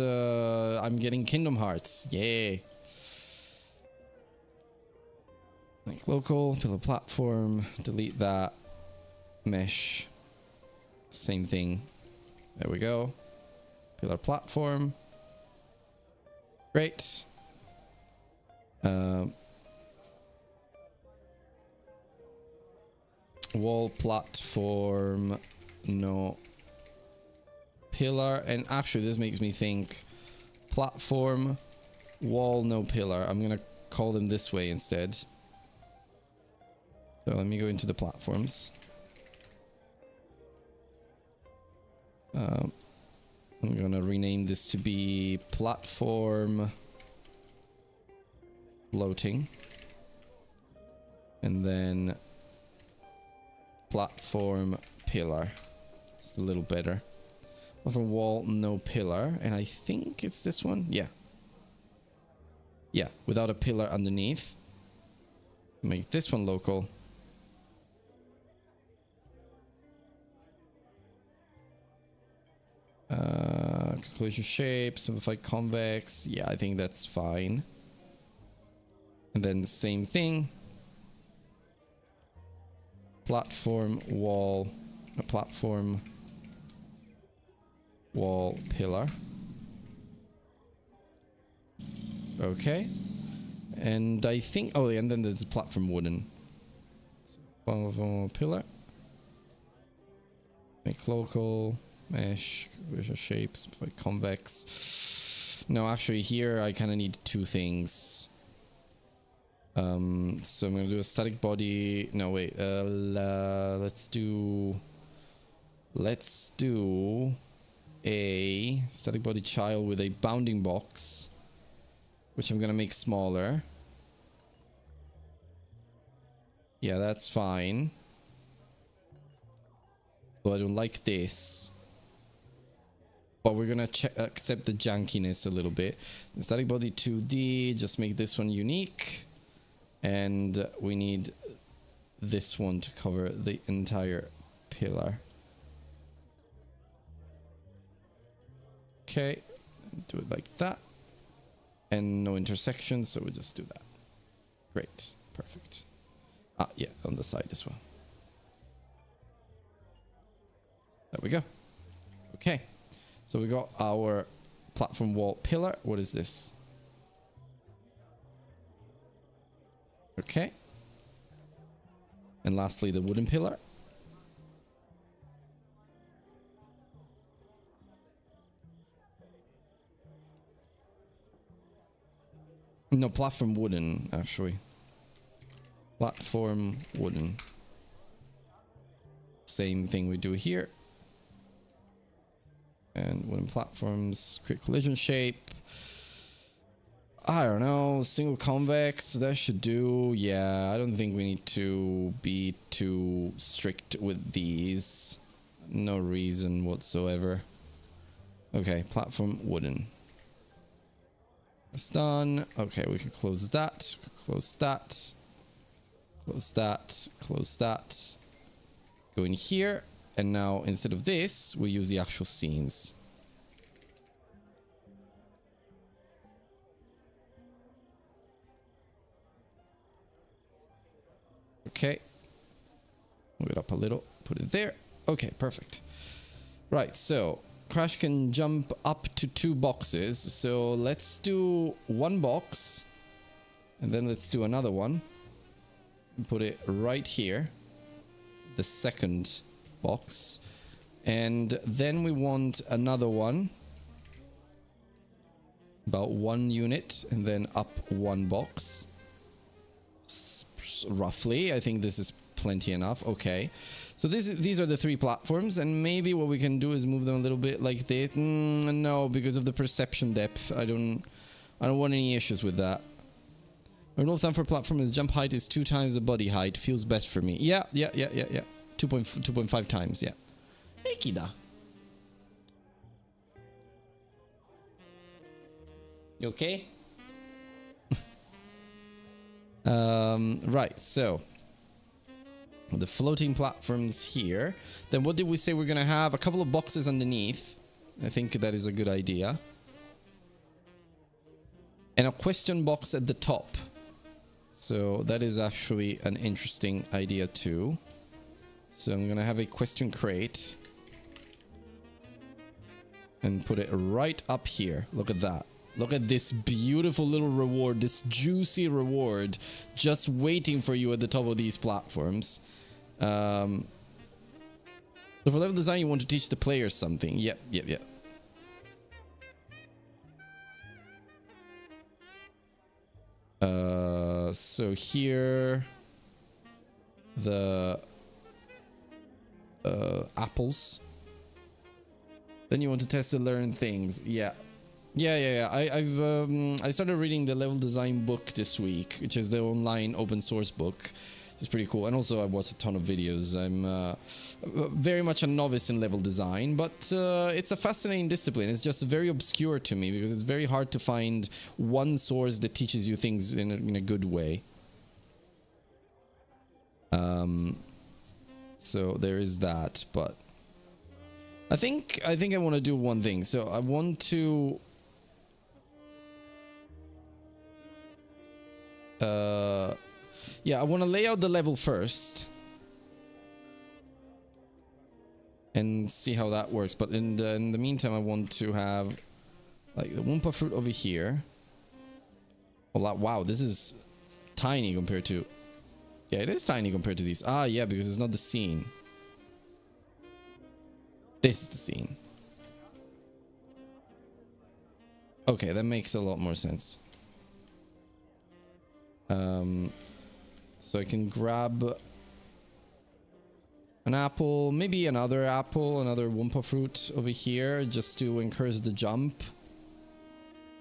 I'm getting Kingdom Hearts. Yay. Make local, pillar platform, delete that. Mesh. Same thing. There we go. Pillar platform. Great. Wall platform. No. Pillar. And actually this makes me think. Platform. Wall, no pillar. I'm gonna call them this way instead. So let me go into the platforms. I'm gonna rename this to be platform floating. And then platform pillar. It's a little better. Platform wall, no pillar. And I think it's this one. Yeah. Yeah, without a pillar underneath. Make this one local. Conclusion shape, simplified convex. Yeah, I think that's fine. And then same thing. Platform wall, a platform wall pillar. Okay. And I think, oh, and then there's a platform wooden. Platform pillar. Make local. Mesh, visual shapes, convex. No, actually here I kind of need two things. So I'm gonna do a static body. No, wait. Let's do a static body child with a bounding box, which I'm gonna make smaller. Yeah, that's fine. But I don't like this. But we're gonna accept the jankiness a little bit. The static body 2D, just make this one unique. And we need this one to cover the entire pillar. Okay, do it like that. And no intersections, so we just do that. Great, perfect. Ah, yeah, on the side as well. There we go. Okay. So we got our platform wall pillar. What is this? Okay. And lastly, the wooden pillar. No, platform wooden, actually. Platform wooden. Same thing we do here. And wooden platforms, create collision shape. I don't know, single convex, that should do. Yeah, I don't think we need to be too strict with these. No reason whatsoever. Okay, platform wooden. That's done. Okay, we can close that. Close that. Close that. Close that. Go in here. And now, instead of this, we use the actual scenes. Okay. Move it up a little. Put it there. Okay, perfect. Right, so Crash can jump up to 2 boxes. So let's do 1 box. And then let's do another one. And put it right here. The second box. And then we want another one. About 1 unit. And then up 1 box. Roughly. I think this is plenty enough. Okay. So these are the 3 platforms, and maybe what we can do is move them a little bit like this. No, because of the perception depth. I don't want any issues with that. My rule of thumb for platform is jump height is 2 times the body height. Feels best for me. Yeah. 2.5 times, yeah. Ekida. You okay? Right, so the floating platforms here. Then what did we say we're gonna have? A couple of boxes underneath. I think that is a good idea. And a question box at the top. So that is actually an interesting idea too. So I'm gonna have a question crate and put it right up here. Look at that. Look at this beautiful little reward, this juicy reward just waiting for you at the top of these platforms. So for level design, you want to teach the players something. Yep. So here, the apples. Then you want to test and learn things. Yeah. I started reading the level design book this week, which is the online open source book. It's pretty cool. And also I watched a ton of videos. I'm very much a novice in level design, but it's a fascinating discipline. It's just very obscure to me because it's very hard to find one source that teaches you things in a good way. So there is that, but I think I want to do one thing. So I want to yeah, I want to lay out the level first and see how that works. But in the meantime, I want to have like the Wumpa fruit over here. Well, wow, this is tiny compared to... Yeah, it is tiny compared to these. Ah, yeah, because it's not the scene. This is the scene. Okay, that makes a lot more sense. So I can grab an apple, maybe another apple, another Wumpa fruit over here just to encourage the jump.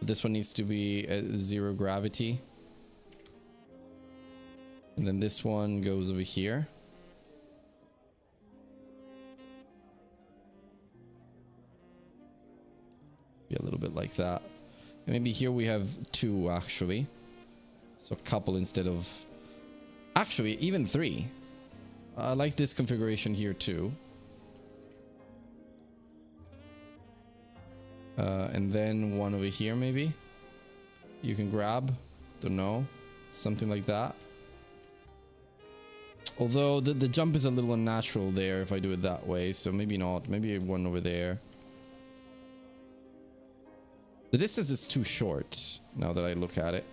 This one needs to be at 0 gravity. And then this one goes over here. Be a little bit like that. And maybe here we have 2 actually. So a couple instead of... Actually, even 3. I like this configuration here too. And then one over here maybe. You can grab. Don't know. Something like that. Although the jump is a little unnatural there if I do it that way. So maybe not. Maybe one over there. The distance is too short now that I look at it.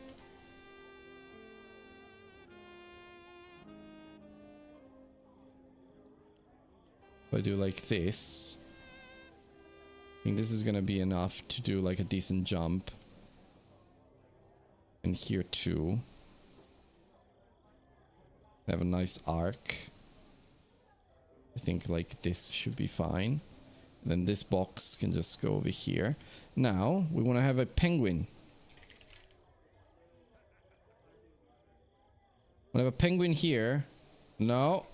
If I do like this, I think this is gonna be enough to do like a decent jump. And here too. Have a nice arc. I think like this should be fine. And then this box can just go over here. Now we want to have a penguin. We have a penguin here. No.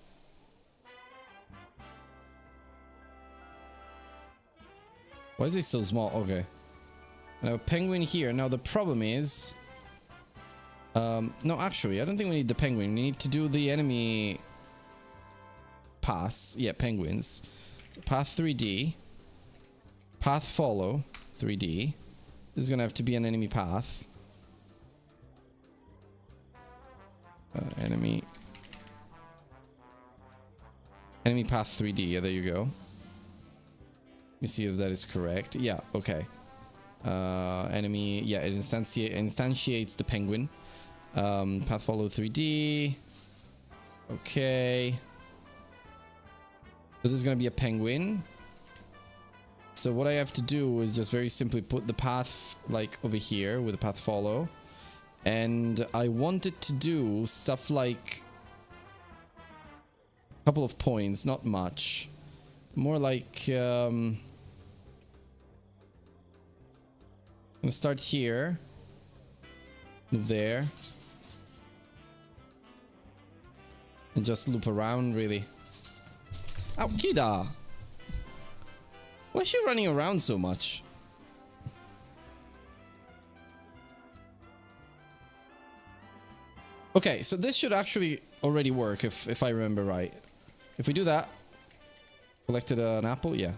Why is it so small? Okay. I have a penguin here. Now the problem is... no, actually, I don't think we need the penguin. We need to do the enemy paths. Yeah, penguins. So path 3D. Path follow 3D. This is going to have to be an enemy path. Enemy path 3D. Yeah, there you go. Let me see if that is correct. Yeah, okay. Enemy, yeah, it instantiates the penguin. Path follow 3D. Okay. So this is going to be a penguin. So what I have to do is just very simply put the path like over here with the path follow. And I want it to do stuff like a couple of points, not much. More like I'm gonna start here, move there, and just loop around really. Ow, Kida! Why is she running around so much? Okay, so this should actually already work if I remember right. If we do that, collected an apple, yeah.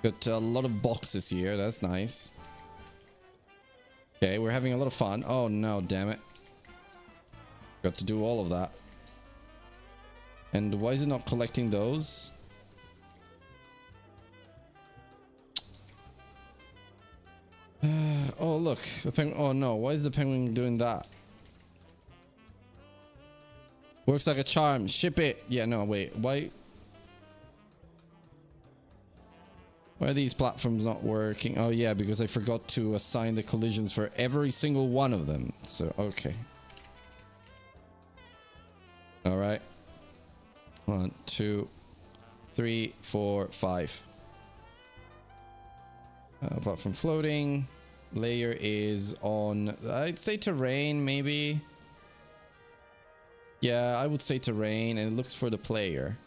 Got a lot of boxes here, that's nice. Okay, we're having a lot of fun. Oh no, damn it. Got to do all of that. And why is it not collecting those? Oh, look. The penguin. Oh, no. Why is the penguin doing that? Works like a charm. Ship it. Yeah, no, wait. Why are these platforms not working? Oh, yeah, because I forgot to assign the collisions for every single one of them. So, okay. All right. 1, 2, 3, 4, 5. Platform floating. Layer is on, I'd say terrain, maybe. Yeah, I would say terrain, and it looks for the player.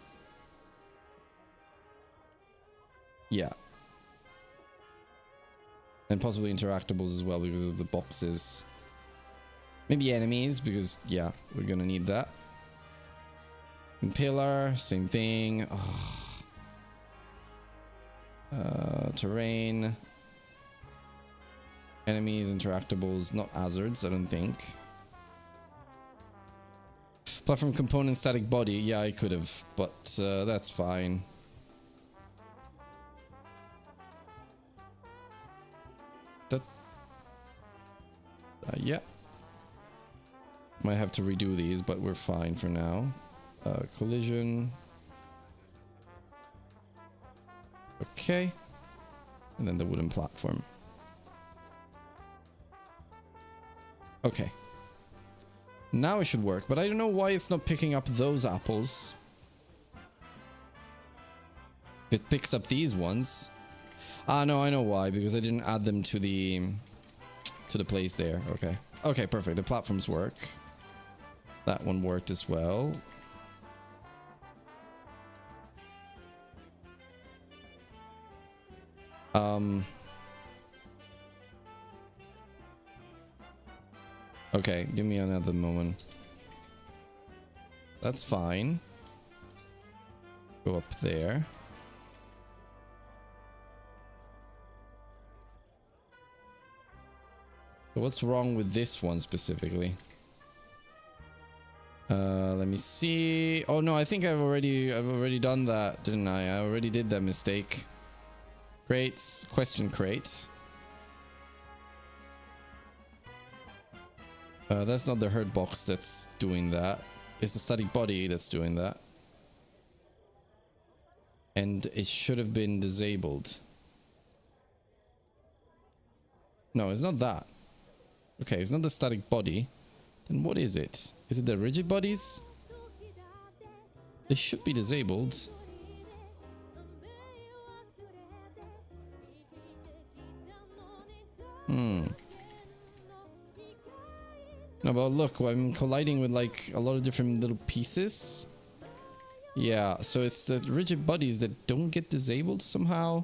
Yeah. And possibly interactables as well because of the boxes. Maybe enemies, because, yeah, we're gonna need that. And pillar, same thing. Oh. Terrain. Enemies, interactables, not hazards, I don't think. Platform component, static body. Yeah, I could have, but that's fine. That. Yeah. Might have to redo these, but we're fine for now. Collision. Okay. And then the wooden platform. Okay. Now it should work, but I don't know why it's not picking up those apples. It picks up these ones. Ah, no, I know why, because I didn't add them to the place there. Okay. Okay, perfect. The platforms work. That one worked as well. Okay, give me another moment. That's fine. Go up there. So what's wrong with this one specifically? Let me see. Oh no, I think I've already done that, didn't I? I already did that mistake. Crates, question crate. That's not the hurt box that's doing that. It's the static body that's doing that. And it should have been disabled. No, it's not that. Okay, it's not the static body. Then what is it? Is it the rigid bodies? They should be disabled. No, but look, I'm colliding with like a lot of different little pieces. Yeah, so it's the rigid bodies that don't get disabled somehow.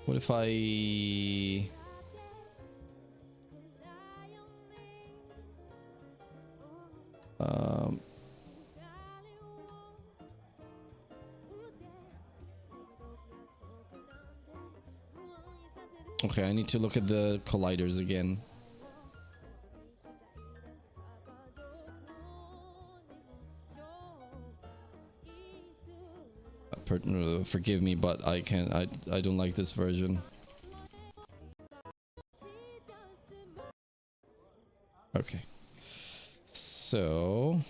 What if I... Okay, I need to look at the colliders again. Forgive me, but I can't. I don't like this version. Okay. So...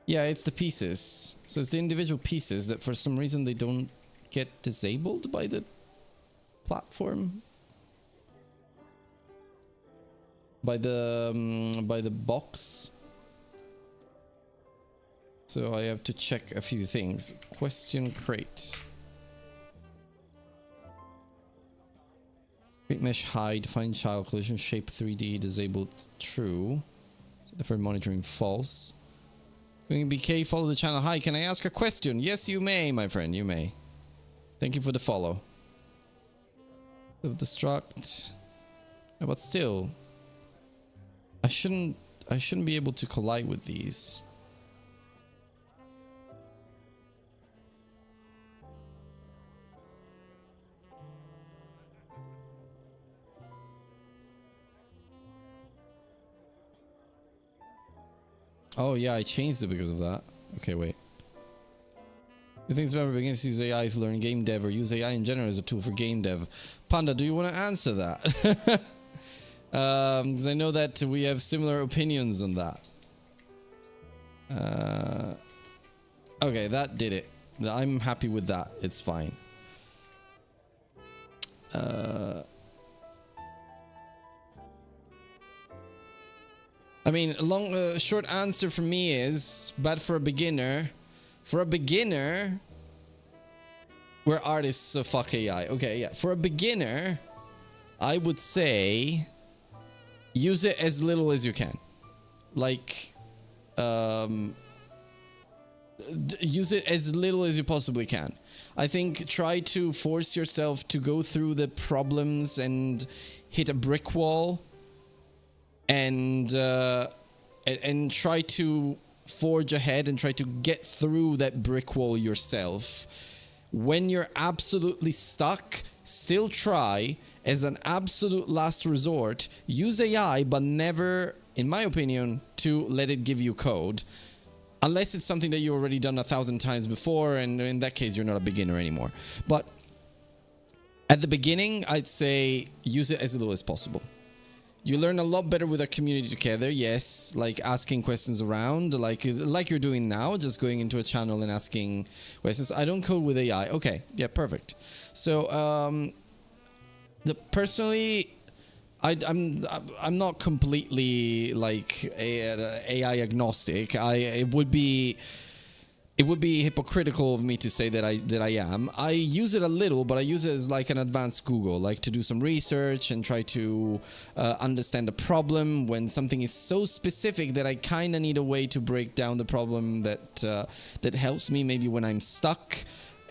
yeah, it's the pieces. So it's the individual pieces that for some reason they don't get disabled by the platform. By the box. So I have to check a few things. Question crate. Crate mesh hide, find child collision, shape 3D, disabled true. For monitoring false. Going BK, follow the channel. Hi, can I ask a question? Yes, you may, my friend, you may. Thank you for the follow. Destruct. But still, I shouldn't be able to collide with these. Oh yeah, I changed it because of that. Okay, wait. You think it's better beginners to use AI to learn game dev or use AI in general as a tool for game dev? Panda, do you want to answer that? Because I know that we have similar opinions on that. Okay, that did it. I'm happy with that. It's fine. I mean, short answer for me is bad for a beginner. For a beginner, we're artists, so fuck AI. Okay, yeah. For a beginner, I would say use it as little as you can. Like, use it as little as you possibly can. I think try to force yourself to go through the problems and hit a brick wall and try to forge ahead and try to get through that brick wall yourself. When you're absolutely stuck, still try as an absolute last resort, use AI, but never, in my opinion, to let it give you code. Unless it's something that you've already done 1,000 times before, and in that case, you're not a beginner anymore. But at the beginning, I'd say use it as little as possible. You learn a lot better with a community together, yes, like asking questions around, like you're doing now, just going into a channel and asking questions. I don't code with AI. Okay, yeah, perfect. So, personally, I'm not completely like AI agnostic. It would be hypocritical of me to say that I am. I use it a little, but I use it as like an advanced Google, like to do some research and try to understand the problem when something is so specific that I kind of need a way to break down the problem that helps me maybe when I'm stuck.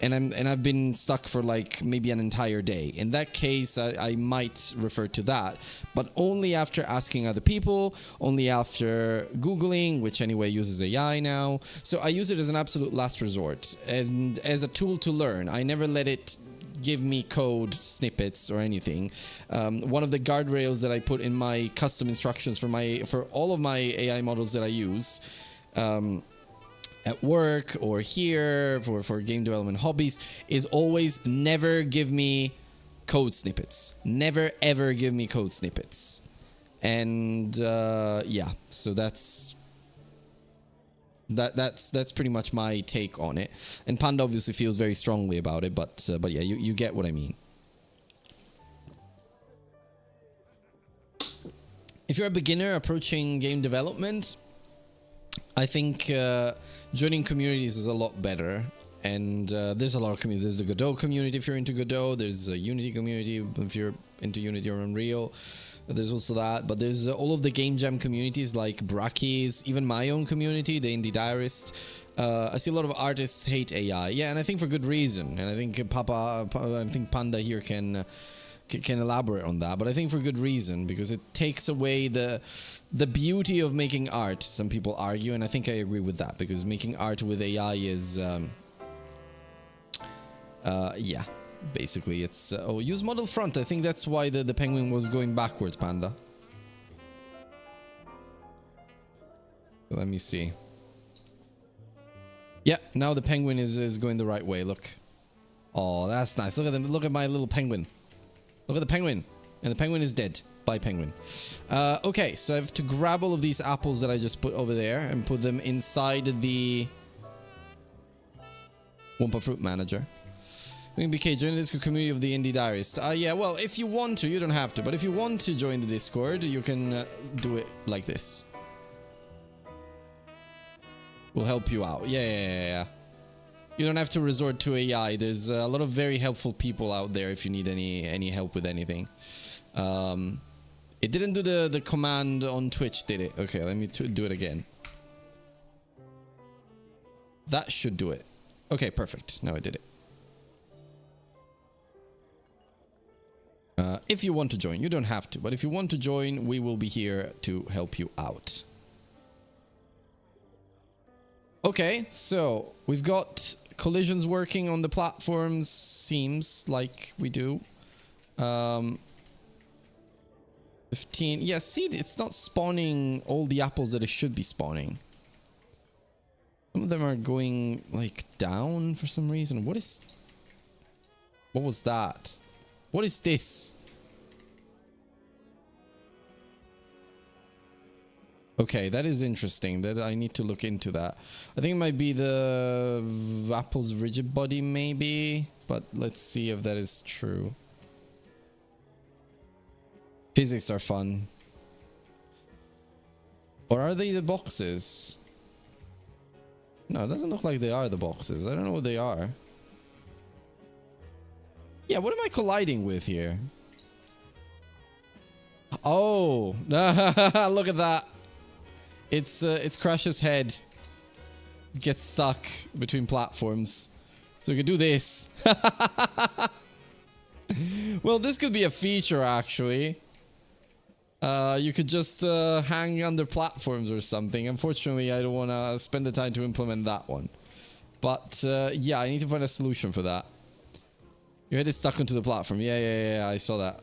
And I've been stuck for like maybe an entire day. In that case, I might refer to that, but only after asking other people, only after Googling, which anyway uses AI now. So I use it as an absolute last resort and as a tool to learn. I never let it give me code snippets or anything. One of the guardrails that I put in my custom instructions for all of my AI models that I use, at work or here for game development hobbies, is always never give me code snippets. Never ever give me code snippets. And yeah, so that's pretty much my take on it. And Panda obviously feels very strongly about it, but yeah, you get what I mean. If you're a beginner approaching game development, I think joining communities is a lot better, and there's a lot of communities. There's the Godot community if you're into Godot. There's a Unity community if you're into Unity or Unreal. There's also that, but there's all of the game jam communities like Brackies, even my own community, the Indie Diarist. I see a lot of artists hate AI, yeah, and I think for good reason. And I think Panda here can elaborate on that, but I think for good reason, because it takes away the beauty of making art, some people argue, and I think I agree with that, because making art with AI is yeah, basically it's use model front. I think that's why the penguin was going backwards, Panda. Let me see. Yeah, now the penguin is going the right way. Look, oh, that's nice. Look at them. Look at my little penguin. Look at the penguin. And the penguin is dead. Bye, penguin. Okay, so I have to grab all of these apples that I just put over there and put them inside the Wumpa Fruit Manager. BK, join the Discord community of the Indie Diarist. Yeah, well, if you want to, you don't have to. But if you want to join the Discord, you can do it like this. We'll help you out. Yeah. You don't have to resort to AI. There's a lot of very helpful people out there if you need any help with anything. It didn't do the command on Twitch, did it? Okay, let me do it again. That should do it. Okay, perfect. Now I did it. If you want to join, you don't have to, but if you want to join, we will be here to help you out. Okay, so we've got collisions working on the platforms, seems like we do. 15. Yeah, see, it's not spawning all the apples that it should be spawning. Some of them are going like down for some reason. What was that? What is this? Okay, that is interesting. That I need to look into that. I think it might be the Apple's rigid body maybe, but let's see if that is true. Physics are fun. Or are they the boxes? No, it doesn't look like they are the boxes. I don't know what they are. Yeah, what am I colliding with here? Oh, look at that. It's Crash's head. It gets stuck between platforms. So we could do this. Well, this could be a feature actually. You could just hang under platforms or something. Unfortunately, I don't want to spend the time to implement that one. But yeah, I need to find a solution for that. Your head is stuck onto the platform. Yeah, I saw that.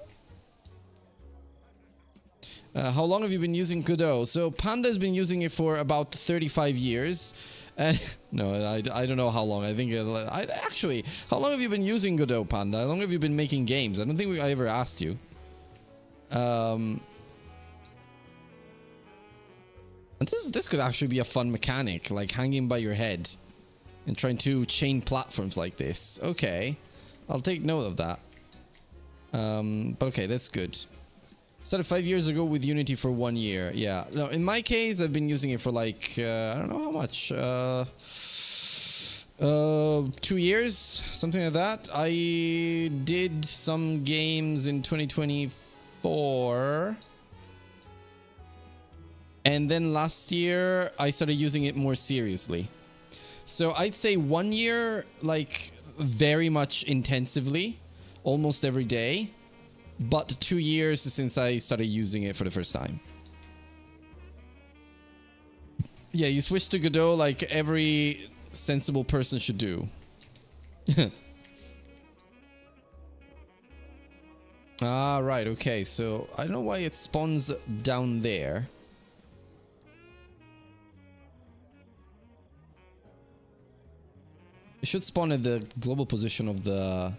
How long have you been using Godot? So Panda has been using it for about 35 years. No, I don't know how long. I think actually, how long have you been using Godot, Panda? How long have you been making games? I don't think I ever asked you. This could actually be a fun mechanic, like hanging by your head and trying to chain platforms like this. Okay, I'll take note of that. But okay, that's good. Started 5 years ago with Unity for 1 year. Yeah, no, in my case, I've been using it for like I don't know how much. 2 years, something like that. I did some games in 2024. And then last year, I started using it more seriously. So I'd say 1 year, like very much intensively, almost every day. But 2 years since I started using it for the first time. Yeah, you switch to Godot like every sensible person should do. Ah, right, okay. So I don't know why it spawns down there. It should spawn at the global position of the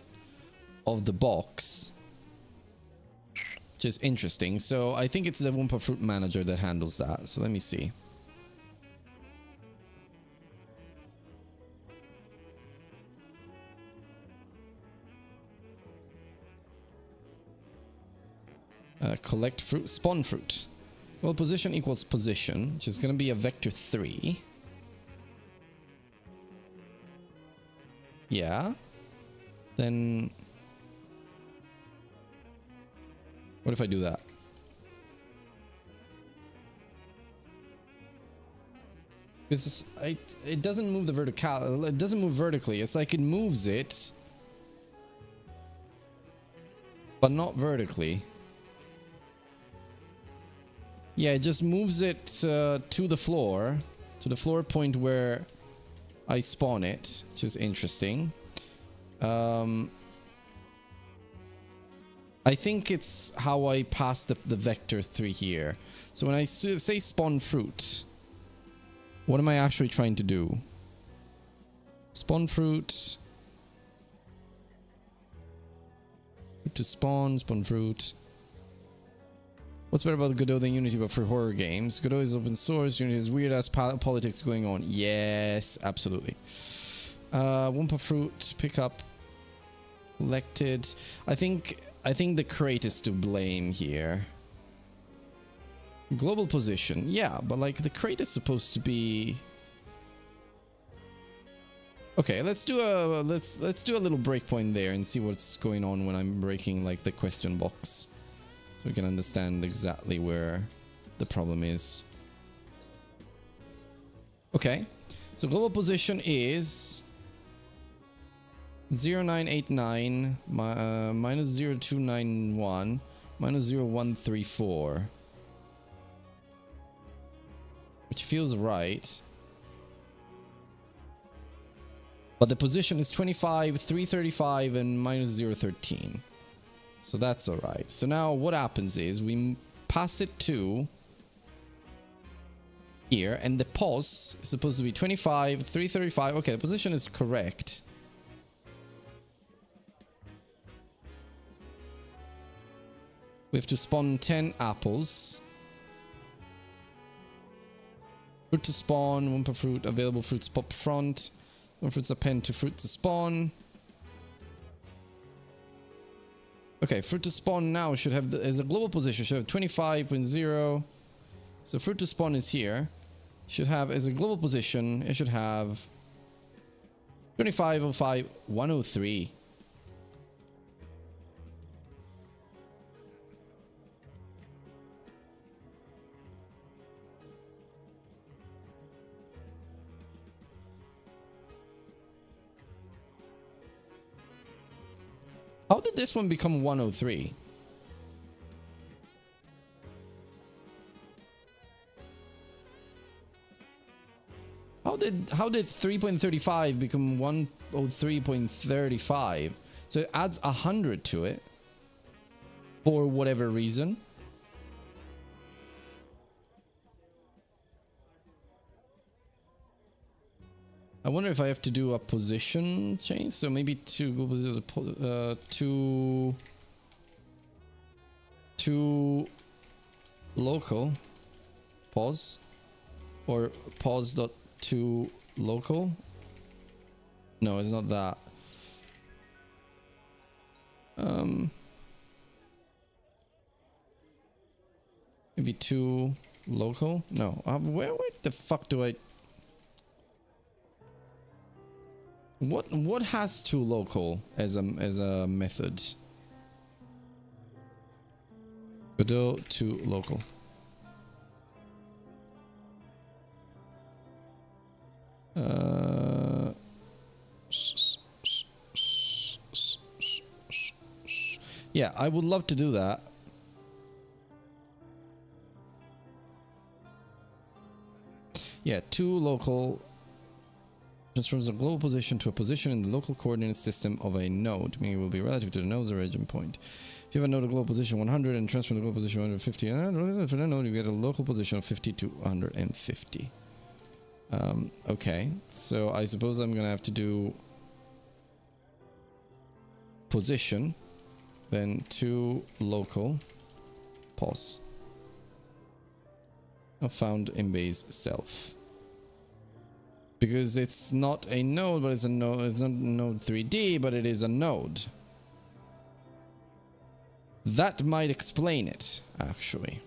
box. Which is interesting. So I think it's the Wumpa Fruit Manager that handles that. So let me see. Collect fruit, spawn fruit. Well, position equals position, which is going to be a vector 3. Yeah. Then what if I do that? Because it doesn't move the vertical. It doesn't move vertically. It's like it moves it, but not vertically. Yeah, it just moves it to the floor point where I spawn it, which is interesting. I think it's how I pass the vector 3 here. So when I say spawn fruit, what am I actually trying to do? Spawn fruit. To spawn fruit. What's better about Godot than Unity but for horror games? Godot is open source, Unity has weird ass politics going on. Yes, absolutely. Wumpa fruit, pick up, collected. I think the crate is to blame here. Global position, yeah, but like the crate is supposed to be. Okay, let's do a little breakpoint there and see what's going on when I'm breaking like the question box, so we can understand exactly where the problem is. Okay, so global position is 0989 minus 0291 minus 0134, which feels right. But the position is 25, 335, and minus 013. So that's alright. So now what happens is we pass it to here, and the pos is supposed to be 25, 335. Okay, the position is correct. We have to spawn 10 apples. Fruit to spawn, 1 per fruit, available fruits pop front. 1 fruits append to fruit to spawn. Okay, fruit to spawn now should have, as a global position, should have 25.0. So fruit to spawn is here. Should have, as a global position, it should have 25.05, 103. How did this one become 103? How did 3.35 become 103.35? So it adds 100 to it for whatever reason. I wonder if I have to do a position change. So maybe to local pause, or pause dot to local. No, it's not that. Maybe to local. No, where the fuck do I? What has to local as a method? GODOT to local. Yeah, I would love to do that. Yeah, to local transforms a global position to a position in the local coordinate system of a node, meaning it will be relative to the node's origin point. If you have a node of global position 100 and transfer the global position 150, and for the node you get a local position of 50 to 150. Okay, so I suppose I'm gonna have to do position, then to local, pause. Found in base self. Because it's not a node, but it's a node. It's not node 3D, but it is a node. That might explain it, actually.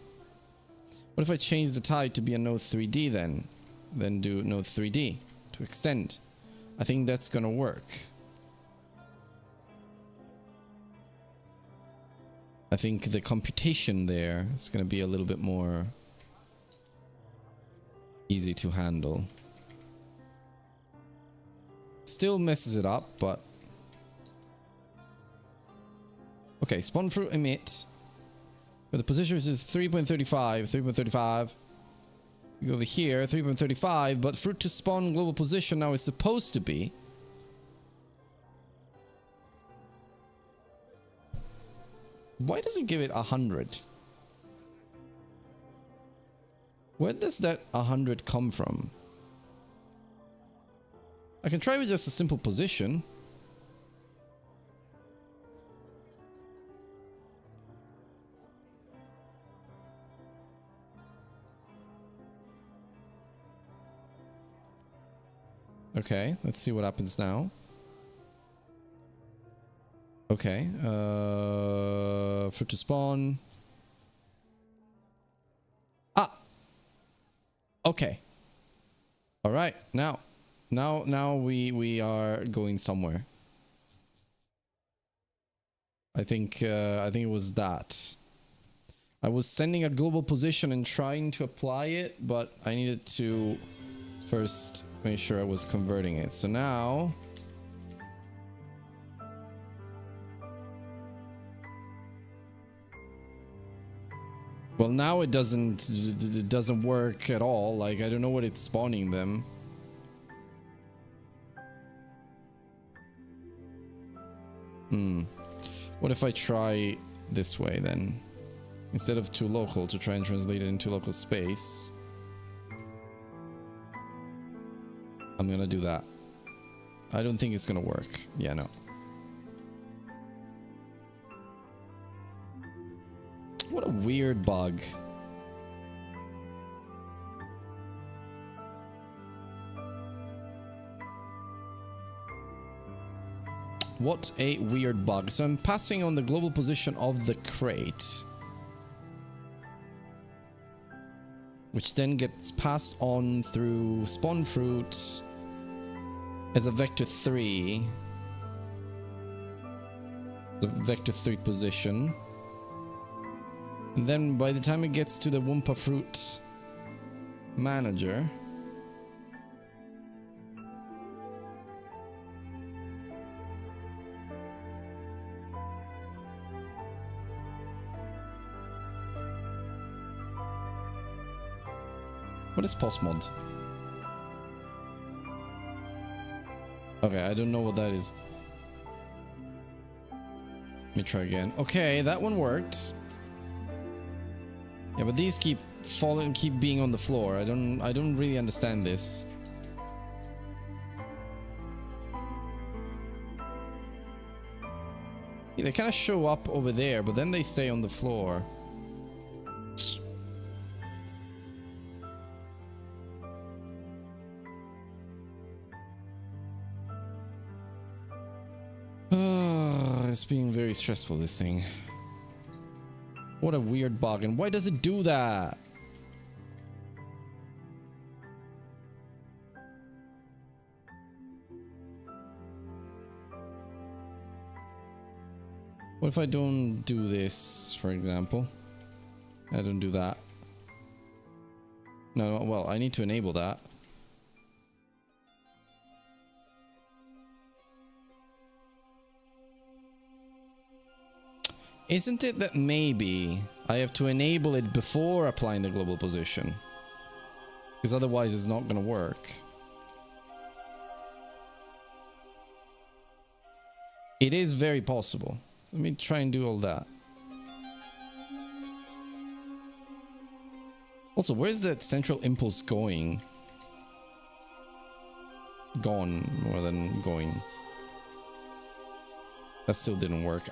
What if I change the type to be a node 3D then? Then do node 3D to extend. I think that's gonna work. I think the computation there is gonna be a little bit more easy to handle. Still messes it up, but okay. Spawn fruit emit, but the position is 3.35. 3.35. You go over here, 3.35. But fruit to spawn global position now is supposed to be. Why does it give it 100? Where does that 100 come from? I can try with just a simple position. Okay, let's see what happens now. Okay, fruit to spawn. Ah! Okay. Alright, now we are going somewhere. I think it was that. I was sending a global position and trying to apply it, but I needed to first make sure I was converting it. So now well, now it doesn't work at all. Like, I don't know what it's spawning them. What if I try this way then? Instead of to local, to try and translate it into local space. I'm gonna do that. I don't think it's gonna work. Yeah, no. What a weird bug. What a weird bug. So I'm passing on the global position of the crate, which then gets passed on through spawn fruit as a vector 3. The vector 3 position. And then by the time it gets to the Wumpa fruit manager, what is postmod? Okay, I don't know what that is. Let me try again. Okay, that one worked. Yeah, but these keep falling, keep being on the floor. I don't really understand this. Yeah, they kind of show up over there, but then they stay on the floor. It's being very stressful, this thing. What a weird bug, and why does it do that? What if I don't do this, for example? I don't do that. No, well, I need to enable that. Isn't it that maybe I have to enable it before applying the global position? Because otherwise it's not gonna work. It is very possible. Let me try and do all that. Also, where's that central impulse going? Gone more than going. That still didn't work.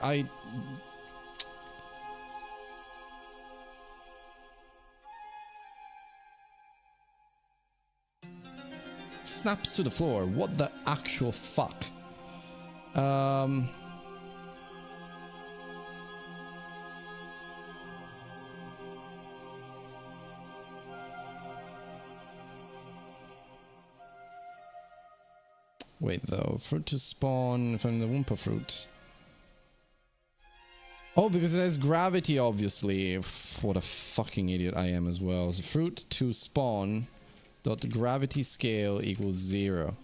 Snaps to the floor. What the actual fuck? Wait though, fruit to spawn from the Wumpa fruit. Oh, because it has gravity, obviously. What a fucking idiot I am as well. So fruit to spawn dot gravity scale equals 0.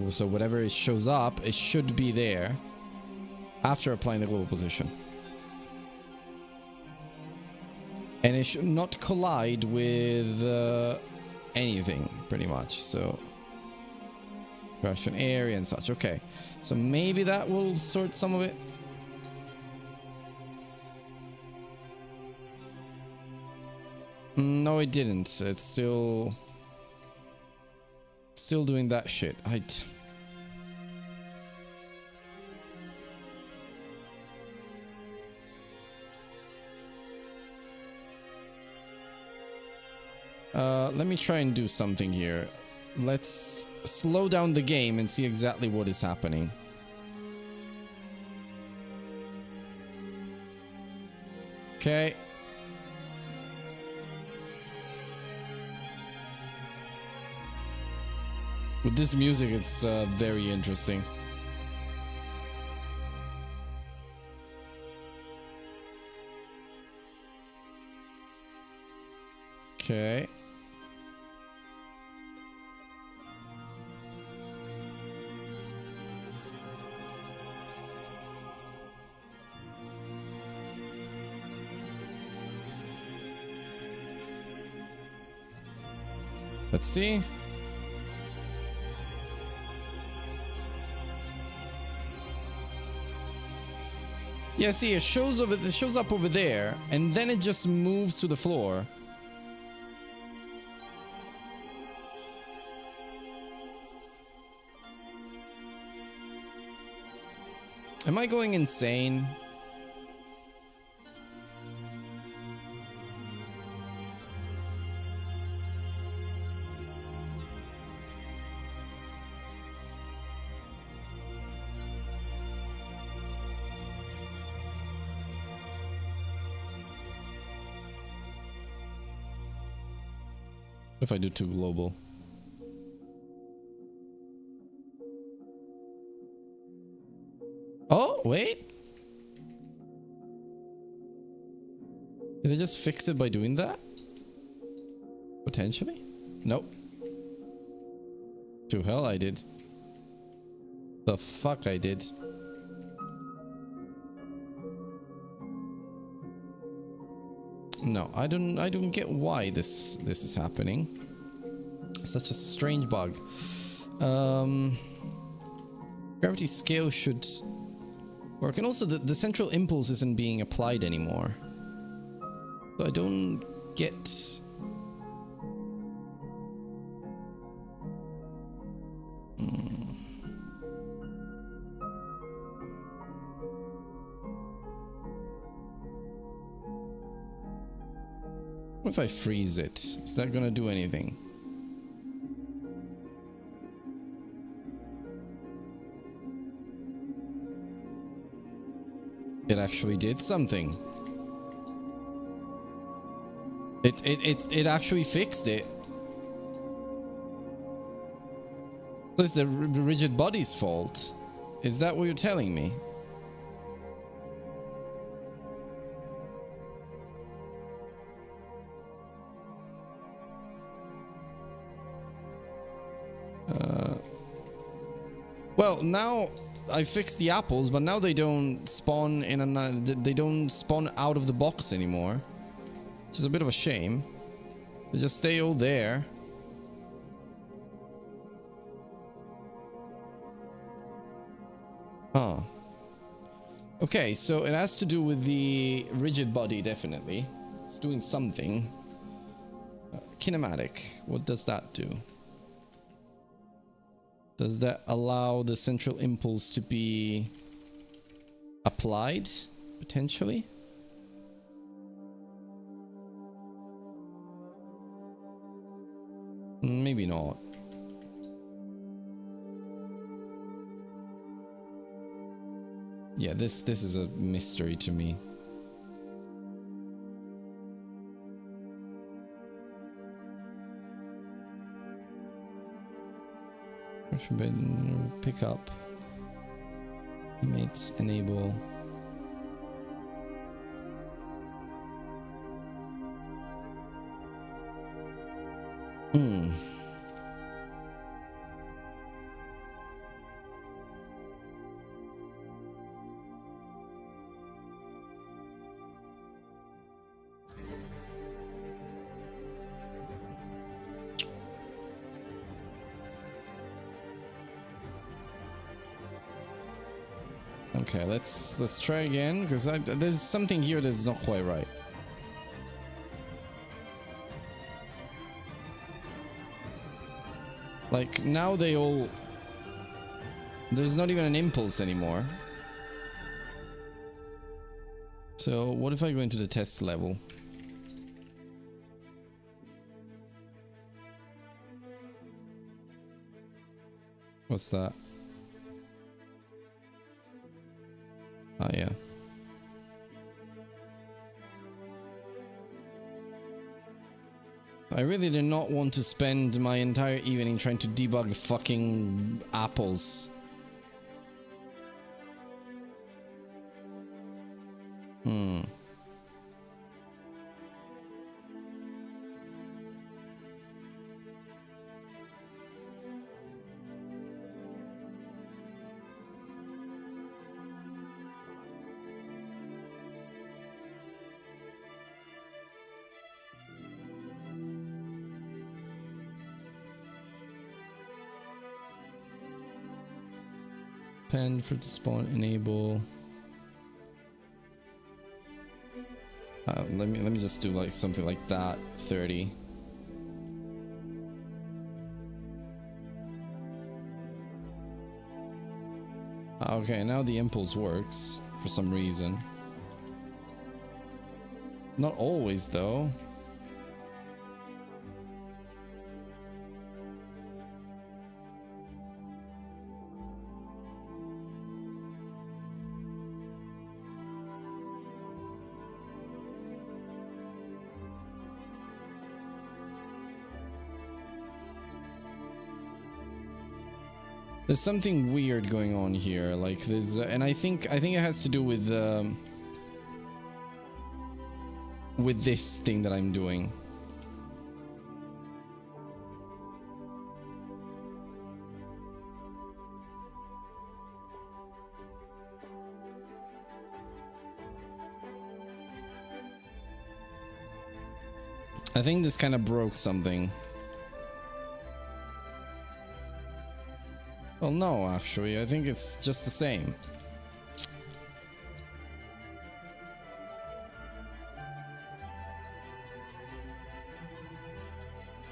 So whatever it shows up, it should be there after applying the global position. And it should not collide with anything, pretty much. So Russian area and such. Okay, so maybe that will sort some of it. No, it didn't. It's still doing that shit. Let me try and do something here. Let's slow down the game and see exactly what is happening. Okay. With this music, it's very interesting. Okay. Let's see. Yeah, see, it shows up over there, and then it just moves to the floor. Am I going insane? What if I do too global? Oh, wait. Did I just fix it by doing that? Potentially? Nope. To hell I did. The fuck I did. No, I don't get why this is happening. Such a strange bug. Gravity scale should work, and also the central impulse isn't being applied anymore. So I don't get. What if I freeze it? Is that gonna do anything? It actually did something. It actually fixed it. It's the rigid body's fault. Is that what you're telling me? Well, now I fixed the apples, but now they don't spawn in they don't spawn out of the box anymore, which is a bit of a shame. They just stay all there. Huh. Okay, so it has to do with the rigid body, definitely. It's doing something. Kinematic. What does that do? Does that allow the central impulse to be applied, potentially? Maybe not. Yeah, this is a mystery to me. Pick up. Mates enable. Okay, let's try again, because there's something here that's not quite right. Like, now they all... There's not even an impulse anymore. So, what if I go into the test level? What's that? Oh, yeah. I really did not want to spend my entire evening trying to debug fucking apples. Pen for to spawn enable. Let me just do like something like that. 30. Okay, now the impulse works for some reason. Not always, though. There's something weird going on here, like there's, and I think it has to do with this thing that I'm doing. I think this kind of broke something. Well, no, actually, I think it's just the same.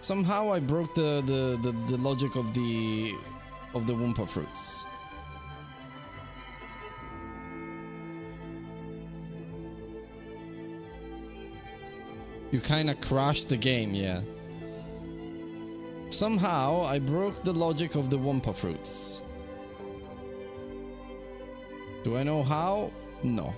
Somehow I broke the logic of the Wumpa fruits. You kind of crashed the game, yeah. Somehow I broke the logic of the Wumpa fruits. Do I know how? No.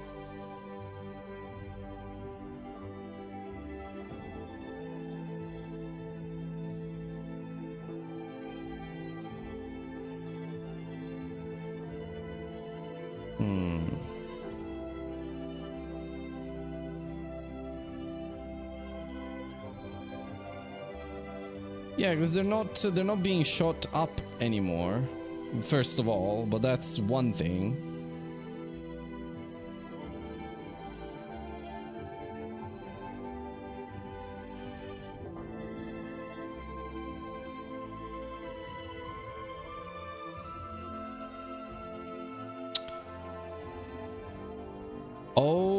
Yeah, because they're not being shot up anymore. First of all, but that's one thing. Oh.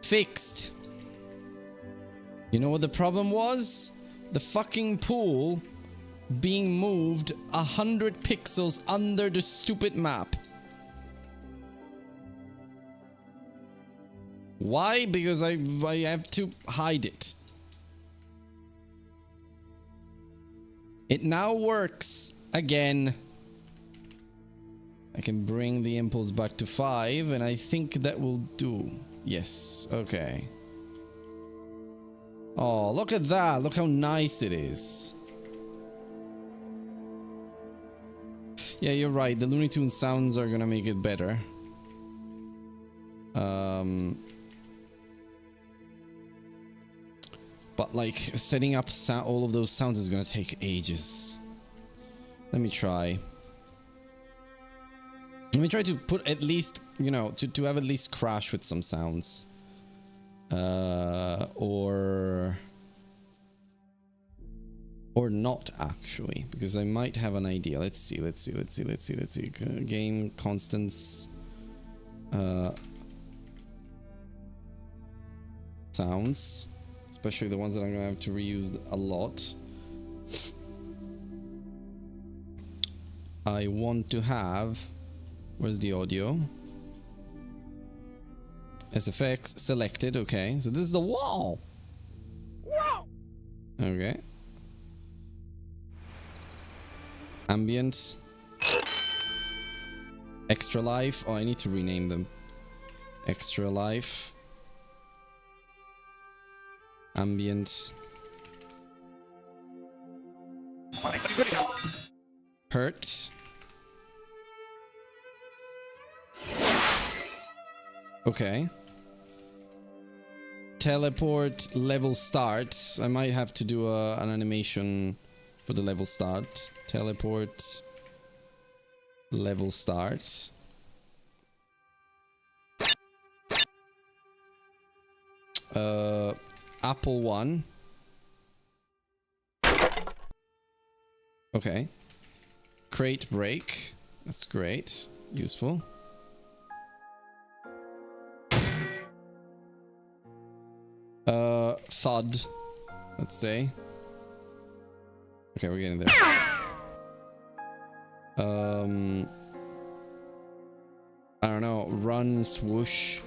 Fixed. You know what the problem was? The fucking pool being moved 100 pixels under the stupid map. Why? Because I have to hide it. It now works again. I can bring the impulse back to 5 and I think that will do. Yes, okay. Oh, look at that. Look how nice it is. Yeah, you're right. The Looney Tunes sounds are gonna make it better. But like setting up all of those sounds is gonna take ages. Let me try. Let me try to put at least, you know, to have at least crash with some sounds. Or not actually, because I might have an idea. Let's see. Game constants. Sounds. Especially the ones that I'm gonna have to reuse a lot. I want to have... Where's the audio? SFX selected, okay. So this is the wall! Okay. Ambient. Extra life. Oh, I need to rename them. Extra life. Ambient. Hurt. Okay. Teleport level start. I might have to do an animation for the level start. Teleport level start. Apple 1. Okay. Crate break. That's great. Useful. Thud. Let's say. Okay, we're getting there. I don't know. Run, swoosh.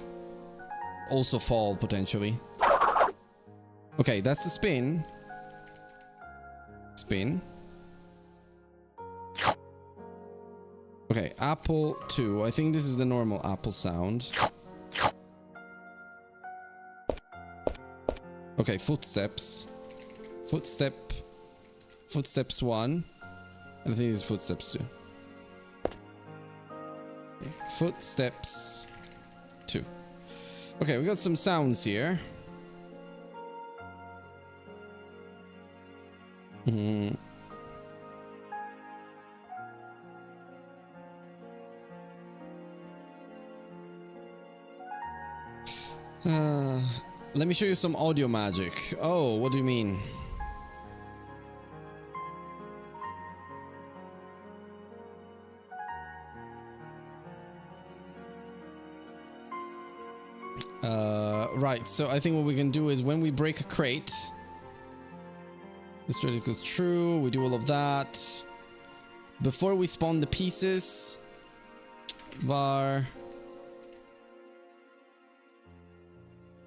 Also fall, potentially. Okay, that's the spin. Spin. Okay, Apple 2. I think this is the normal Apple sound. Okay, footsteps. Footsteps 1. And I think this is footsteps 2. Okay, footsteps 2. Okay, we got some sounds here. Let me show you some audio magic. Oh, what do you mean? Right, so I think what we can do is when we break a crate, this strategy goes true, we do all of that. Before we spawn the pieces, var...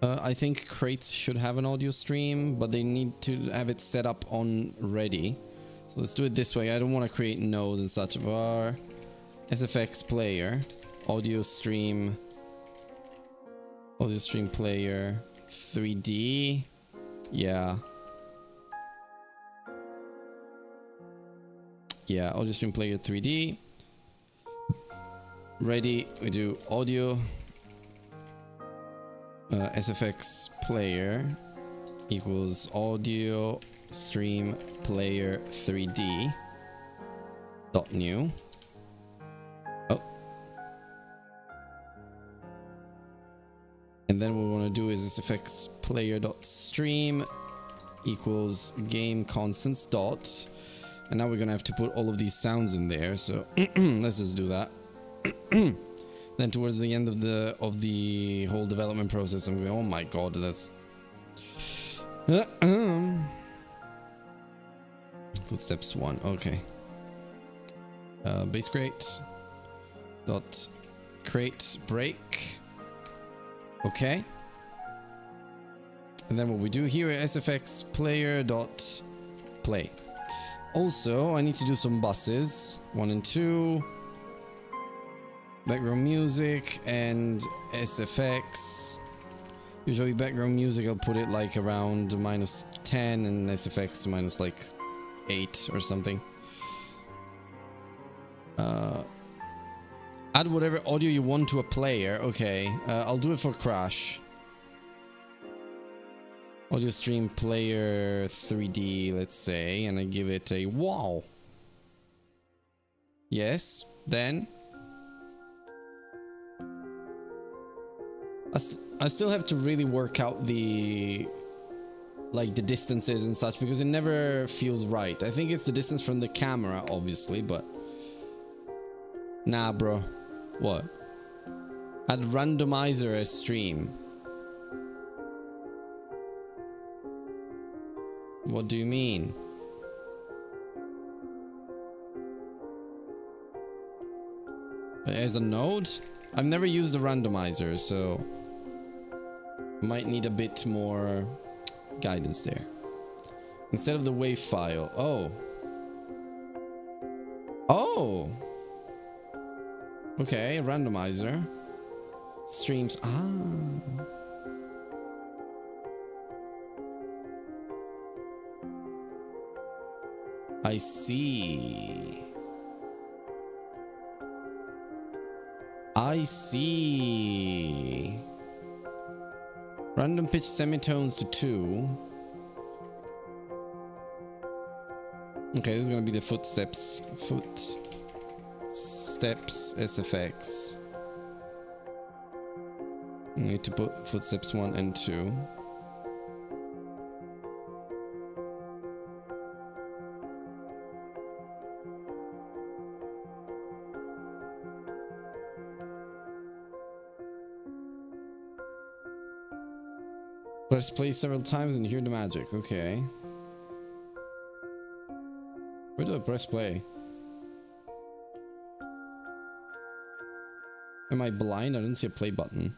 I think crates should have an audio stream, but they need to have it set up on ready. So let's do it this way. I don't want to create nodes and such. Var SFX player, audio stream player, 3D. Yeah. Yeah, audio stream player 3D. Ready, we do audio. SFX player equals audio stream player 3D dot new. Oh, and then what we want to do is SFX player dot stream equals game constants dot, and now we're gonna have to put all of these sounds in there. So let's just do that. Then towards the end of the whole development process, I'm going, oh my god, that's footsteps 1. Okay. Base crate dot crate break. Okay. And then what we do here is SFX player dot play. Also, I need to do some buses. 1 and 2. Background music and SFX. Usually background music I'll put it like around -10 and SFX minus like 8 or something. Add whatever audio you want to a player. Okay, I'll do it for Crash. Audio stream player 3D, let's say, and I give it a wow. Yes, then I still have to really work out the distances and such, because it never feels right. I think it's the distance from the camera, obviously, but nah, bro. What? Add randomizer as stream. What do you mean? As a node? I've never used a randomizer, so might need a bit more guidance there. Instead of the wave file. Oh. Oh. Okay, randomizer. Streams. Ah. I see. I see. Random pitch semitones to 2. Okay, this is gonna be the footsteps. Footsteps SFX. I need to put footsteps 1 and 2. Press play several times and hear the magic. Okay. Where do I press play? Am I blind? I didn't see a play button.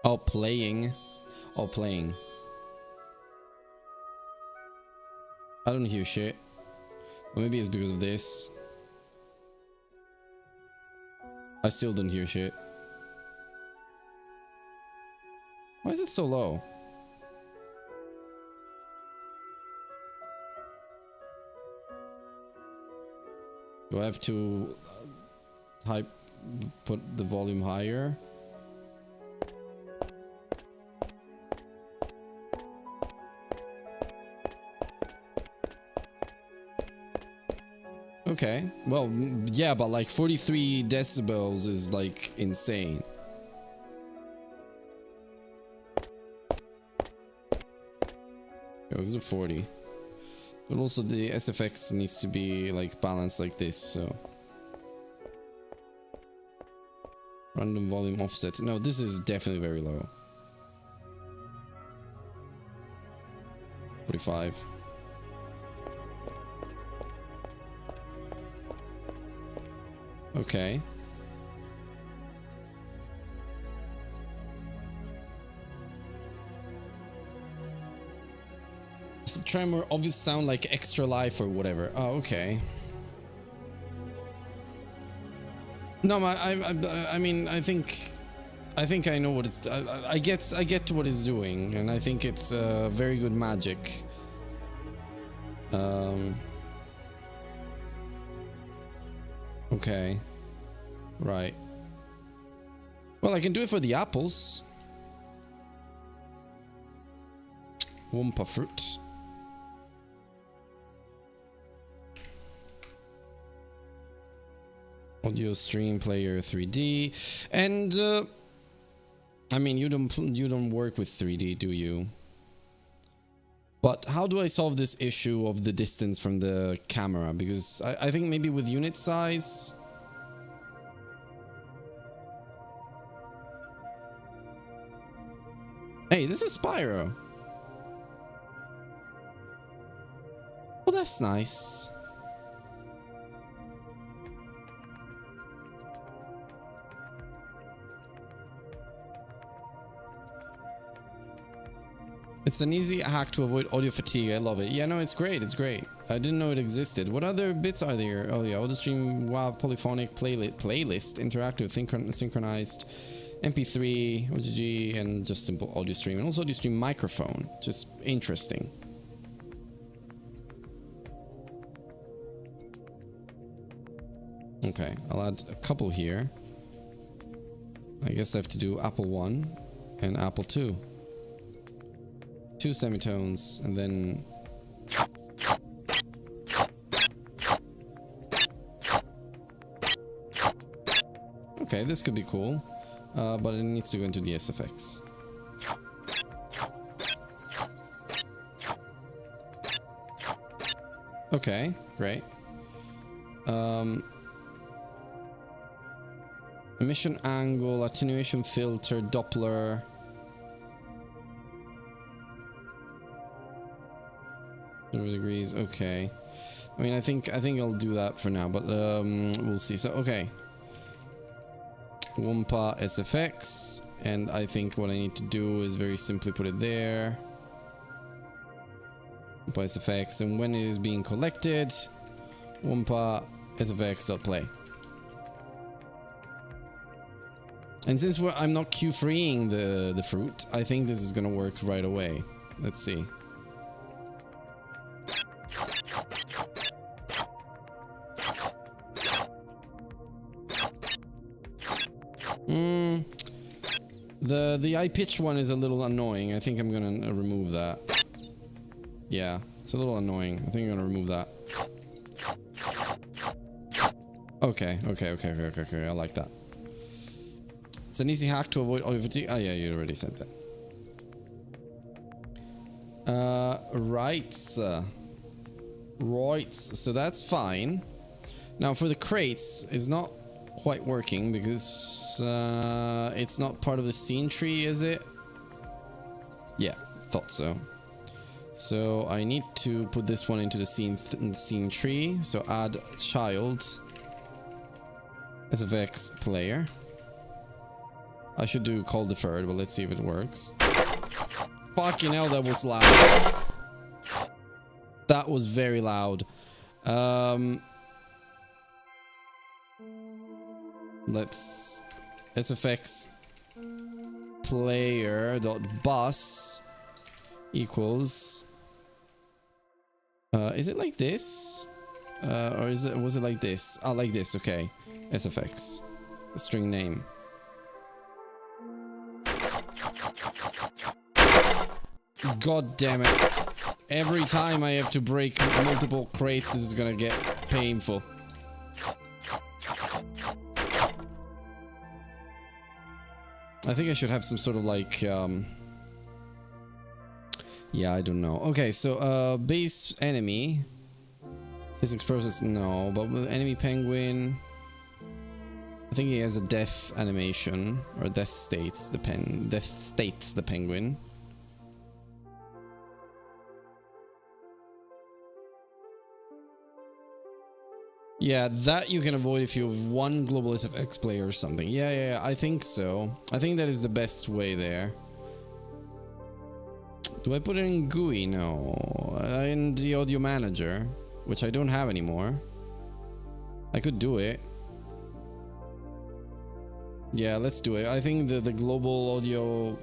Oh, playing. Oh, playing. I don't hear shit. Or maybe it's because of this. I still don't hear shit. Why is it so low? Do I have to put the volume higher? Okay, well, yeah, but like 43 decibels is like insane. Yeah, let's do 40. But also the SFX needs to be like balanced like this, so. Random volume offset. No, this is definitely very low. 45. Okay. So try more obvious sound like Extra Life or whatever. Oh, okay. No, I mean, I think I know what it's. I get what it's doing, and I think it's very good magic. Okay. Right. Well, I can do it for the apples. Wumpa fruit. Audio stream player 3D, and I mean, you don't work with 3D, do you? But how do I solve this issue of the distance from the camera? Because I think maybe with unit size. Hey, this is Spyro. Well, that's nice. It's an easy hack to avoid audio fatigue. I love it. Yeah, no, it's great. It's great. I didn't know it existed. What other bits are there? Oh yeah, audio stream, WAV, polyphonic, playlist, interactive, synchronized, MP3, OGG, and just simple audio stream. And also audio stream microphone. Just interesting. Okay, I'll add a couple here. I guess I have to do Apple 1 and Apple 2. 2 semitones, and then okay, this could be cool, but it needs to go into the SFX. Okay, great. Emission angle, attenuation filter, Doppler. Degrees. Okay. I mean, I think I'll do that for now, but we'll see. So okay. Wumpa SFX, and I think what I need to do is very simply put it there. Wumpa SFX, and when it is being collected, Wumpa SFX.play. And since I'm not queue freeing the fruit, I think this is gonna work right away. Let's see. The high pitched one is a little annoying. I think I'm gonna remove that. Yeah, it's a little annoying. I think I'm gonna remove that. Okay. I like that. It's an easy hack to avoid audio fatigue. Oh yeah, you already said that. Right. Right. So that's fine. Now for the crates, it's not quite working because it's not part of the scene tree, is it? Yeah, thought so. So I need to put this one into the scene tree. So add child SFX player. I should do call deferred, but let's see if it works. Fucking hell, that was loud. That was very loud. Let's SFX player dot bus equals. Is it like this? Or was it like this? Ah, like this. Okay. SFX string name. God damn it. Every time I have to break multiple crates, this is gonna get painful. I think I should have some sort of like, yeah, I don't know. Okay, so, base enemy. Physics process, no. But with enemy penguin, I think he has a death animation. Or death states, the penguin. Yeah, that you can avoid if you have one global SFX player or something. Yeah, I think so. I think that is the best way there. Do I put it in GUI? No. In the audio manager, which I don't have anymore. I could do it. Yeah, let's do it. I think the global audio,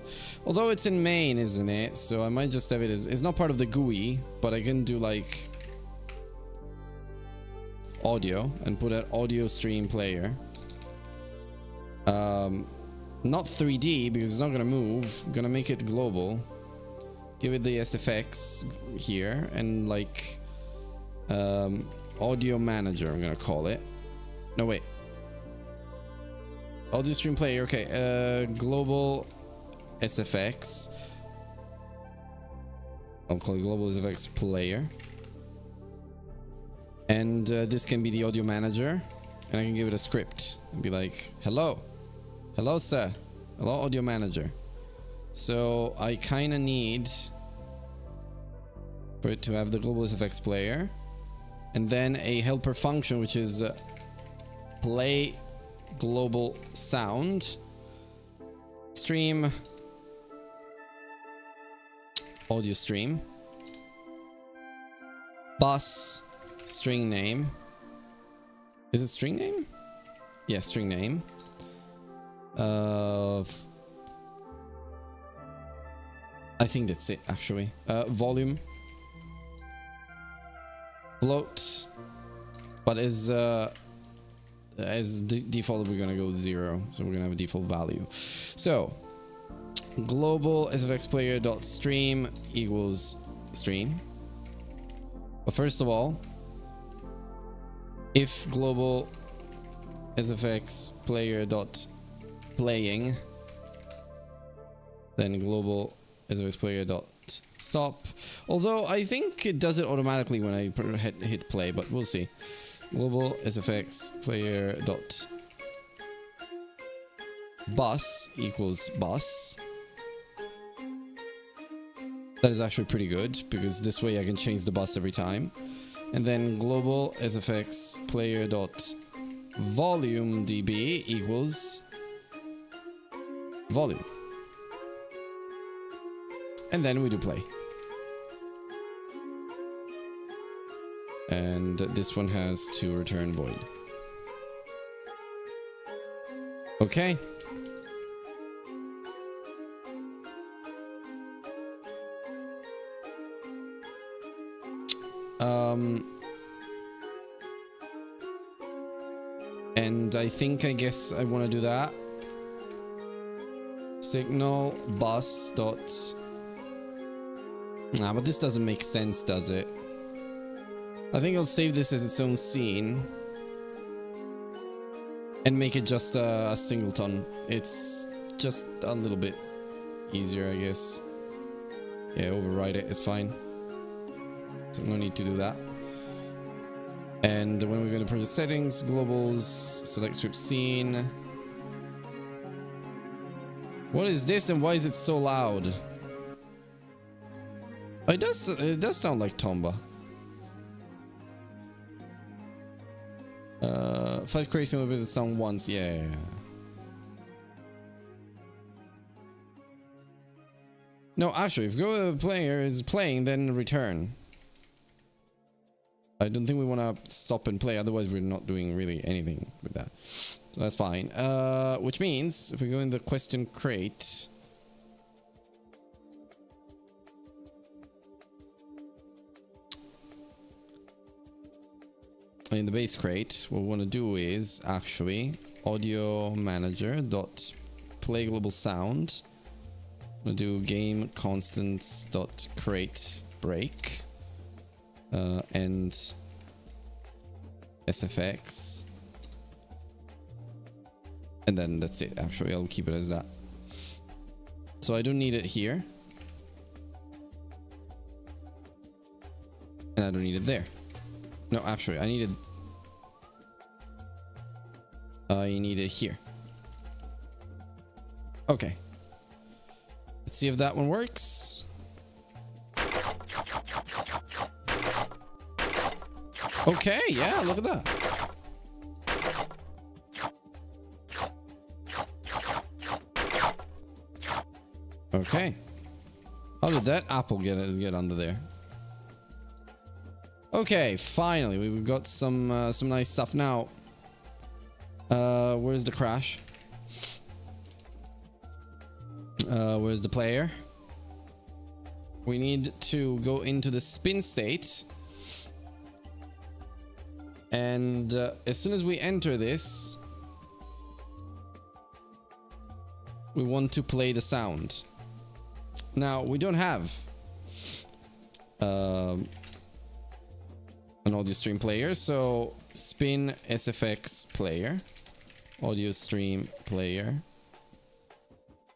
although it's in main, isn't it? So I might just have it as, it's not part of the GUI, but I can do like audio and put an audio stream player. Not 3D because it's not gonna move. I'm gonna make it global. Give it the SFX here and like audio manager, I'm gonna call it. No, wait. Audio stream player, okay. Global SFX. I'll call it global SFX player. And this can be the audio manager. And I can give it a script and be like, hello. Hello, sir. Hello, audio manager. So I kind of need for it to have the global SFX player. And then a helper function, which is play global sound. Stream. Audio stream. Bus. String name. Is it string name? Yeah, string name. I think that's it actually. Volume. Float. But as default we're gonna go with 0. So we're gonna have a default value. So global SFX player dot stream equals stream. But first of all, if global SFX player dot playing, then global SFX player dot stop. Although I think it does it automatically when I hit play, but we'll see. Global SFX player dot bus equals bus. That is actually pretty good because this way I can change the bus every time. And then global SFX player dot volume dB equals volume. And then we do play. And this one has to return void. Okay. And I guess I want to do that. Signal bus dot. Nah, but this doesn't make sense, does it? I think I'll save this as its own scene and make it just a singleton. It's just a little bit easier, I guess. Yeah, override it. It's fine. So no need to do that. And when we're going to project settings, globals, select script scene. What is this and why is it so loud? It does sound like Tomba. 5 creating a little bit of sound once, yeah. No, actually, if go player is playing, then return. I don't think we want to stop and play, otherwise we're not doing really anything with that. So that's fine. Which means if we go in the question crate, in the base crate, what we want to do is actually audio manager dot play global sound. I'm gonna do game constants dot create break and SFX, and then that's it. Actually, I'll keep it as that. So I don't need it here, and I don't need it there. No, actually, I need it here. Okay. Let's see if that one works. Okay, yeah, look at that. Okay. How did that apple get under there? Okay, finally we've got some nice stuff now. Where's the crash? Where's the player? We need to go into the spin state, and as soon as we enter this, we want to play the sound. Now we don't have an audio stream player, so spin SFX player, audio stream player,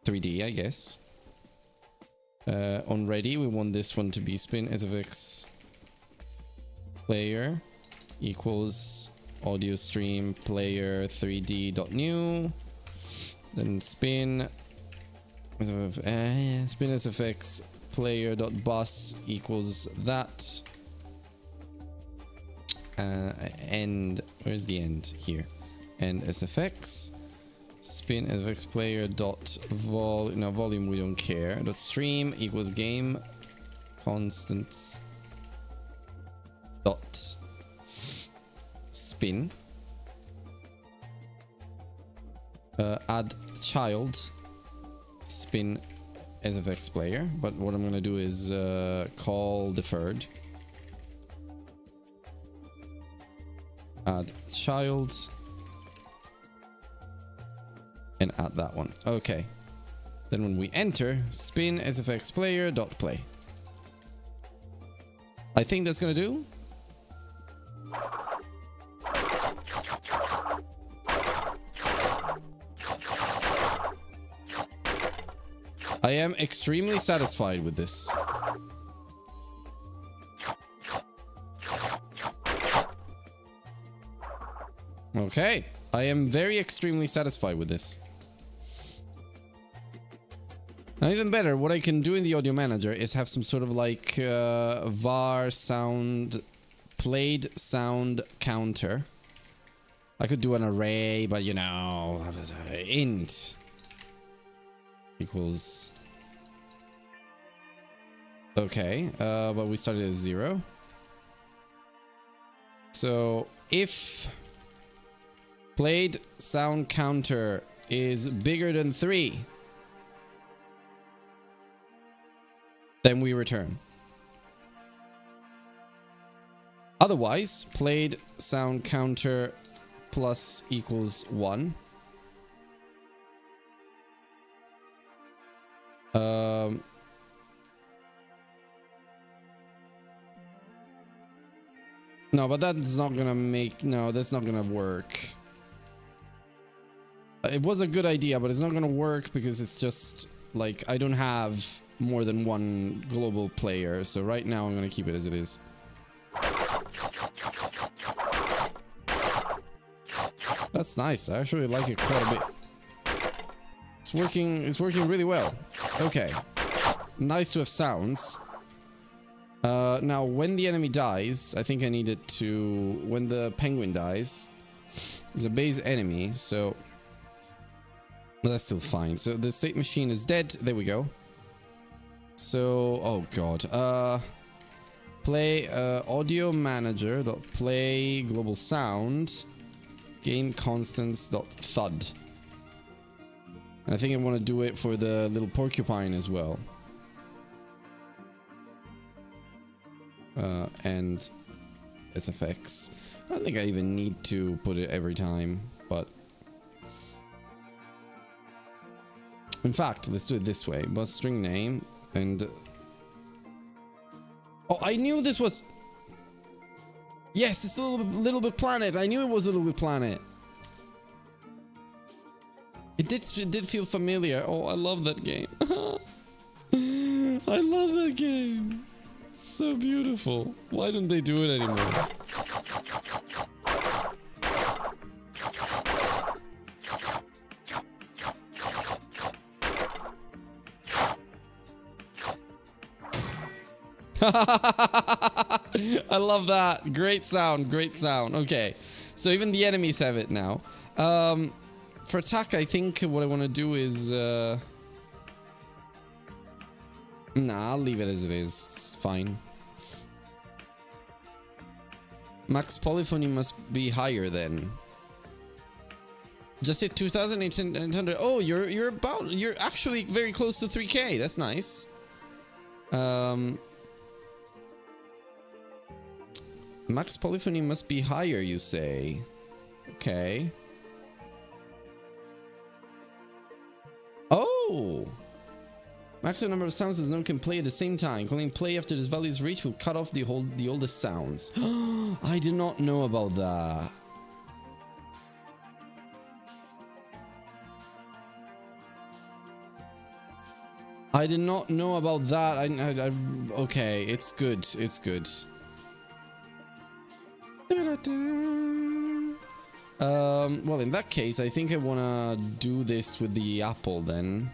3D, I guess. On ready, we want this one to be spin SFX player equals audio stream player 3D.new. Then spin SFX player.bus equals that. And where's the end here? And SFX spin SFX player dot volume we don't care. Dot stream equals game constants dot spin. Add child spin SFX player, but what I'm gonna do is call deferred. Add child and add that one. Okay. Then when we enter, spin SFX player dot play. I think that's gonna do. I am extremely satisfied with this. Okay, I am very extremely satisfied with this. Now, even better, what I can do in the audio manager is have some sort of like var sound, played sound counter. I could do an array, but you know, int equals. Okay, but we started at 0. So if played sound counter is bigger than 3, then we return. Otherwise, played sound counter plus equals 1. No, but that's not gonna make... No, that's not gonna work. It was a good idea, but it's not gonna work because it's just... Like, I don't have more than one global player. So right now, I'm gonna keep it as it is. That's nice. I actually like it quite a bit. It's working really well. Okay. Nice to have sounds. Now, when the enemy dies, I think I need it to... When the penguin dies, there's a base enemy, so... But that's still fine. So the state machine is dead. There we go. So... Oh, God. Play audio manager dot play global sound game constants dot thud. And I think I want to do it for the little porcupine as well. And SFX. I don't think I even need to put it every time, but... In fact, let's do it this way. Bus string name and... Oh, I knew this was... Yes, it's Little Big Planet. I knew it was Little Big Planet. It did feel familiar. Oh, I love that game. I love that game. So beautiful. Why don't they do it anymore? I love that. Great sound, great sound. Okay, so even the enemies have it now. For attack, I think what I want to do is... Nah, I'll leave it as it is. It's fine. Max polyphony must be higher then. Just hit 2,800. Oh, you're actually very close to 3K. That's nice. Max polyphony must be higher, you say? Okay. Oh! Maximum number of sounds as no one can play at the same time. Calling play after this value is reached will cut off the oldest sounds. I did not know about that. I did not know about that. Okay, it's good. It's good. Well, in that case, I think I want to do this with the apple then.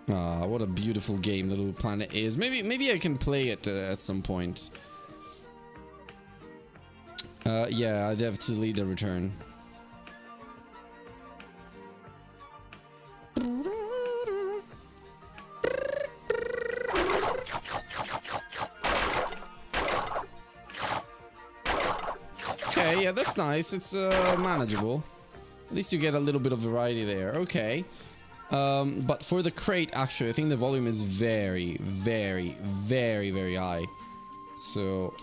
Ah, what a beautiful game Little Planet is. Maybe I can play it at some point. Yeah, I'd have to lead a return. Okay, yeah, that's nice. It's manageable. At least you get a little bit of variety there. Okay. But for the crate, actually, I think the volume is very, very, very, very high. So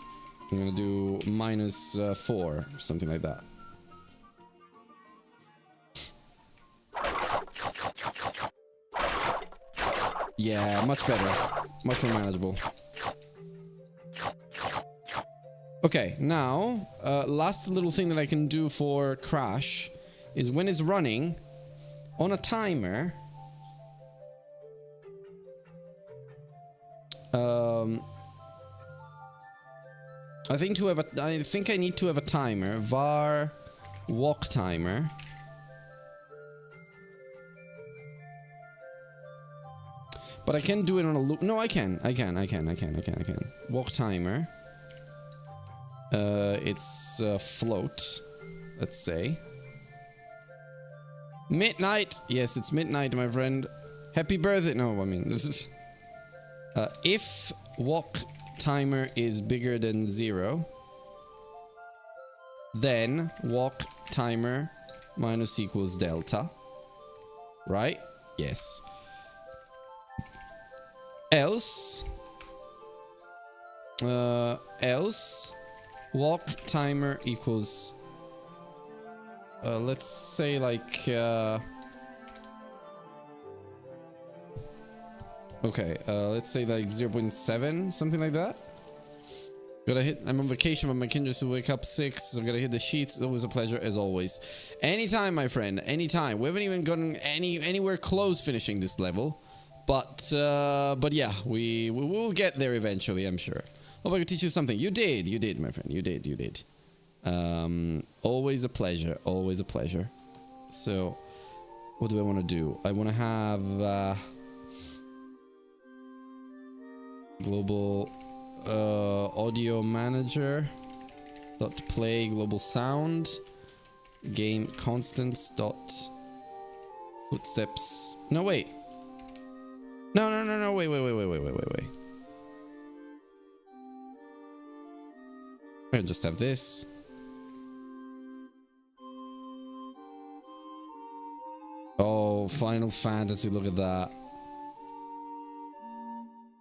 I'm gonna do -4, something like that. Yeah, much better. Much more manageable. Okay, now, last little thing that I can do for Crash is when it's running on a timer. I think I need to have a timer. Var walk timer. But I can do it on a loop. No, I can. Walk timer. It's float. Let's say. Midnight. Yes, it's midnight, my friend. Happy birthday. No, I mean, this is... if walk timer is bigger than 0, then walk timer minus equals delta. Right? Yes. Else walk timer equals let's say like okay, let's say like 0.7, something like that. Gotta hit. I'm on vacation, but my kindred will wake up 6. So I'm gonna hit the sheets. It's always a pleasure, as always. Anytime, my friend. Anytime. We haven't even gotten anywhere close finishing this level, but yeah, we will get there eventually, I'm sure. Hope I could teach you something. You did, my friend. You did. Always a pleasure. Always a pleasure. So, what do I want to do? I want to have global audio manager dot play global sound game constants dot footsteps. No, wait. No, wait. I'll just have this. Oh, Final Fantasy, look at that.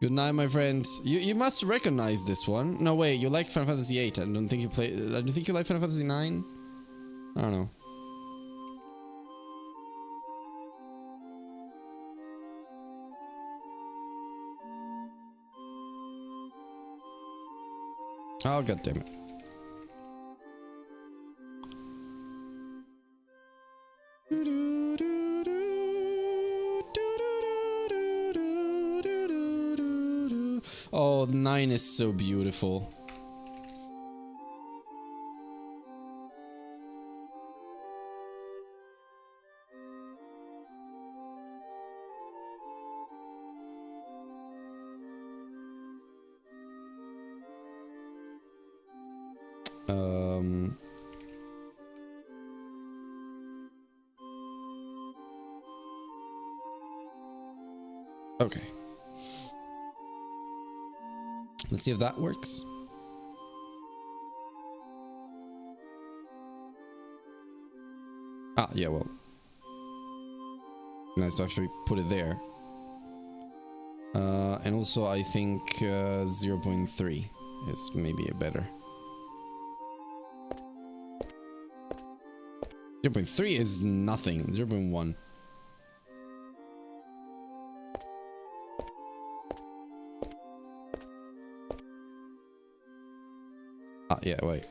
Good night, my friend. You must recognize this one. No, wait, you like Final Fantasy 8. I don't think you play. I don't think you like Final Fantasy 9. I don't know. Oh, god damn it. Oh, 9 is so beautiful. Okay. Let's see if that works. Ah, yeah, well. Nice to actually put it there. And also, I think 0.3 is maybe a better. 0.3 is nothing. 0.1. Ah, yeah, wait.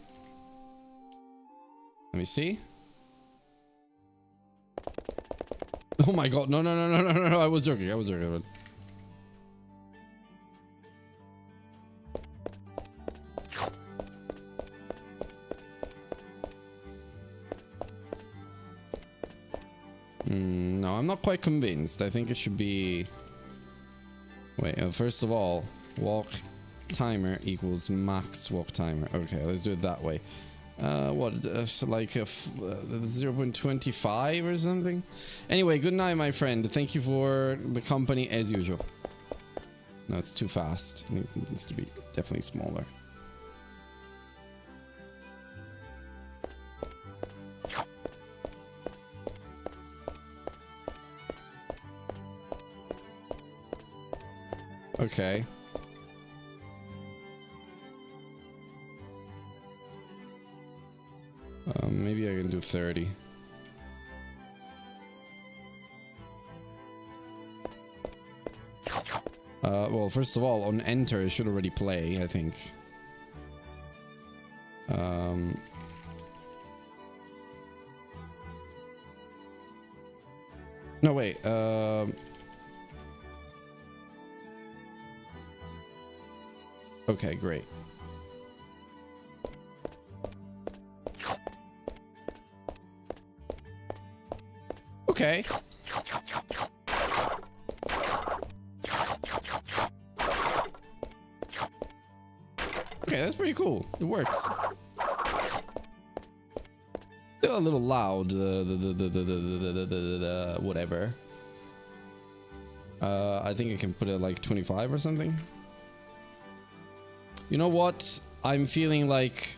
Let me see. Oh my god, no, I was joking, No, I'm not quite convinced. I think it should be... Wait, first of all, walk timer equals max walk timer. Okay, let's do it that way. What, like a 0.25 or something? Anyway, good night, my friend. Thank you for the company as usual. No, it's too fast. It needs to be definitely smaller. Okay. Maybe I can do 30. Well, first of all, on enter, it should already play, I think. No, wait. Okay, great. Okay. Okay, that's pretty cool. It works. Still a little loud. Whatever. I think I can put it like 25 or something. You know what? I'm feeling like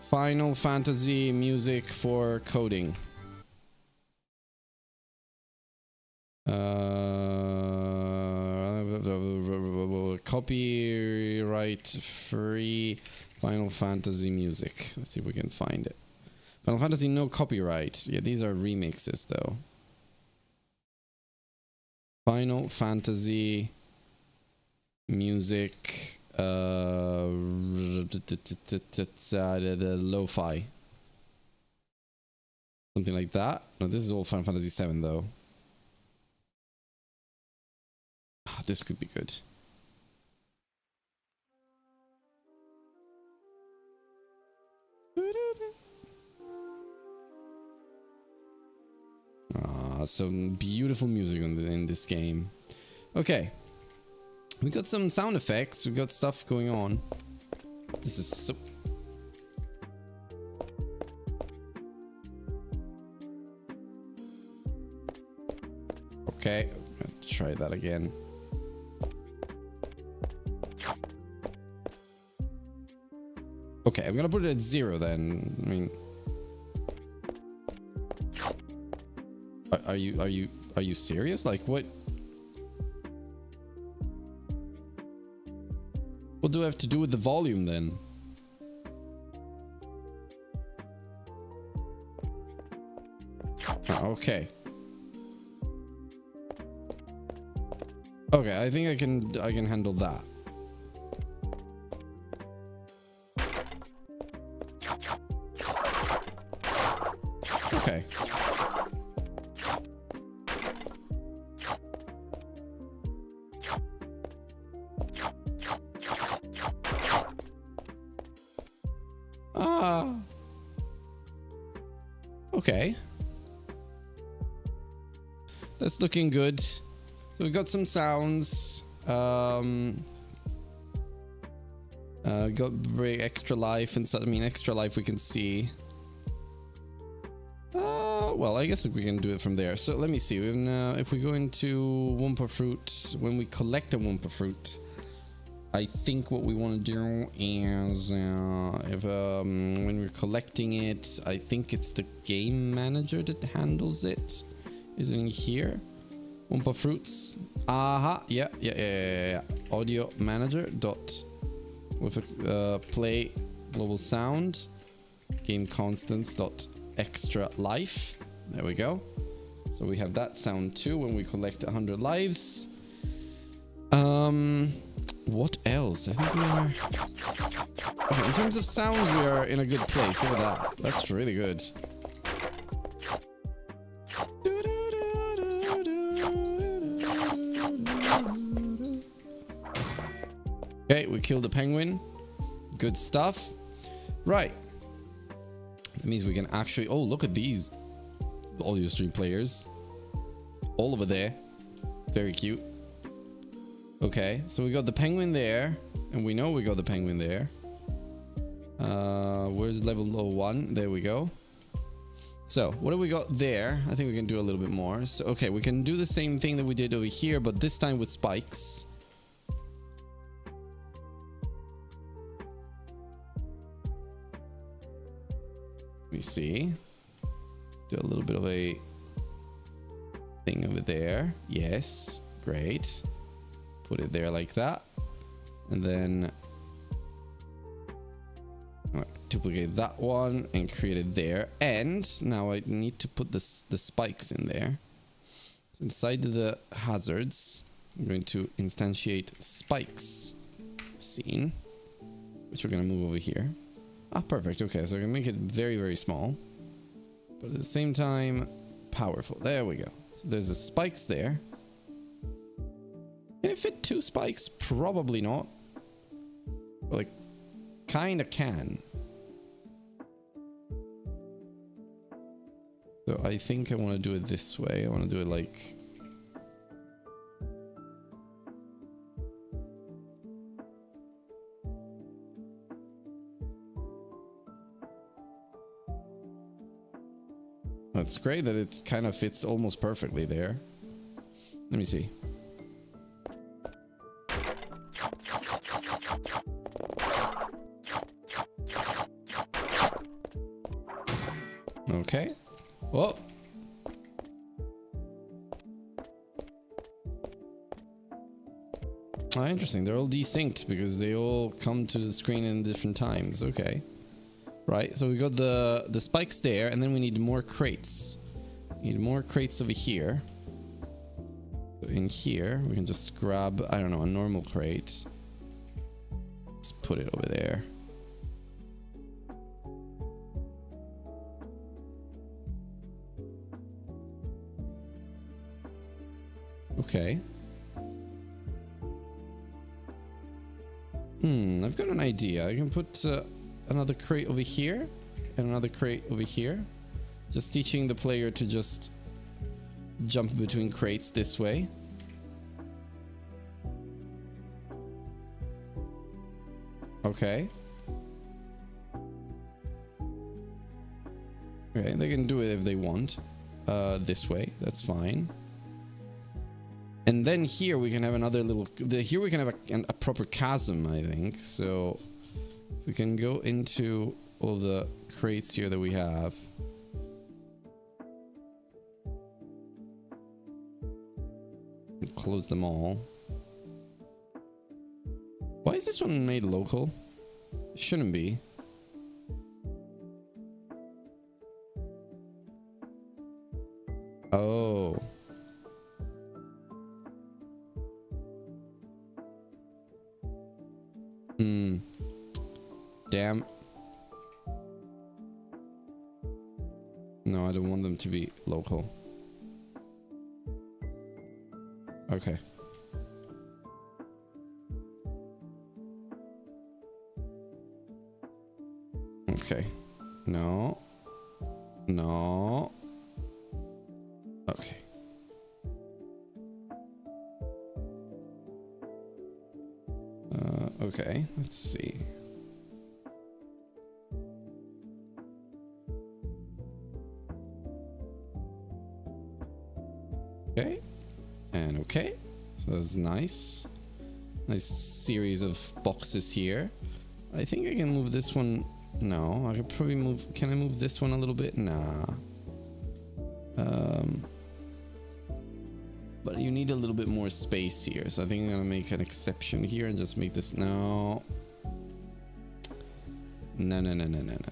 Final Fantasy music for coding. Copyright free Final Fantasy music. Let's see if we can find it. Final Fantasy no copyright. Yeah, these are remixes though. Final Fantasy music lo-fi. Something like that. No, this is all Final Fantasy 7 though. This could be good. Some beautiful music in this game. Okay. We got some sound effects. We got stuff going on. This is so... Okay. Let's try that again. Okay, I'm gonna put it at 0 then. I mean... Are you serious? Like what? What do I have to do with the volume then? Okay. Okay, I think I can handle that. Okay. Okay. That's looking good. So we got some sounds. Got extra life and so I mean extra life we can see. Well, I guess we can do it from there. So let me see. If we go into Wumpa Fruit, when we collect a Wumpa Fruit, I think what we want to do is when we're collecting it, I think it's the game manager that handles it. Is it in here? Wumpa Fruits. Aha. Yeah. Audio manager dot with play global sound game constants dot extra life. There we go. So we have that sound too when we collect 100 lives. What else? I think we are... Okay, in terms of sound, we are in a good place. Look at that. That's really good. Okay, we killed the penguin. Good stuff. Right. That means we can actually... Oh, look at these audio stream players. All over there. Very cute. Okay, so we got the penguin there, and we know we got the penguin there. Where's level 1? There we go. So, what do we got there? I think we can do a little bit more. So, okay, we can do the same thing that we did over here, but this time with spikes. Let me see. Do a little bit of a thing over there. Yes, great. Put it there like that, and then duplicate that one and create it there. And now I need to put the spikes in there. Inside the hazards, I'm going to instantiate spikes scene, which we're going to move over here. Ah, perfect. Okay, so I can make it very, very small, but at the same time, powerful. There we go. So there's the spikes there. Can it fit 2 spikes? Probably not. But like, kinda can. So I think I want to do it this way. I want to do it like... It's great that it kind of fits almost perfectly there. Let me see. Okay. Whoa. Oh, interesting. They're all desynced because they all come to the screen in different times. Okay. Right. So we got the spikes there, and then we need more crates. We need more crates over here. So in here, we can just grab, I don't know, a normal crate. Let's put it over there. Okay. I've got an idea. I can put another crate over here and another crate over here. Just teaching the player to just jump between crates this way. Okay. Okay, they can do it if they want. This way, that's fine. And then here we can have another little... Here we can have a proper chasm, I think. So we can go into all the crates here that we have. And close them all. Why is this one made local? It shouldn't be. Oh. Damn. No, I don't want them to be local. Okay. Okay. No. No. Okay. Okay, let's see. Okay, and okay, so that's nice. Nice series of boxes here. I think I can move this one. No, I could probably move. Can I move this one a little bit? Nah. But you need a little bit more space here, so I think I'm gonna make an exception here and just make this. No. No, no, no, no, no, no, no.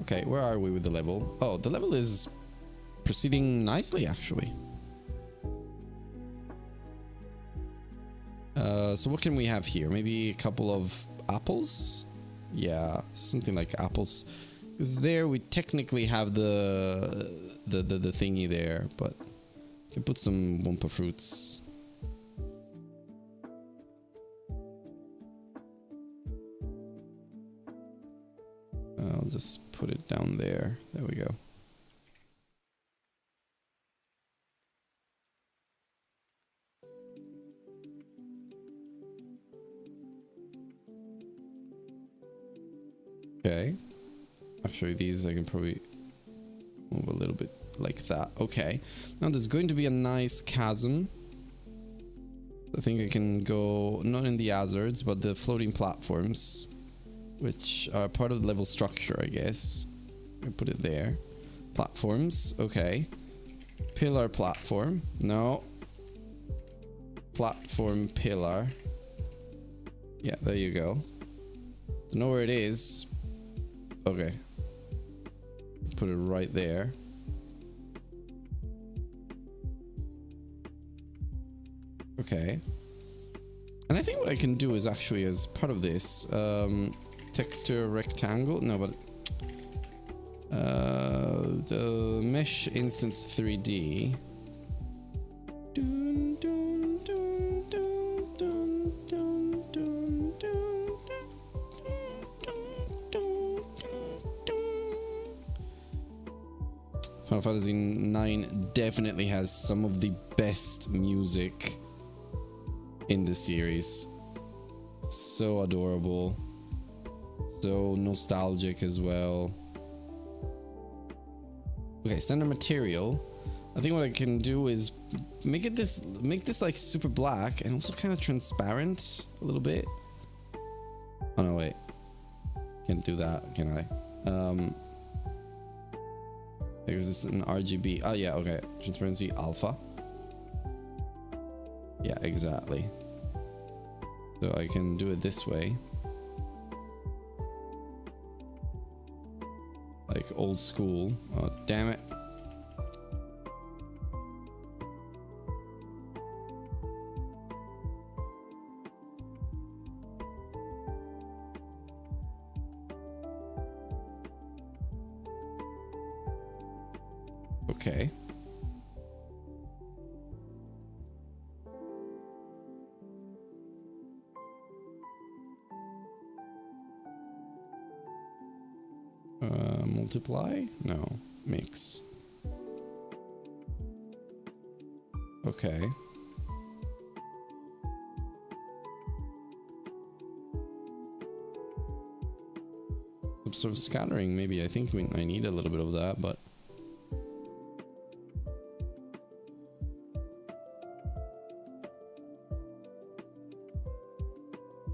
Okay, where are we with the level? Oh, the level is proceeding nicely, actually. So what can we have here? Maybe a couple of apples? Yeah, something like apples. Because there we technically have the thingy there, but we can put some Wumpa fruits. I'll just put it down there. There we go. Okay. Actually, these I can probably move a little bit like that. Okay. Now there's going to be a nice chasm. I think I can go not in the hazards, but the floating platforms, which are part of the level structure, I guess. I put it there. Platforms. Okay. Pillar platform. No. Platform pillar. Yeah, there you go. Don't know where it is. Okay. Put it right there. Okay. And I think what I can do is actually, as part of this, texture rectangle. No, but the mesh instance 3D. Dun, dun, dun, dun, dun, dun, dun, dun, Final Fantasy 9 definitely has some of the best music in the series. So adorable. So nostalgic as well. Okay, standard material. I think what I can do is make this like super black and also kind of transparent a little bit. Oh no, wait. Can't do that, can I? Because this is an RGB. Oh yeah, okay. Transparency alpha. Yeah, exactly. So I can do it this way. Like old school. Oh, damn it. Okay. Multiply? No. Mix. Okay. Some sort of scattering, maybe. I think I need a little bit of that, but...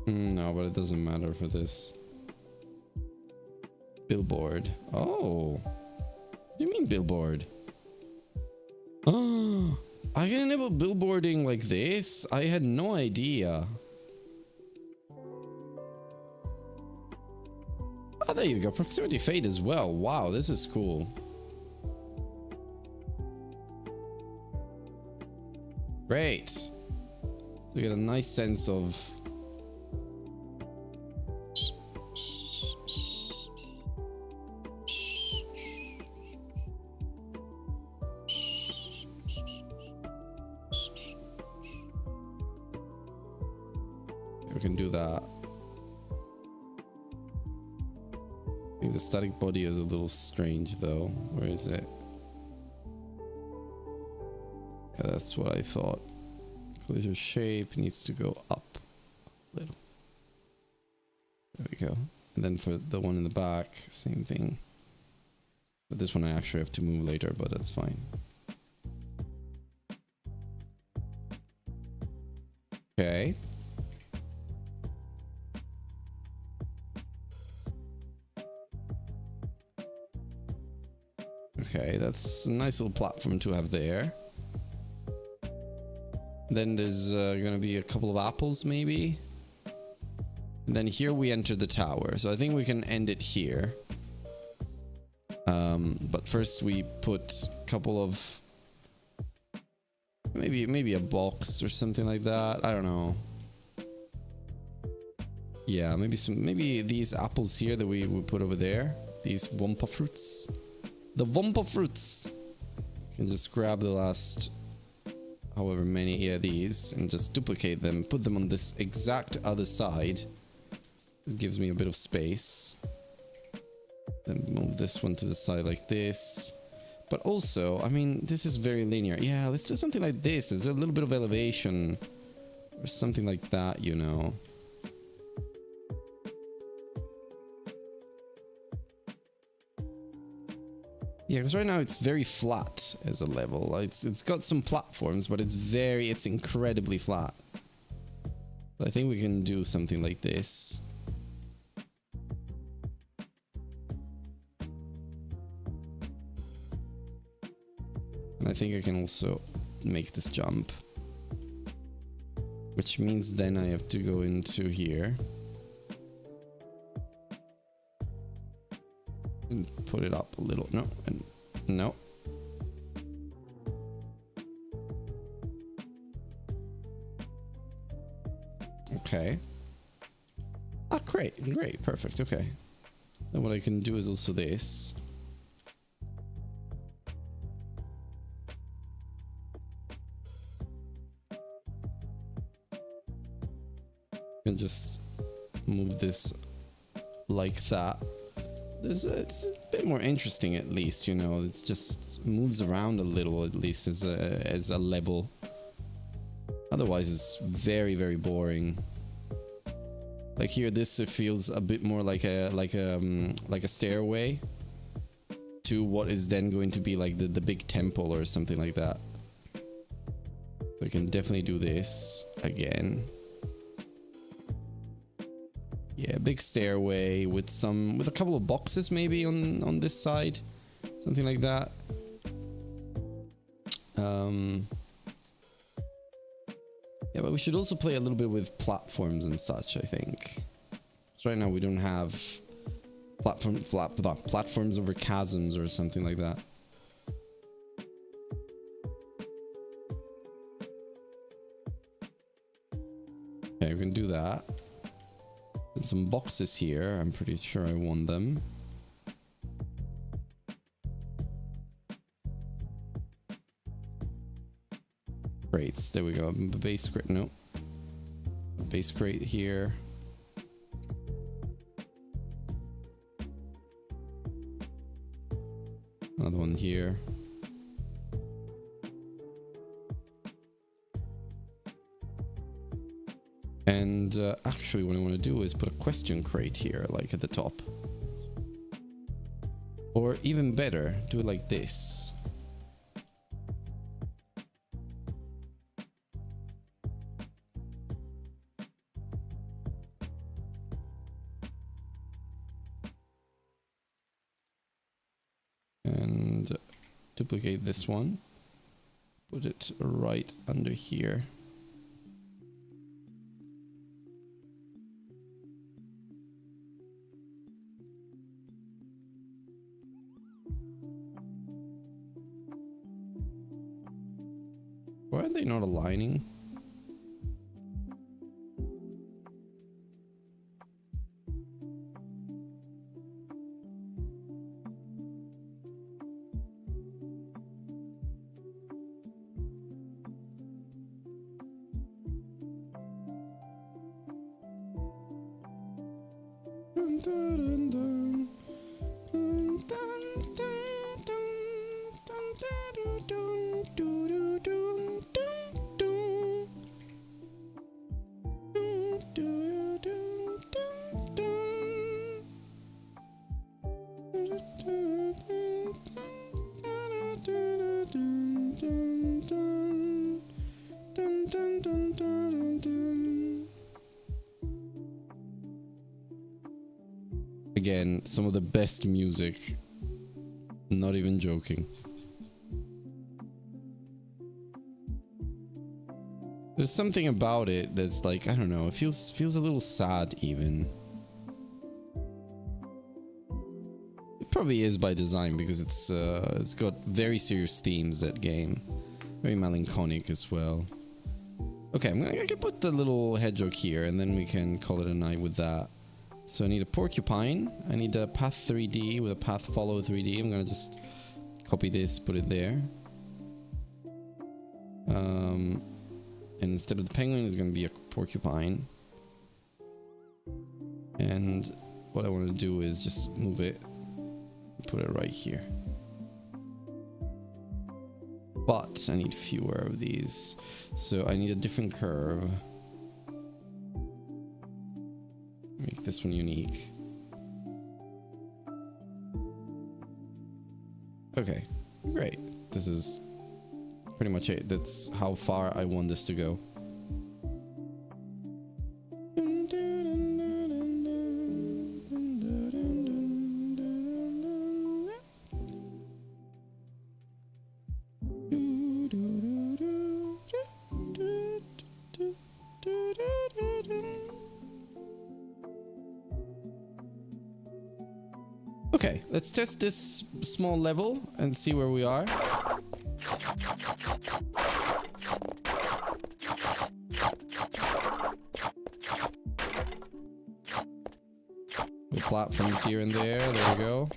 no, but it doesn't matter for this. Billboard. Oh. What do you mean billboard? Oh, I can enable billboarding like this? I had no idea. Oh, there you go. Proximity fade as well. Wow, this is cool. Great. So you get a nice sense of... We can do that. I think the static body is a little strange though. Where is it? Yeah, that's what I thought. Collision shape needs to go up a little. There we go. And then for the one in the back, same thing. But this one I actually have to move later, but that's fine. Okay. Okay, that's a nice little platform to have there. Then there's gonna be a couple of apples maybe. And then here we enter the tower. So I think we can end it here. But first we put a couple of... Maybe a box or something like that. I don't know. Yeah, maybe these apples here that we put over there. These Wumpa fruits. The Wumpa fruits. You can just grab the last however many, yeah, these, and just duplicate them, put them on this exact other side. It gives me a bit of space. Then move this one to the side like this. But also, I mean, this is very linear. Yeah, let's do something like this. There's a little bit of elevation or something like that, you know. Yeah, because right now it's very flat as a level. It's got some platforms, but it's incredibly flat. So I think we can do something like this. And I think I can also make this jump. Which means then I have to go into here. And put it up a little. No, and no. Okay. Ah, great, perfect, okay. Then what I can do is also this. And just move this like that. It's a bit more interesting, at least, you know. It's just moves around a little, at least as a level. Otherwise, it's very, very boring. Like here, this it feels a bit more like a stairway. to what is then going to be like the big temple or something like that. We can definitely do this again. Yeah, big stairway with a couple of boxes maybe on this side, something like that. Yeah, but we should also play a little bit with platforms and such, I think. So right now we don't have platforms over chasms or something like that. Okay, we can do that. And some boxes here. I'm pretty sure I want them. Crates. There we go. The base crate. No. A base crate here. Another one here. And actually what I want to do is put a question crate here, like at the top. Or even better, do it like this. And duplicate this one. Put it right under here. Why are they not aligning? Dun, dun, dun, dun. Dun, dun, dun, dun, dun, dun, dun, dun, dun, dun, dun. Dun, dun, dun, dun. Dun, dun, dun, dun, dun. Again, some of the best music. Not even joking. There's something about it that's like, I don't know, it feels a little sad even. It probably is by design because it's got very serious themes, that game. Very melancholic as well. Okay, I can put the little hedgehog here and then we can call it a night with that. So I need a porcupine. I need a path 3D with a path follow 3D. I'm gonna just copy this, put it there. And instead of the penguin, it's gonna be a porcupine. And what I want to do is just move it, put it right here. But I need fewer of these, so I need a different curve. Make this one unique. Okay, great. This is pretty much it. That's how far I want this to go. Okay, let's test this small level and see where we are. With platforms here and there. There we go.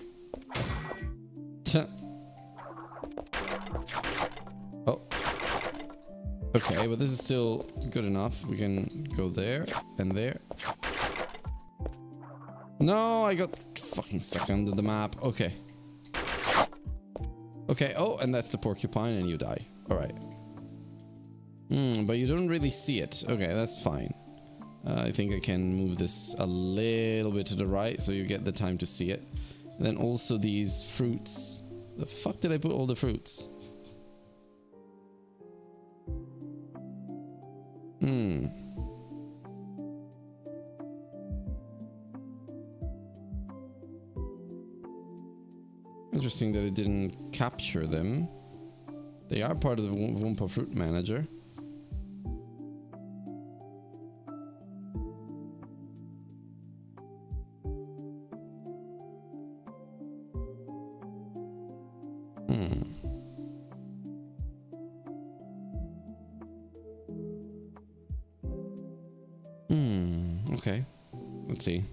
Oh. Okay, but this is still good enough. We can go there and there. No, I got fucking stuck under the map. Okay. Okay, oh, and that's the porcupine and you die. Alright. But you don't really see it. Okay, that's fine. I think I can move this a little bit to the right so you get the time to see it. And then also these fruits. The fuck did I put all the fruits? Interesting that it didn't capture them. They are part of the Wumpa Fruit Manager. Okay. Let's see.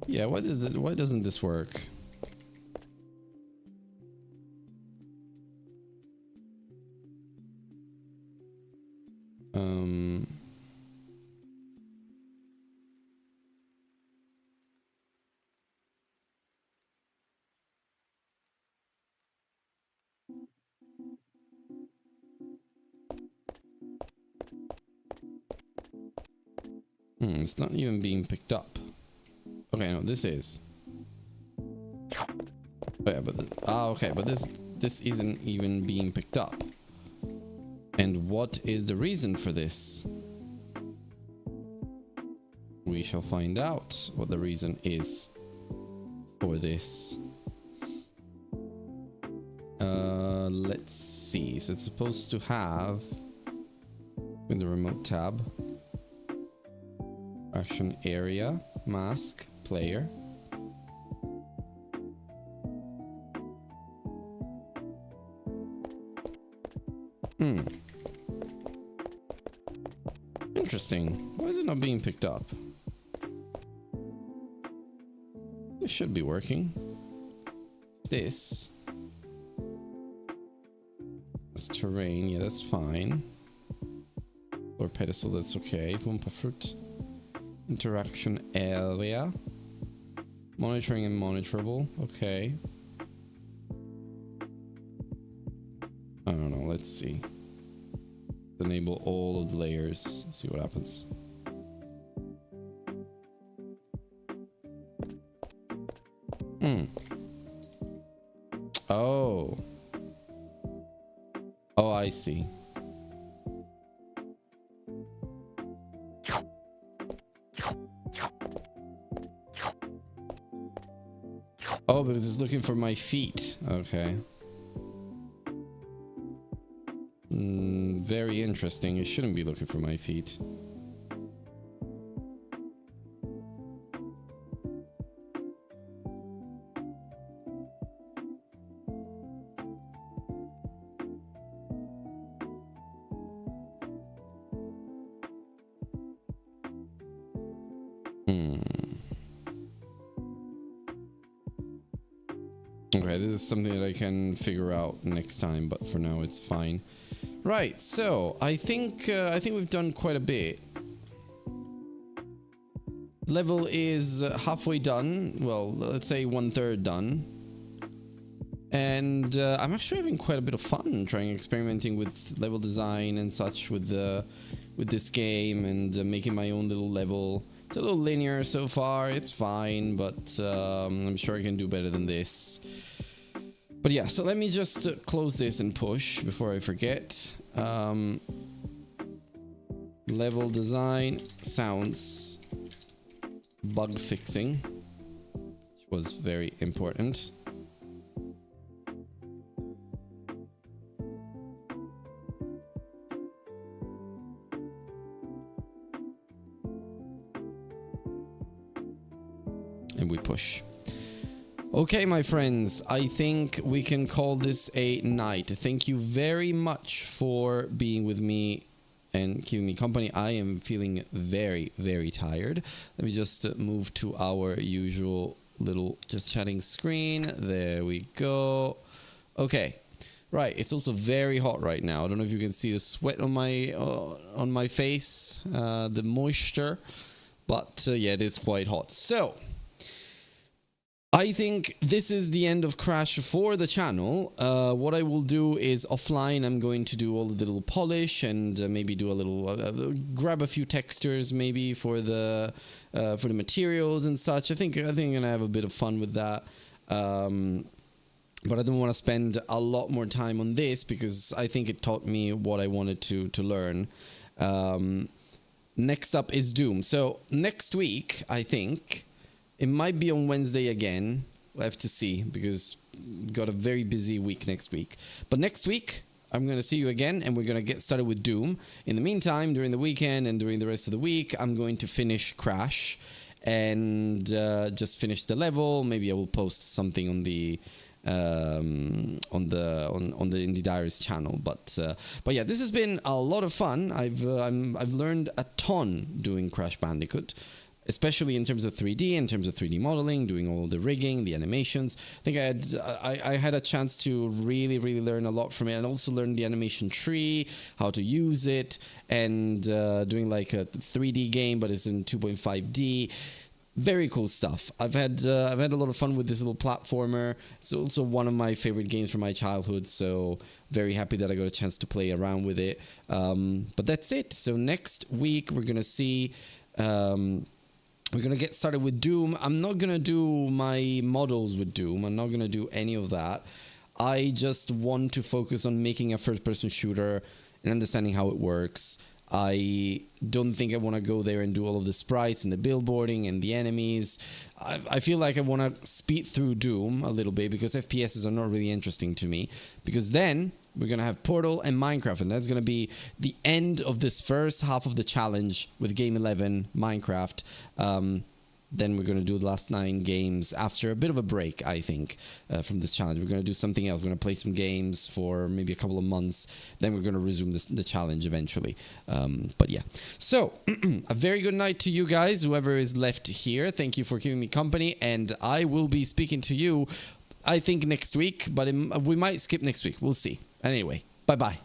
Yeah, why doesn't this work? It's not even being picked up. Okay, no, this is. Oh, yeah, but okay, but this isn't even being picked up. And what is the reason for this? We shall find out what the reason is for this. Let's see. So it's supposed to have in the remote tab action area, mask, player. Interesting. Why is it not being picked up? This should be working. This terrain, yeah, that's fine. Or pedestal, that's okay. Wumpa fruit. Interaction area. Monitoring and monitorable, okay. I don't know, let's see. Enable all of the layers, see what happens. Oh, I see. Oh, because it's looking for my feet. Okay. Very interesting. It shouldn't be looking for my feet. Okay, this is something that I can figure out next time, but for now it's fine. Right, so I think we've done quite a bit. Level is halfway done. Well, let's say 1/3 done. And I'm actually having quite a bit of fun experimenting with level design and such with this game and making my own little level. It's a little linear so far. It's fine, but I'm sure I can do better than this. But yeah, so let me just close this and push before I forget. Level design, sounds, bug fixing, which was very important. And we push. Okay, my friends, I think we can call this a night. Thank you very much for being with me and keeping me company. I am feeling very, very tired. Let me just move to our usual little just chatting screen. There we go. Okay, Right, it's also very hot right now. I don't know if you can see the sweat on my face, the moisture, but yeah, it is quite hot. So I think this is the end of Crash for the channel. What I will do is offline, I'm going to do all the little polish and maybe do a little grab a few textures maybe for the materials and such. I think I'm gonna have a bit of fun with that. But I don't want to spend a lot more time on this because I think it taught me what I wanted to learn. Next up is Doom. So next week, I think it might be on Wednesday again. We'll have to see because we've got a very busy week next week. But next week, I'm going to see you again and we're going to get started with Doom. In the meantime, during the weekend and during the rest of the week, I'm going to finish Crash and just finish the level. Maybe I will post something on the Indie Diaries channel, but yeah, this has been a lot of fun. I've learned a ton doing Crash Bandicoot, especially in terms of 3D, in terms of 3D modeling, doing all the rigging, the animations. I think I had a chance to really learn a lot from it, and also learn the animation tree, how to use it, and doing like a 3D game, but it's in 2.5D. Very cool stuff. I've had a lot of fun with this little platformer. It's also one of my favorite games from my childhood, so very happy that I got a chance to play around with it. But that's it. So next week we're gonna see. We're gonna get started with Doom. I'm not gonna do my models with Doom. I'm not gonna do any of that. I just want to focus on making a first-person shooter and understanding how it works. I don't think I want to go there and do all of the sprites and the billboarding and the enemies. I feel like I want to speed through Doom a little bit because FPSs are not really interesting to me. Because then we're going to have Portal and Minecraft, and that's going to be the end of this first half of the challenge with Game 11, Minecraft. Then we're going to do the last 9 games after a bit of a break, I think, from this challenge. We're going to do something else. We're going to play some games for maybe a couple of months. Then we're going to resume the challenge eventually. But yeah. So, a very good night to you guys, whoever is left here. Thank you for keeping me company. And I will be speaking to you, I think, next week. But we might skip next week. We'll see. Anyway, bye-bye.